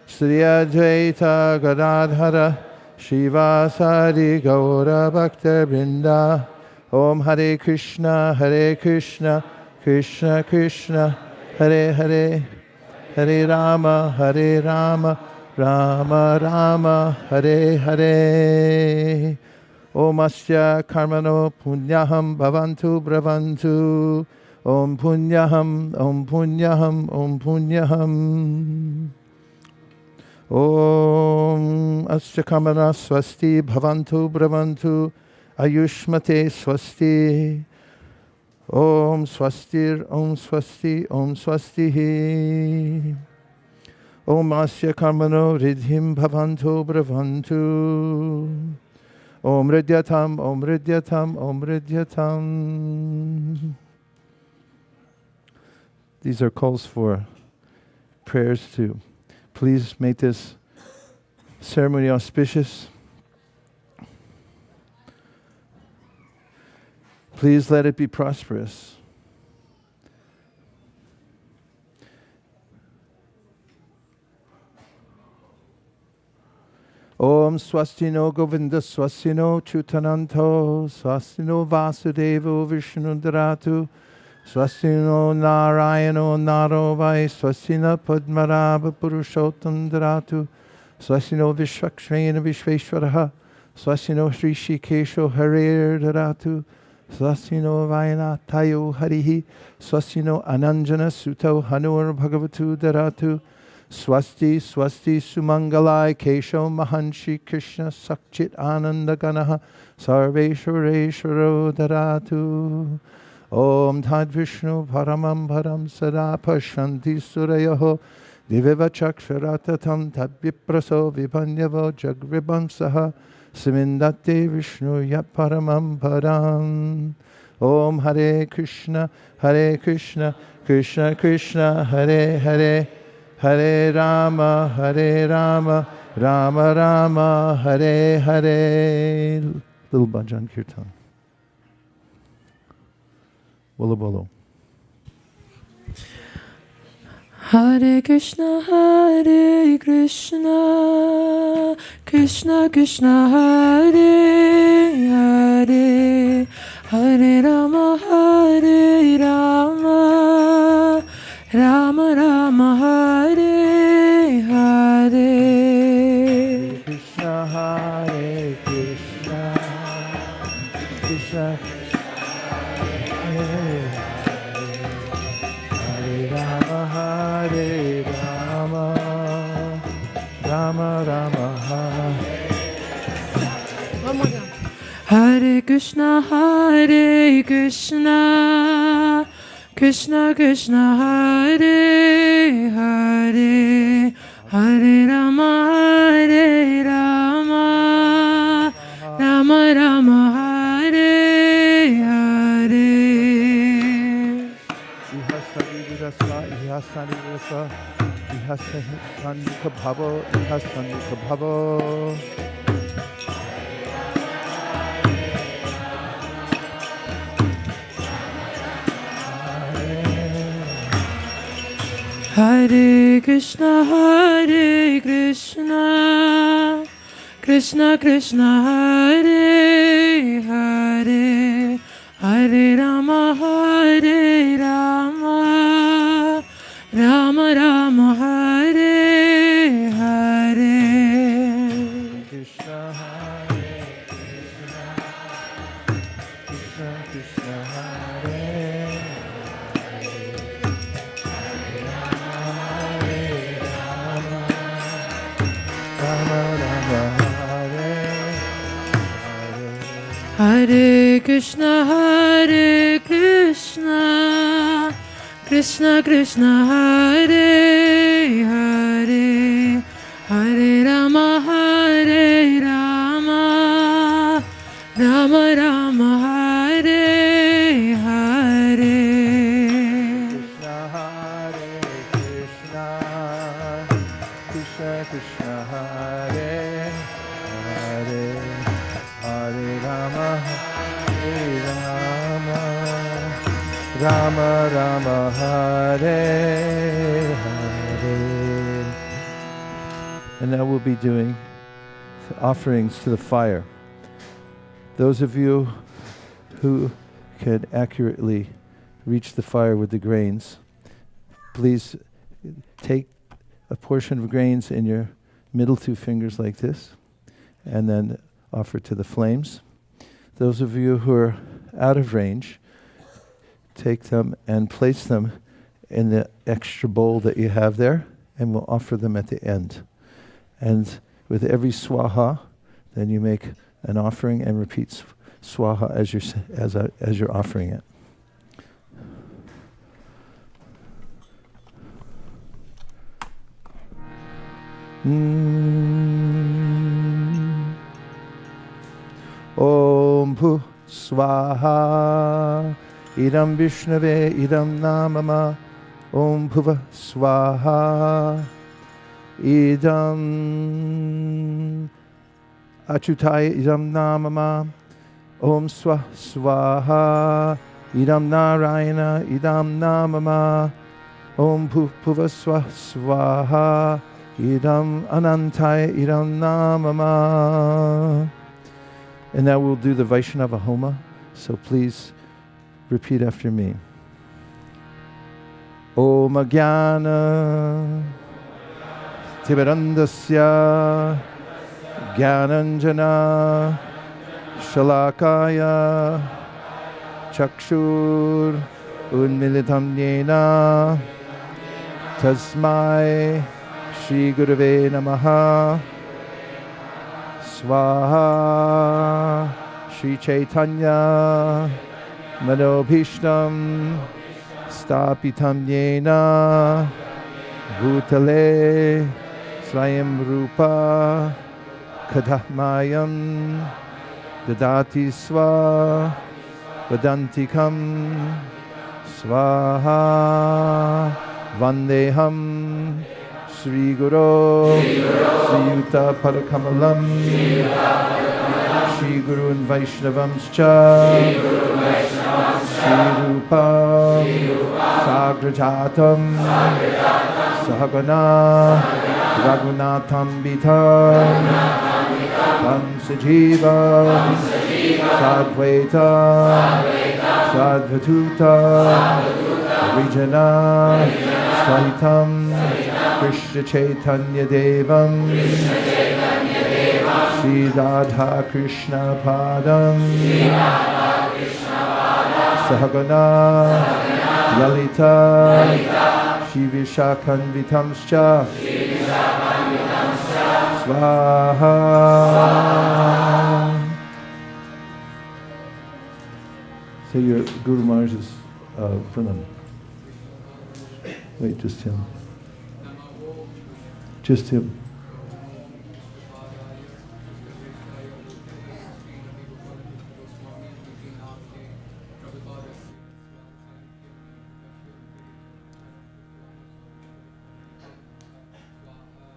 S2: Sri Advaita Gadadhara, Shivasari Gaura Bhakta Vrinda. Om Hare Krishna, Krishna Krishna, Hare Hare, Hare Rama, Rama Rama, Hare Hare. Om Asya Karmano Punyaham Bhavantu Bravantu. Om Punyaham, Om Punyaham, Om Punyaham. Om Asya Karmana Swasti Bhavantu Bravantu. Ayushmate Swasti. Om Swastir, Om Swasti, Om Swastihi. Om Asya Karmano Ridhim Bhavantu Bravantu. Om Ridyatam, Om Ridyatam, Om Ridyatam. These are calls for prayers to please make this ceremony auspicious. Please let it be prosperous. Om Swastino Govinda Swastino Chutananto Swastino Vasudevo Vishnudharatu Swastino Narayano Narovai Swastina Padmarabha Purushottam Dharatu Swastino Vishwakshena Vishveshwaraha Swastino Sri Shikesho Harir Dharatu Swastino Vayana Tayo Harihi Swastino Ananjana Suto Hanur Bhagavatu Dharatu Swasti Swasti Sumangalai Kesho Mahanshi Krishna Sakchit Ananda Ganaha Sarveshwareshwaro Dharatu. Om Tad Vishnu Paramam Param Sada Pashanti Surayaho Diviva Chaksharatam Tad Vipraso Vipanyavo Jagribamsaha Simindate Vishnu Yat Paramam Param. Om Hare Krishna, Krishna Krishna, Hare Hare, Hare Rama, Rama Rama, Hare Hare. Little bhajan kirtan. Bolo bolo.
S6: Hare Krishna, Krishna Krishna, Hare Hare, Hare Rama, Rama Rama, Hare Hare.
S2: Krishna, Hare Krishna, Krishna Hare Rama, Rama Rama,
S6: One more time. Hare Krishna, Krishna Krishna, Hare Hare, Hare Rama, Rama Rama, Hare Hare. Hare Krishna, Krishna Krishna, Hare Hare, Hare Rama, Rama Rama, Hare Hare.
S2: Krishna, Hare Krishna, Krishna Hare
S6: Hare Krishna, Krishna Krishna, Hare Hare, Hare Rama, Rama Rama, Hare Hare.
S2: Krishna, Krishna Hare Hare, Hare Rama, Rama Rama Hare Hare. And now we'll be doing offerings to the fire. Those of you who can accurately reach the fire with the grains, please take a portion of grains in your middle two fingers like this, and then offer to the flames. Those of you who are out of range, take them and place them in the extra bowl that you have there, and we'll offer them at the end. And with every swaha, then you make an offering and repeat swaha as you're offering it. Om Pu Swaha Idam Vishnave Idam Namama Om Puva Swaha Idam Achutaya Idam Namama Om Swaha Idam Narayana Idam Namama Om Puva Swaha Idam Anantaya Idam Namama. And now we'll do the Vaishnava Homa. So please repeat after me. Om Jnana Timirandasya Jnananjana Shalakaya Chakshur Unmilitam Yena Tasmai Shri Gurave Namaha Swaha Shri Chaitanya Manobhishtam Stapitam Yena Bhutale Swayam Rupa Kadahmayam Dadati Swa Vadantikam Swaha Vandeham Sri Guru Sri Yuta Parakamalam Sri Guru and Vaishnavamscha Sri Rupam Sagrajatam Sahagana Raghunatham Bitam Tam Sajivam Sadvaita Sadvatuta Vijana Sahitam Krishna Chaitanya Devam Shri Radha Krishna Padam Sahagana Lalita Shri Vishakhanvitamscha Swaha. Say your Guru Maharaj's pranam. Wait, just him. Just him.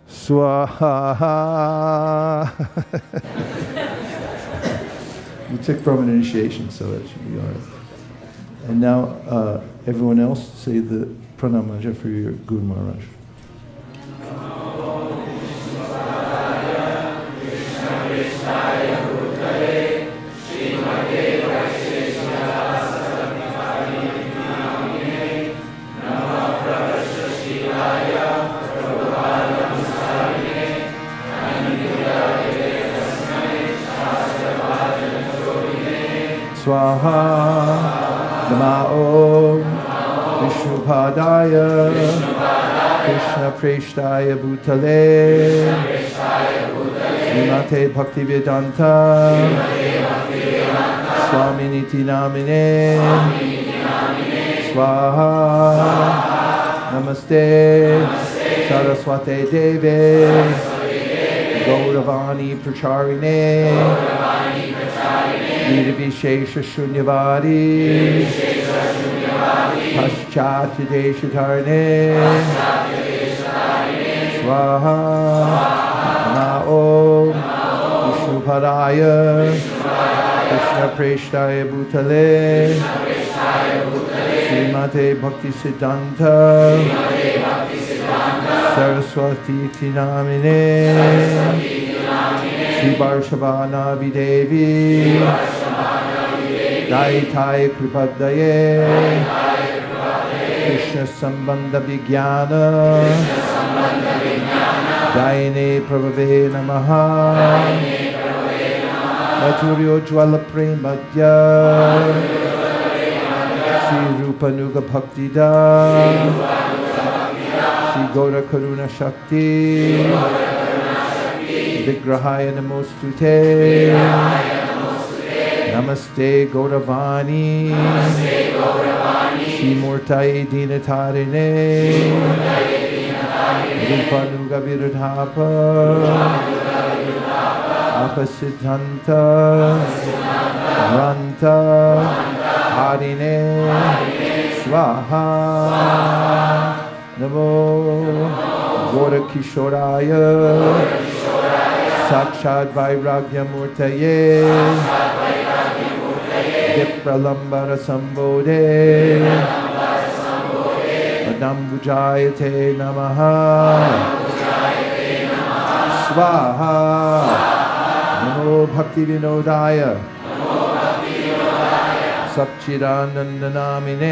S2: Swaha. We took from an initiation, so that should be all right. And now, everyone else, say the pranam mantra for your Guru Maharaj. Swaha Namah Vishnupadaya Krishna Preshtaya Bhutale Srimate Bhaktivedanta Swaminiti Namine Swaha Namaste Saraswate Deve Gauravani Pracharine Nirvishesha Shunyavadi Paschatya Deshakarne Swaha Na'om Vishnupadaya Krishna Preshtaya Bhutale Srimate Bhakti Siddhanta Saraswati Tinamine Shri Varshavana Videvi Daitai Kripadaye Krishna Sambandha Vijnana Daine Prabhave Namaha Madhuryo Jwala Premadya Shri Rupa Nuga Bhakti Da Shri Gaura Karuna Shakti Vigrahaya Namostute Namaste Gauravani Shri Murtai Dinatarine Rupa Nuga Viradhapa Apasiddhanta Ranta Harine Swaha Namo Gaura Kishoraya Sakshad Vairagya Murtaye Vipralambara Sambodhe Madambujayate Namaha Swaha Namo Bhakti Vinodaya Satchidananda Namine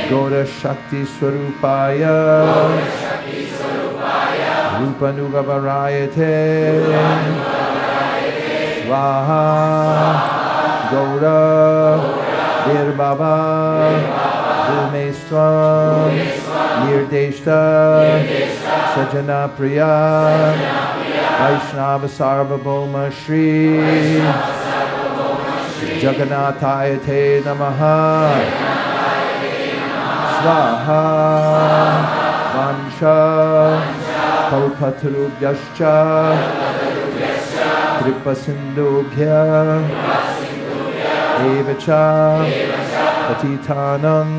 S2: Gaura Shakti Swarupaya Rupa Nuga Varayate Swaha Gaura Virbhava Bhumestvam Nirdeshta Sajana Priya Vaishnava Sarvabhauma Shri Jagannathaya Te Namaha Swaha Vansha Kalpatarubhyascha Kripasindubhya Evacha Patitanam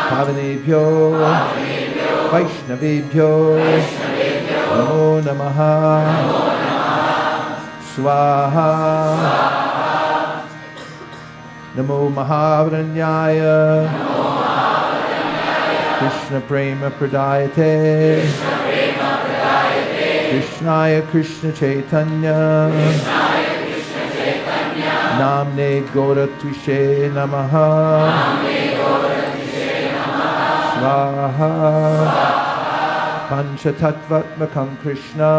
S2: Pavanebhyo Vaishnavebhyo Namo Namaha Swaha Namo Mahavranyaya Krishna Prema Pradayate Krishnaya Krishna Chaitanya Namne Gaura Tushe Namaha Swaha Panchatattvatmakam Krishna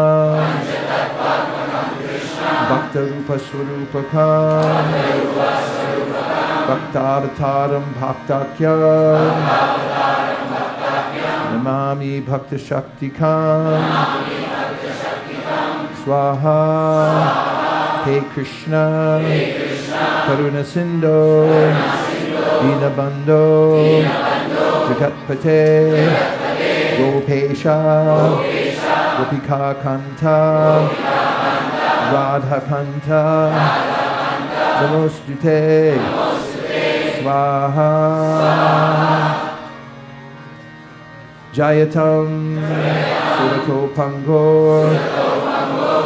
S2: Bhakta Rupa Swarupakam Bhaktavataram Bhaktakyam Namami Bhakta Shaktikam Swaha Hey Krishna Karuna Sindho Dinabandho Jagatpate Gopesha Gopika Kanta Radha Kanta Namostute Swaha Jayatam Surato Pangor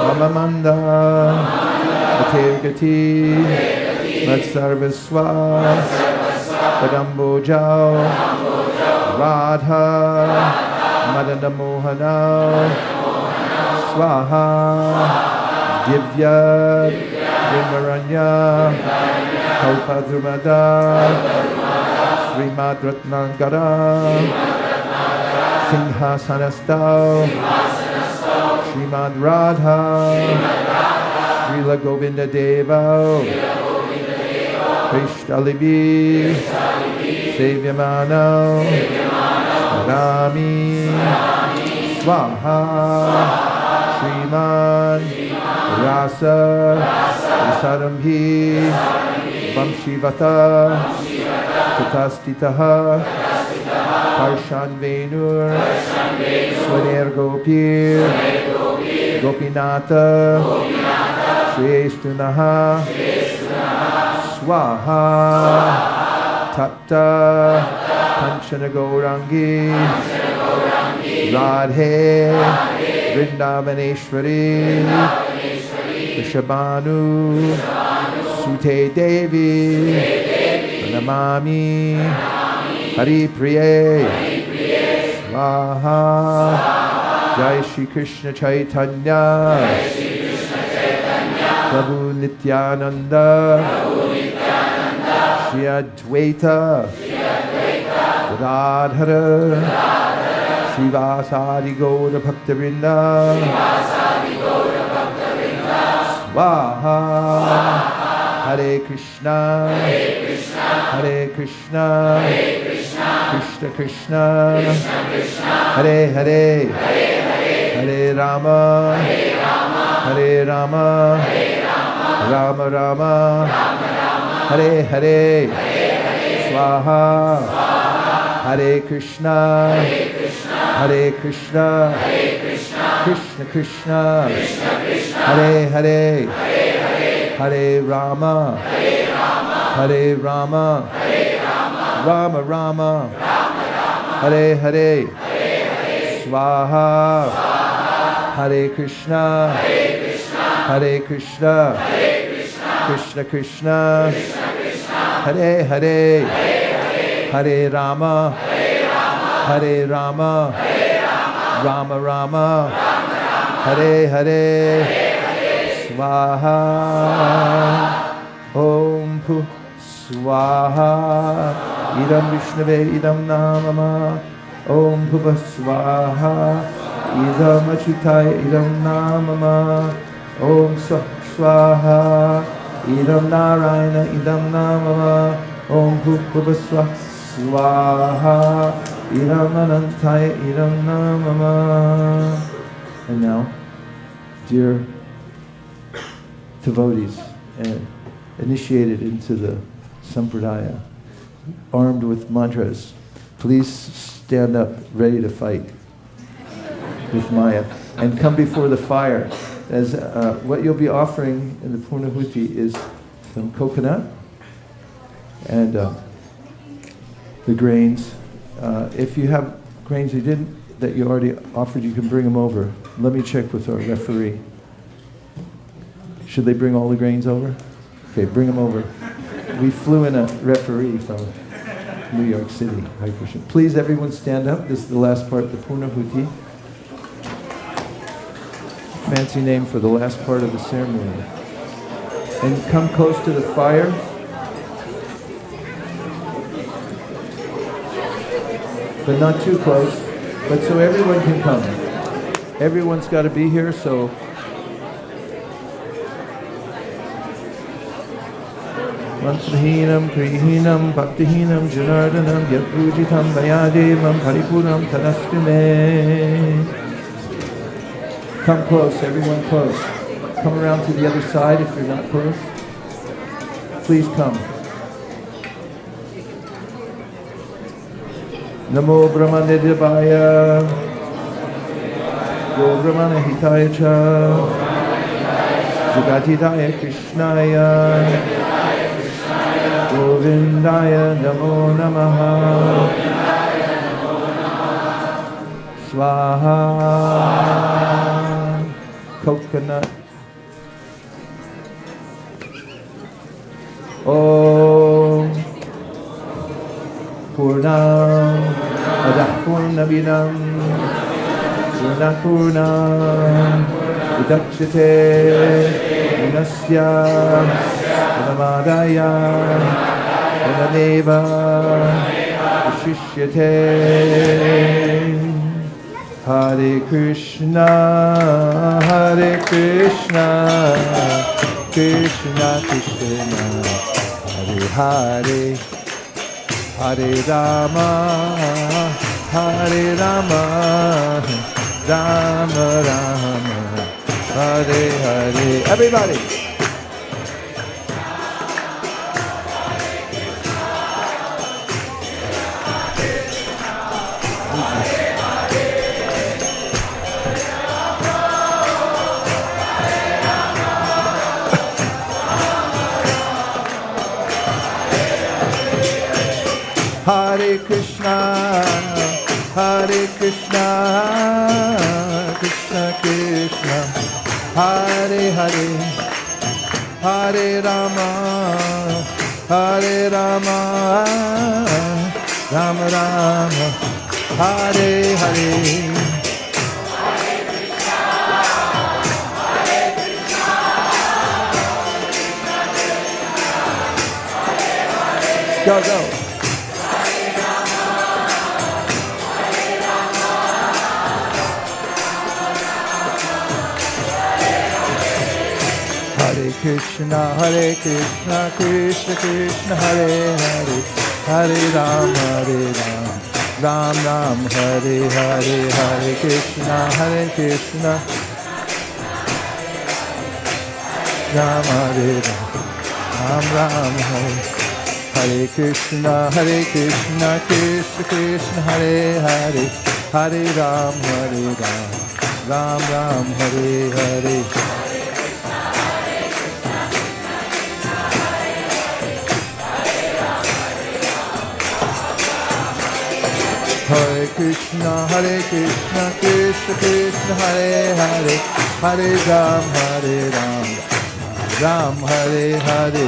S2: Mamamanda Atirgati Matsarvaswa Padambojao Radha Madana Mohana Swaha Divya Vimaranya Kalpadrumada Srimad Ratnangara Singhasanastau Srimad Radha Srila Govinda Deva Krishtalibi Sevyamano Rami Swaha Sriman Rasa Saramhi Vamshivata Tatastitaha Karshan Venur Swaner Gopir Gopinata Shrestunaha Swaha Tapta Kanchana Gaurangi Radhe Vrindavaneshwari Vishabhanu Sute Devi Pranamami Hari Priye Swaha Jai Shri Krishna Chaitanya Prabhu Nityananda Shri Advaita Gadadhara Srivasadi Gaura Bhaktivinoda Swaha Hare Krishna Hare Krishna Krishna Krishna Hare Hare Hare Rama Hare Rama Rama Rama Hare Hare Swaha Hare Krishna Hare Krishna Krishna Krishna Hare Hare Hare Rama Hare Rama Rama Rama Hare Hare Swaha Hare Krishna Hare Krishna Krishna Krishna Hare Hare Hare Rama Hare Rama Rama Rama Hare Hare Swaha Om Pu Swaha Idam Vishnave Idam Namama Om Bhuva Swaha Idam Achutaya Idam Namama Om Swaha Idam Narayana Idam Namama Om Bhuva Swaha Idam Anantaya Idam Namama. And now, dear devotees, initiated into the Sampradaya, armed with mantras, please stand up ready to fight with Maya and come before the fire. As what you'll be offering in the Purnahuti is some coconut and the grains. If you have grains that you already offered, you can bring them over. Let me check with our referee. Should they bring all the grains over? Okay, bring them over. We flew in a referee from New York City. Hare Krishna. Please, everyone stand up. This is the last part of the Purnahuti. Fancy name for the last part of the ceremony. And come close to the fire. But not too close. But so everyone can come. Everyone's got to be here, so Mantrahinam, Krihinam, Bhaktihinam, Janardanam, Yadpujitam, Vayadevam, Paripuram, Tadastime. Come close, everyone close. Come around to the other side if you're not close. Please come. Namo Brahmane Devaya, Go Brahmane Hitaya Cha, Jagatidaya Krishnaya, Govindaya Namo Namaha, Swaha, coconut. Om Purnam Adah Purnabinam Purnam Udakshate Unasya Unamadaya Unameva Shishyate. Hare Krishna Krishna Krishna Hare Hare Hare Rama Rama Rama Hare Hare. Everybody. Hare Krishna, Krishna Krishna, Hare Hare, Hare Rama, Hare Rama, Rama Rama, Hare Hare. Go, go. Hare Krishna, Krishna Krishna, Hare Hare, Hare Ram, Ram Ram, Hare Hare, Hare Krishna, Ram Hare Ram, Ram Ram, Hare Hare Krishna, Krishna Krishna, Hare Hare, Hare Ram, Ram Ram, Hare Hare. Hare Krishna, Krishna Krishna, Hare Hare, Hare Ram, Ram Hare Hare.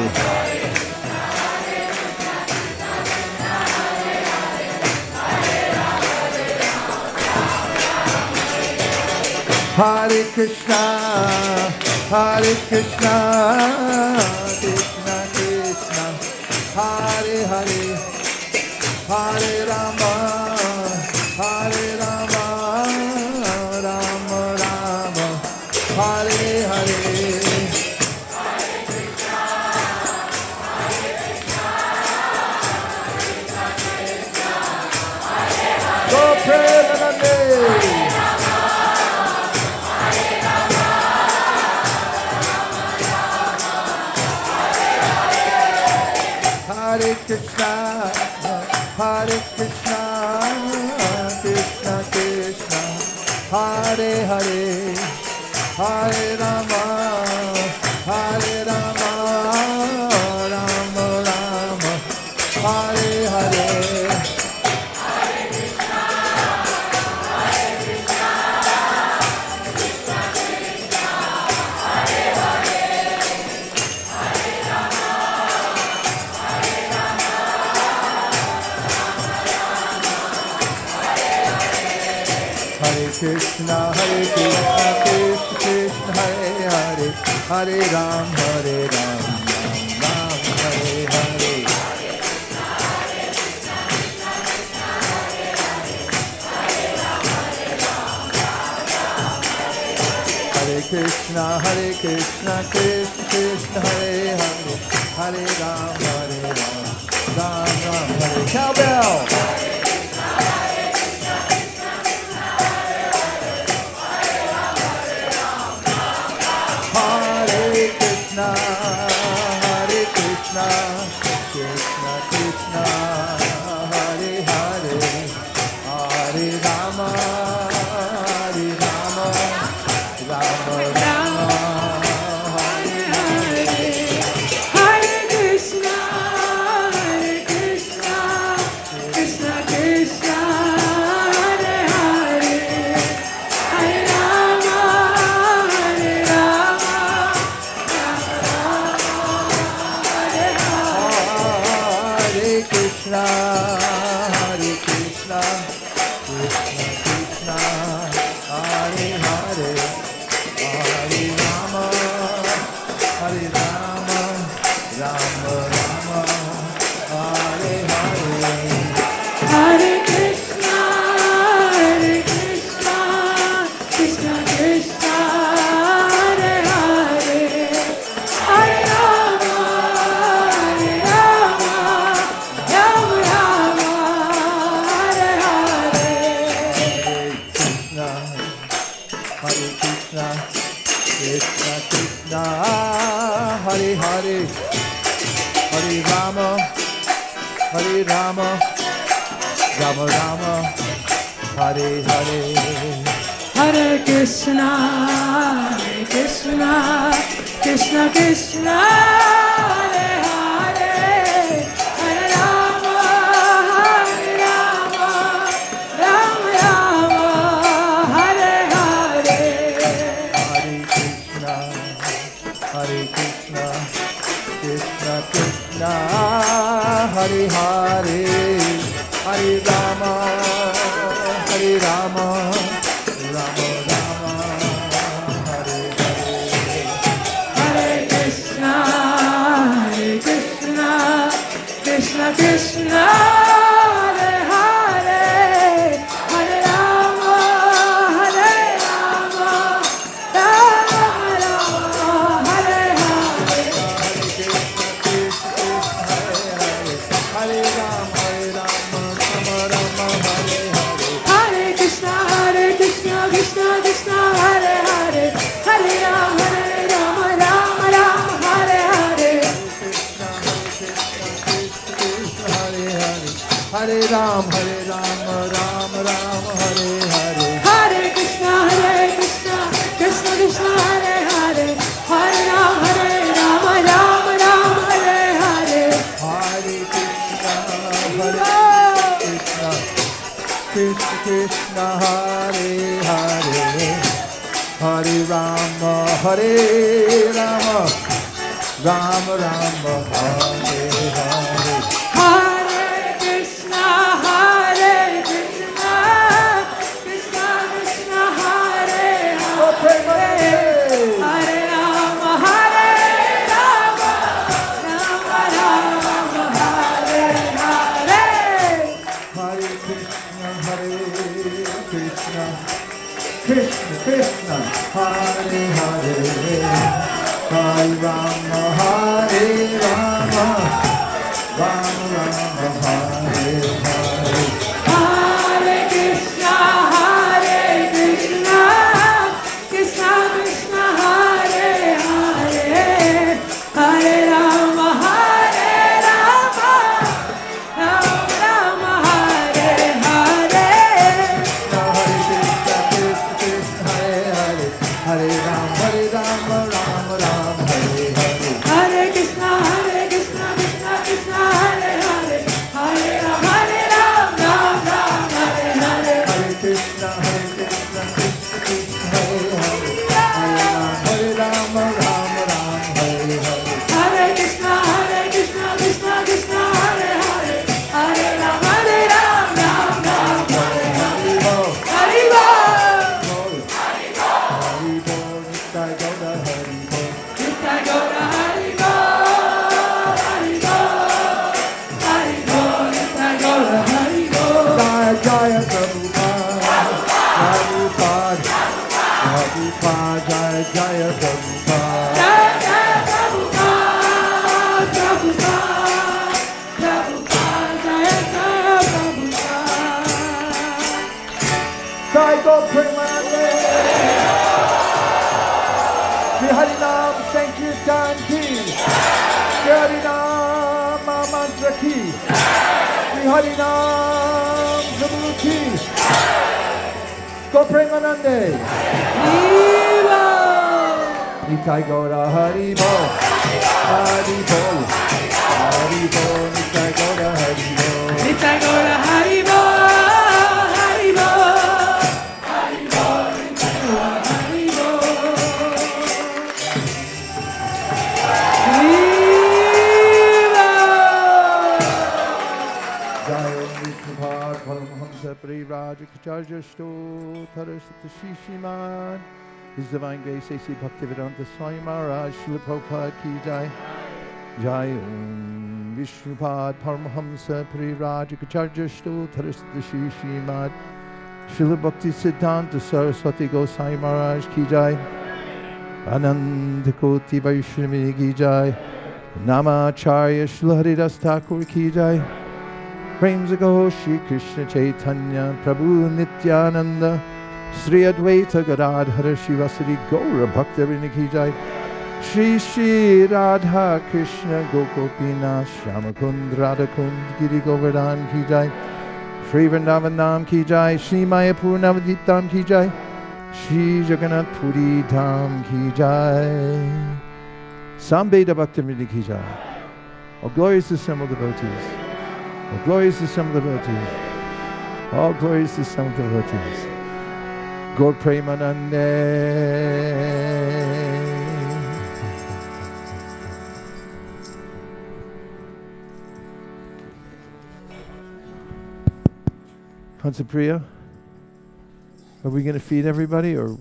S2: Hare Krishna, Krishna Krishna, Hare Hare, Hare Rama, Hare Rama, Rama Rama, Hare Hare. Go Premanande. Hare Krishna, Krishna Krishna, Hare Hare, Hare Rama, Rama Rama, Hare Hare. Krishna, Krishna Krishna, Hare Hare, Hare Ram, Ram Ram, Hare Hare. Hare Krishna, Krishna Krishna, Hare Hare, Hare Ram, Ram Ram, Hare. Cowbell. Krishna, Krishna Krishna, Hare Hare, Hare Rama, Rama Rama, Hare Hare.
S6: Hare Krishna, Krishna Krishna, Hare Hare, Hare Rama,
S2: Krishna, Hare Krishna, Krishna Krishna, Hare Hare, Hare Rama, Rama Rama, Hare Hare.
S6: Hare Krishna, Krishna Krishna, Hare Hare, Hare Rama, Rama Rama, Hare Hare.
S2: Hare Krishna, Krishna Krishna, Hare Hare, Hare Rama, Rama Rama, Hare Hare.
S6: Hare Krishna, Krishna Krishna, Hare Hare, Hare Rama, Rama Rama, Hare Hare.
S2: Hare Krishna, Krishna Krishna, Hare Hare, Hare Rama, Hare Rama, Rama Rama, Hare Hare.
S6: Hare Krishna, Krishna Krishna, Hare Hare, Hare Rama, Hare Rama, Rama Rama, Hare Hare.
S2: Hare Rama, Rama Rama, Hare Hare.
S6: Hare Krishna, Krishna Krishna, Hare Hare, Hare Rama, Rama Rama, Hare Hare.
S2: Hare Ram, Ram Ram, Hare Hare.
S6: Hare Krishna, Krishna Krishna, Hare Hare, Hare Rama, Rama Rama, Hare Hare.
S2: Hare Krishna, Krishna Krishna, Hare Hare. Hare Rama, Hare Rama, Rama Rama, Hare Hare.
S6: Hare Krishna, Krishna Krishna, Hare Hare, Hare Rama, Rama Rama, Hare Hare.
S2: Hare Krishna, Krishna Krishna, Hare Hare. Hare Rama, Hare Rama, Rama Rama, Hare Hare.
S6: Hare Krishna, Krishna Krishna, Hare Hare, Hare Rama, Rama Rama, Hare Hare.
S2: Hare Ram, Ram Ram, Hare Hare.
S6: Hare Krishna, Krishna Krishna, Hare Hare, Hare Rama, Ram Ram, Hare Hare.
S2: Hare Krishna, Krishna Krishna, Hare Hare. Hare Ram, Ram Ram, Hare Hare.
S6: Hare Krishna, Krishna Krishna, Hare Hare, Hare Rama, Ram Ram, Hare Hare. Hari Bol.
S2: Hari Bol, Nitai Gauda, Hari Bol.
S6: Nitai Gauda, Hari Bol, Hari Bol, Hari Bol, Nitai Gauda, Hari Bol.
S2: Jaya Jaya Prabhupada, Prabhupada, Prabhupada, Jaya Jaya Prabhupada.
S6: Jai Jai Prabhupada, Prabhupada, Prabhupada, Jai Jai Prabhupada.
S2: Jai Go Premanande. Shri Harinam Sankirtan Ki, Shri Harinam Mantra Ki, Shri Harinam Prabhu Ki. Go Premanande. Nitai Gaura Hari Bol, Hari Bol, Hari Bol, Nitai Gaura Hari Bol.
S6: Nitai Gauda, Hari Bol, Hari Bol, Hari Bol, Nitai Gauda, Hari Bol.
S2: Jaya Vishnupada Paramahamsa Parivrajakacharya Stotarasata Shishiman. His Divine Grace A.C. Bhaktivedanta Swami Maharaj Srila Prabhupada Ki Jai. Jai Om Vishnupad Paramahamsa Parivrajakacharya Stotarasata Shishiman. Srila Bhakti Siddhanta Saraswati Gosai Maharaj Ki Jai. Ananda Koti Vaishnava Ki Jai. Namacharya Srila Haridas Thakur Ki Jai. Prem Jago Shri Krishna Chaitanya Prabhu Nityananda Sri Advaita Gadadhara Shivasari Gaura Bhaktivinoda Ki Jai. Shri Shri Radha Krishna Gokopina Shyamakund Radhakund Giri Govardhan Ki Jai. Shri Vrindavan Nam Ki Jai. Shri Mayapur Navadip Dham Ki Jai. Shri Jagannath Puri Dham Ki Jai. Sambeda Bhaktivinoda Ki Jai. Oh, glorious assembled devotees. Oh, glorious assembled devotees. All glorious assembled devotees. Gaur Premanande. Hansapriya, are we going to feed everybody or?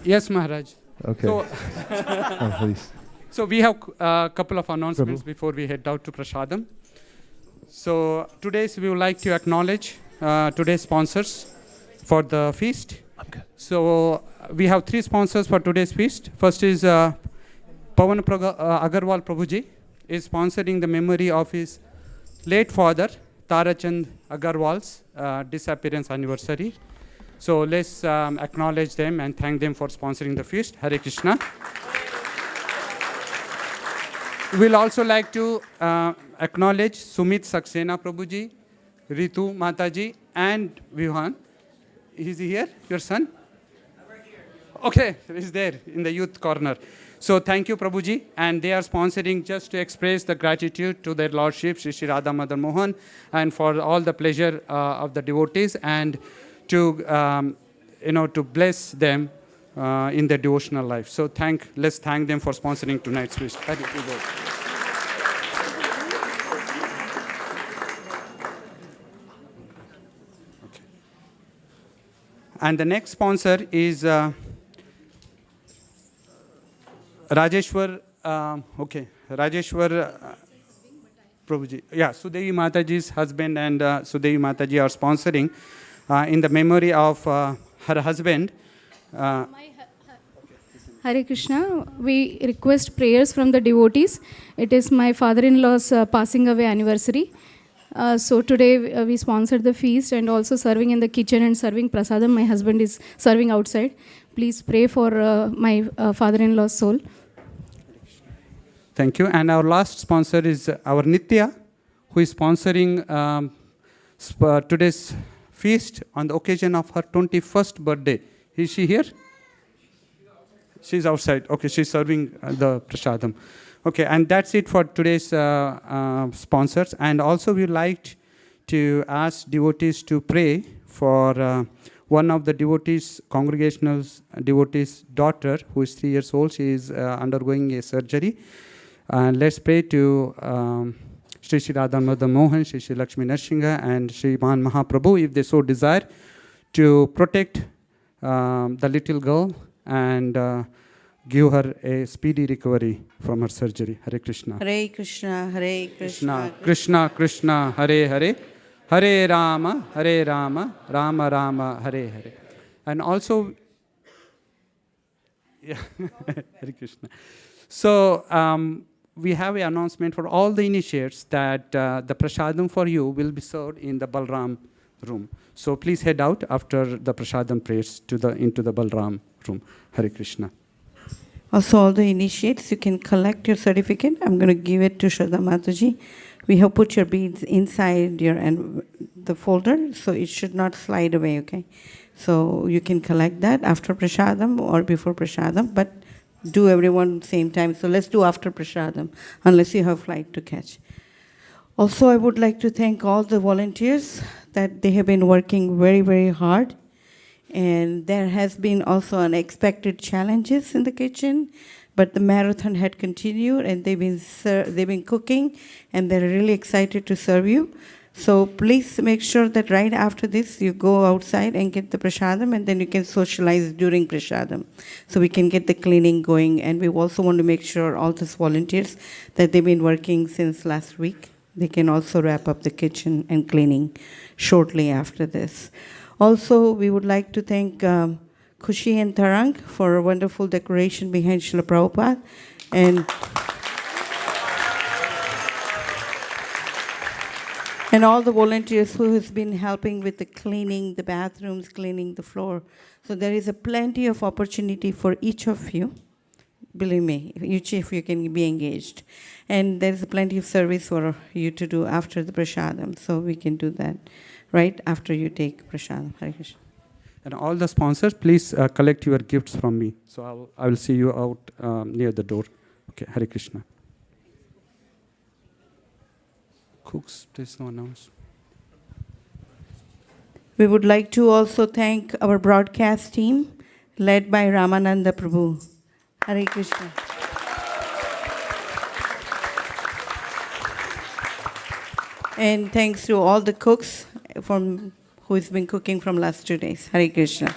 S9: Yes, Maharaj.
S2: Okay.
S9: So,
S2: Oh, please.
S9: So we have a couple of announcements before we head out to Prasadam. So today we would like to acknowledge today's sponsors for the feast. So we have 3 sponsors for today's feast. First is Pawan Agarwal Prabhuji is sponsoring the memory of his late father, Tarachand Agarwal's disappearance anniversary. So let's acknowledge them and thank them for sponsoring the feast. Hare Krishna. We'll also like to acknowledge Sumit Saxena Prabhuji, Ritu Mataji, and Vihan. Is he here, your son? Okay, he's there in the youth corner. So thank you, Prabhuji. And they are sponsoring just to express the gratitude to their Lordship, Shri Shri Radha Madan Mohan, and for all the pleasure of the devotees, and to, to bless them in their devotional life. So let's thank them for sponsoring tonight's feast. And the next sponsor is Rajeshwar Prabhuji. Yeah, Sudevi Mataji's husband and Sudevi Mataji are sponsoring in the memory of her husband.
S10: Hare Krishna. We request prayers from the devotees. It is my father-in-law's passing away anniversary. So today we sponsored the feast and also serving in the kitchen and serving prasadam. My husband is serving outside. Please pray for my father-in-law's soul.
S9: Thank you. And our last sponsor is our Nitya, who is sponsoring today's feast on the occasion of her 21st birthday. Is she here? She's outside. Okay, she's serving the prasadam. Okay, and that's it for today's sponsors. And also we like to ask devotees to pray for one of the devotees, congregational devotee's daughter, who is 3 years old. She is undergoing a surgery. Let's pray to Shri Shri Radha Madan Mohan, Shri Shri Lakshmi Narsingha, and Shri Man Mahaprabhu, if they so desire, to protect the little girl and give her a speedy recovery from her surgery. Hare Krishna.
S18: Hare Krishna, Hare Krishna.
S9: Krishna Krishna, Hare Hare. Hare Rama, Rama Rama, Hare Hare. And also, yeah, Hare Krishna. So we have an announcement for all the initiates that the prasadam for you will be served in the Balram room. So please head out after the prasadam prayers into the Balram room. Hare Krishna.
S18: Also, all the initiates, you can collect your certificate. I'm going to give it to Shraddha Mataji. We have put your beads inside the folder, so it should not slide away, okay? So you can collect that after prasadam or before prasadam, but do everyone same time. So let's do after prasadam, unless you have flight to catch. Also, I would like to thank all the volunteers that they have been working very, very hard. And there has been also unexpected challenges in the kitchen, but the marathon had continued, and they've been cooking, and they're really excited to serve you. So please make sure that right after this, you go outside and get the prasadam, and then you can socialize during prasadam, so we can get the cleaning going. And we also want to make sure all these volunteers that they've been working since last week, they can also wrap up the kitchen and cleaning shortly after this. Also, we would like to thank Kushi and Tarang for a wonderful decoration behind Srila Prabhupada. And all the volunteers who has been helping with the cleaning, the bathrooms, cleaning the floor. So there is a plenty of opportunity for each of you. Believe me, each of you can be engaged. And there's plenty of service for you to do after the prasadam. So we can do that right after you take prasadam. Hare Krishna.
S9: And all the sponsors, please collect your gifts from me. So I will see you out near the door. Okay, Hare Krishna. Cooks, there's no announcement.
S18: We would like to also thank our broadcast team, led by Ramananda Prabhu. Hare Krishna. And thanks to all the cooks who's been cooking from last 2 days. Hare Krishna.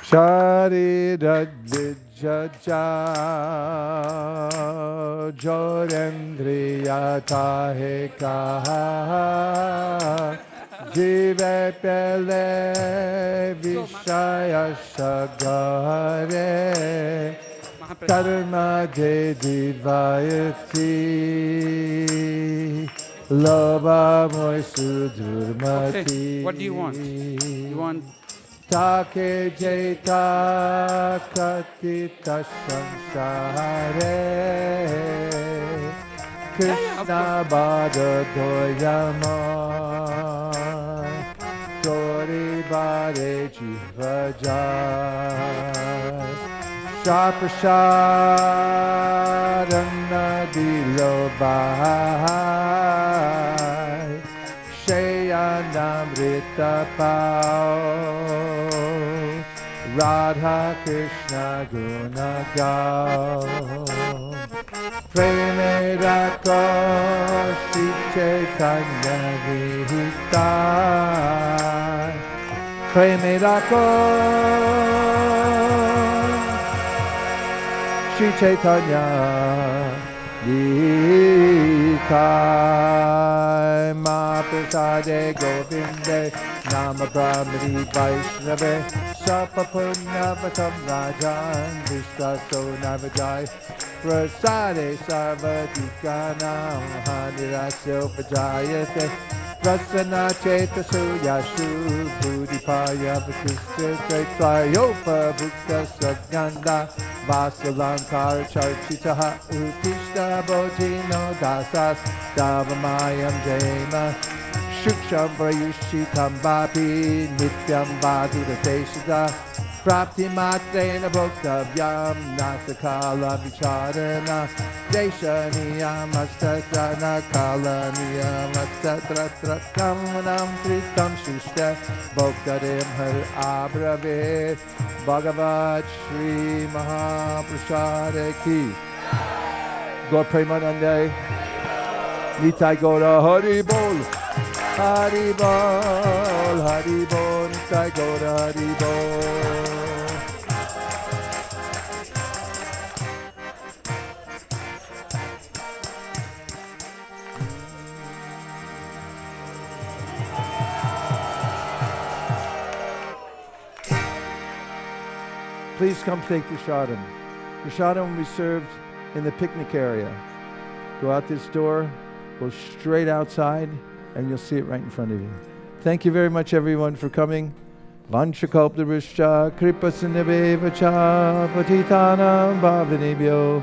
S2: Sharira Jaja Jorendriya Tahe Kaha Jive Pele Vishaya Sagare Karma De Divayati Loba Moy Sudurmati.
S9: Okay, what do you want? You want
S2: Take Jeta Katita Sansare Krishna Bada Doyama Tori Bade Jivajai Shaprashadana Dilo Bahai Shayanamrita Pao Radha Krishna Guna Gao Preme Rako Shri Chaitanya Vihita Preme Rako Shri Chaitanya Nitai Mahaprasade Govinde Nama Brahmani Vaishnave Sapa Punya Vatam Rajan Vishtaso Navajai Prasade Sarvatikanam Hanirasyo Vajayate Prasana Cheta Suyashu Buddhipaya Vakista Chaitvayopa Bhukta Sagyanda Vasalankar Charchitaha Utishta Bojino Dasas Davamayam Jema Shuksham Prayushitam Vapi Nityam Vadura Deshada Prapti Matrena Bhoktavyam Nasakala Vicharana Deshaniyam Astatana Kalaniyam Astatratratkamanam Tritam Shishta Bhoktarim Har Abrave Bhagavat Shri Mahaprasada Ki Gaur Premanande Nitai Gaura Hari Bol Hari Bol Hari Bol Nitai Gaura Hari Bol. Please come take prasadam. Prasadam will be served in the picnic area. Go out this door, go straight outside, and you'll see it right in front of you. Thank you very much, everyone, for coming. Vanchakalptaruscha kripasinnavevacha patitanam bhavanebhyo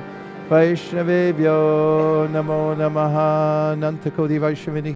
S2: Vaishnavebhyo namo namaha Nantakodi Vaishnavini.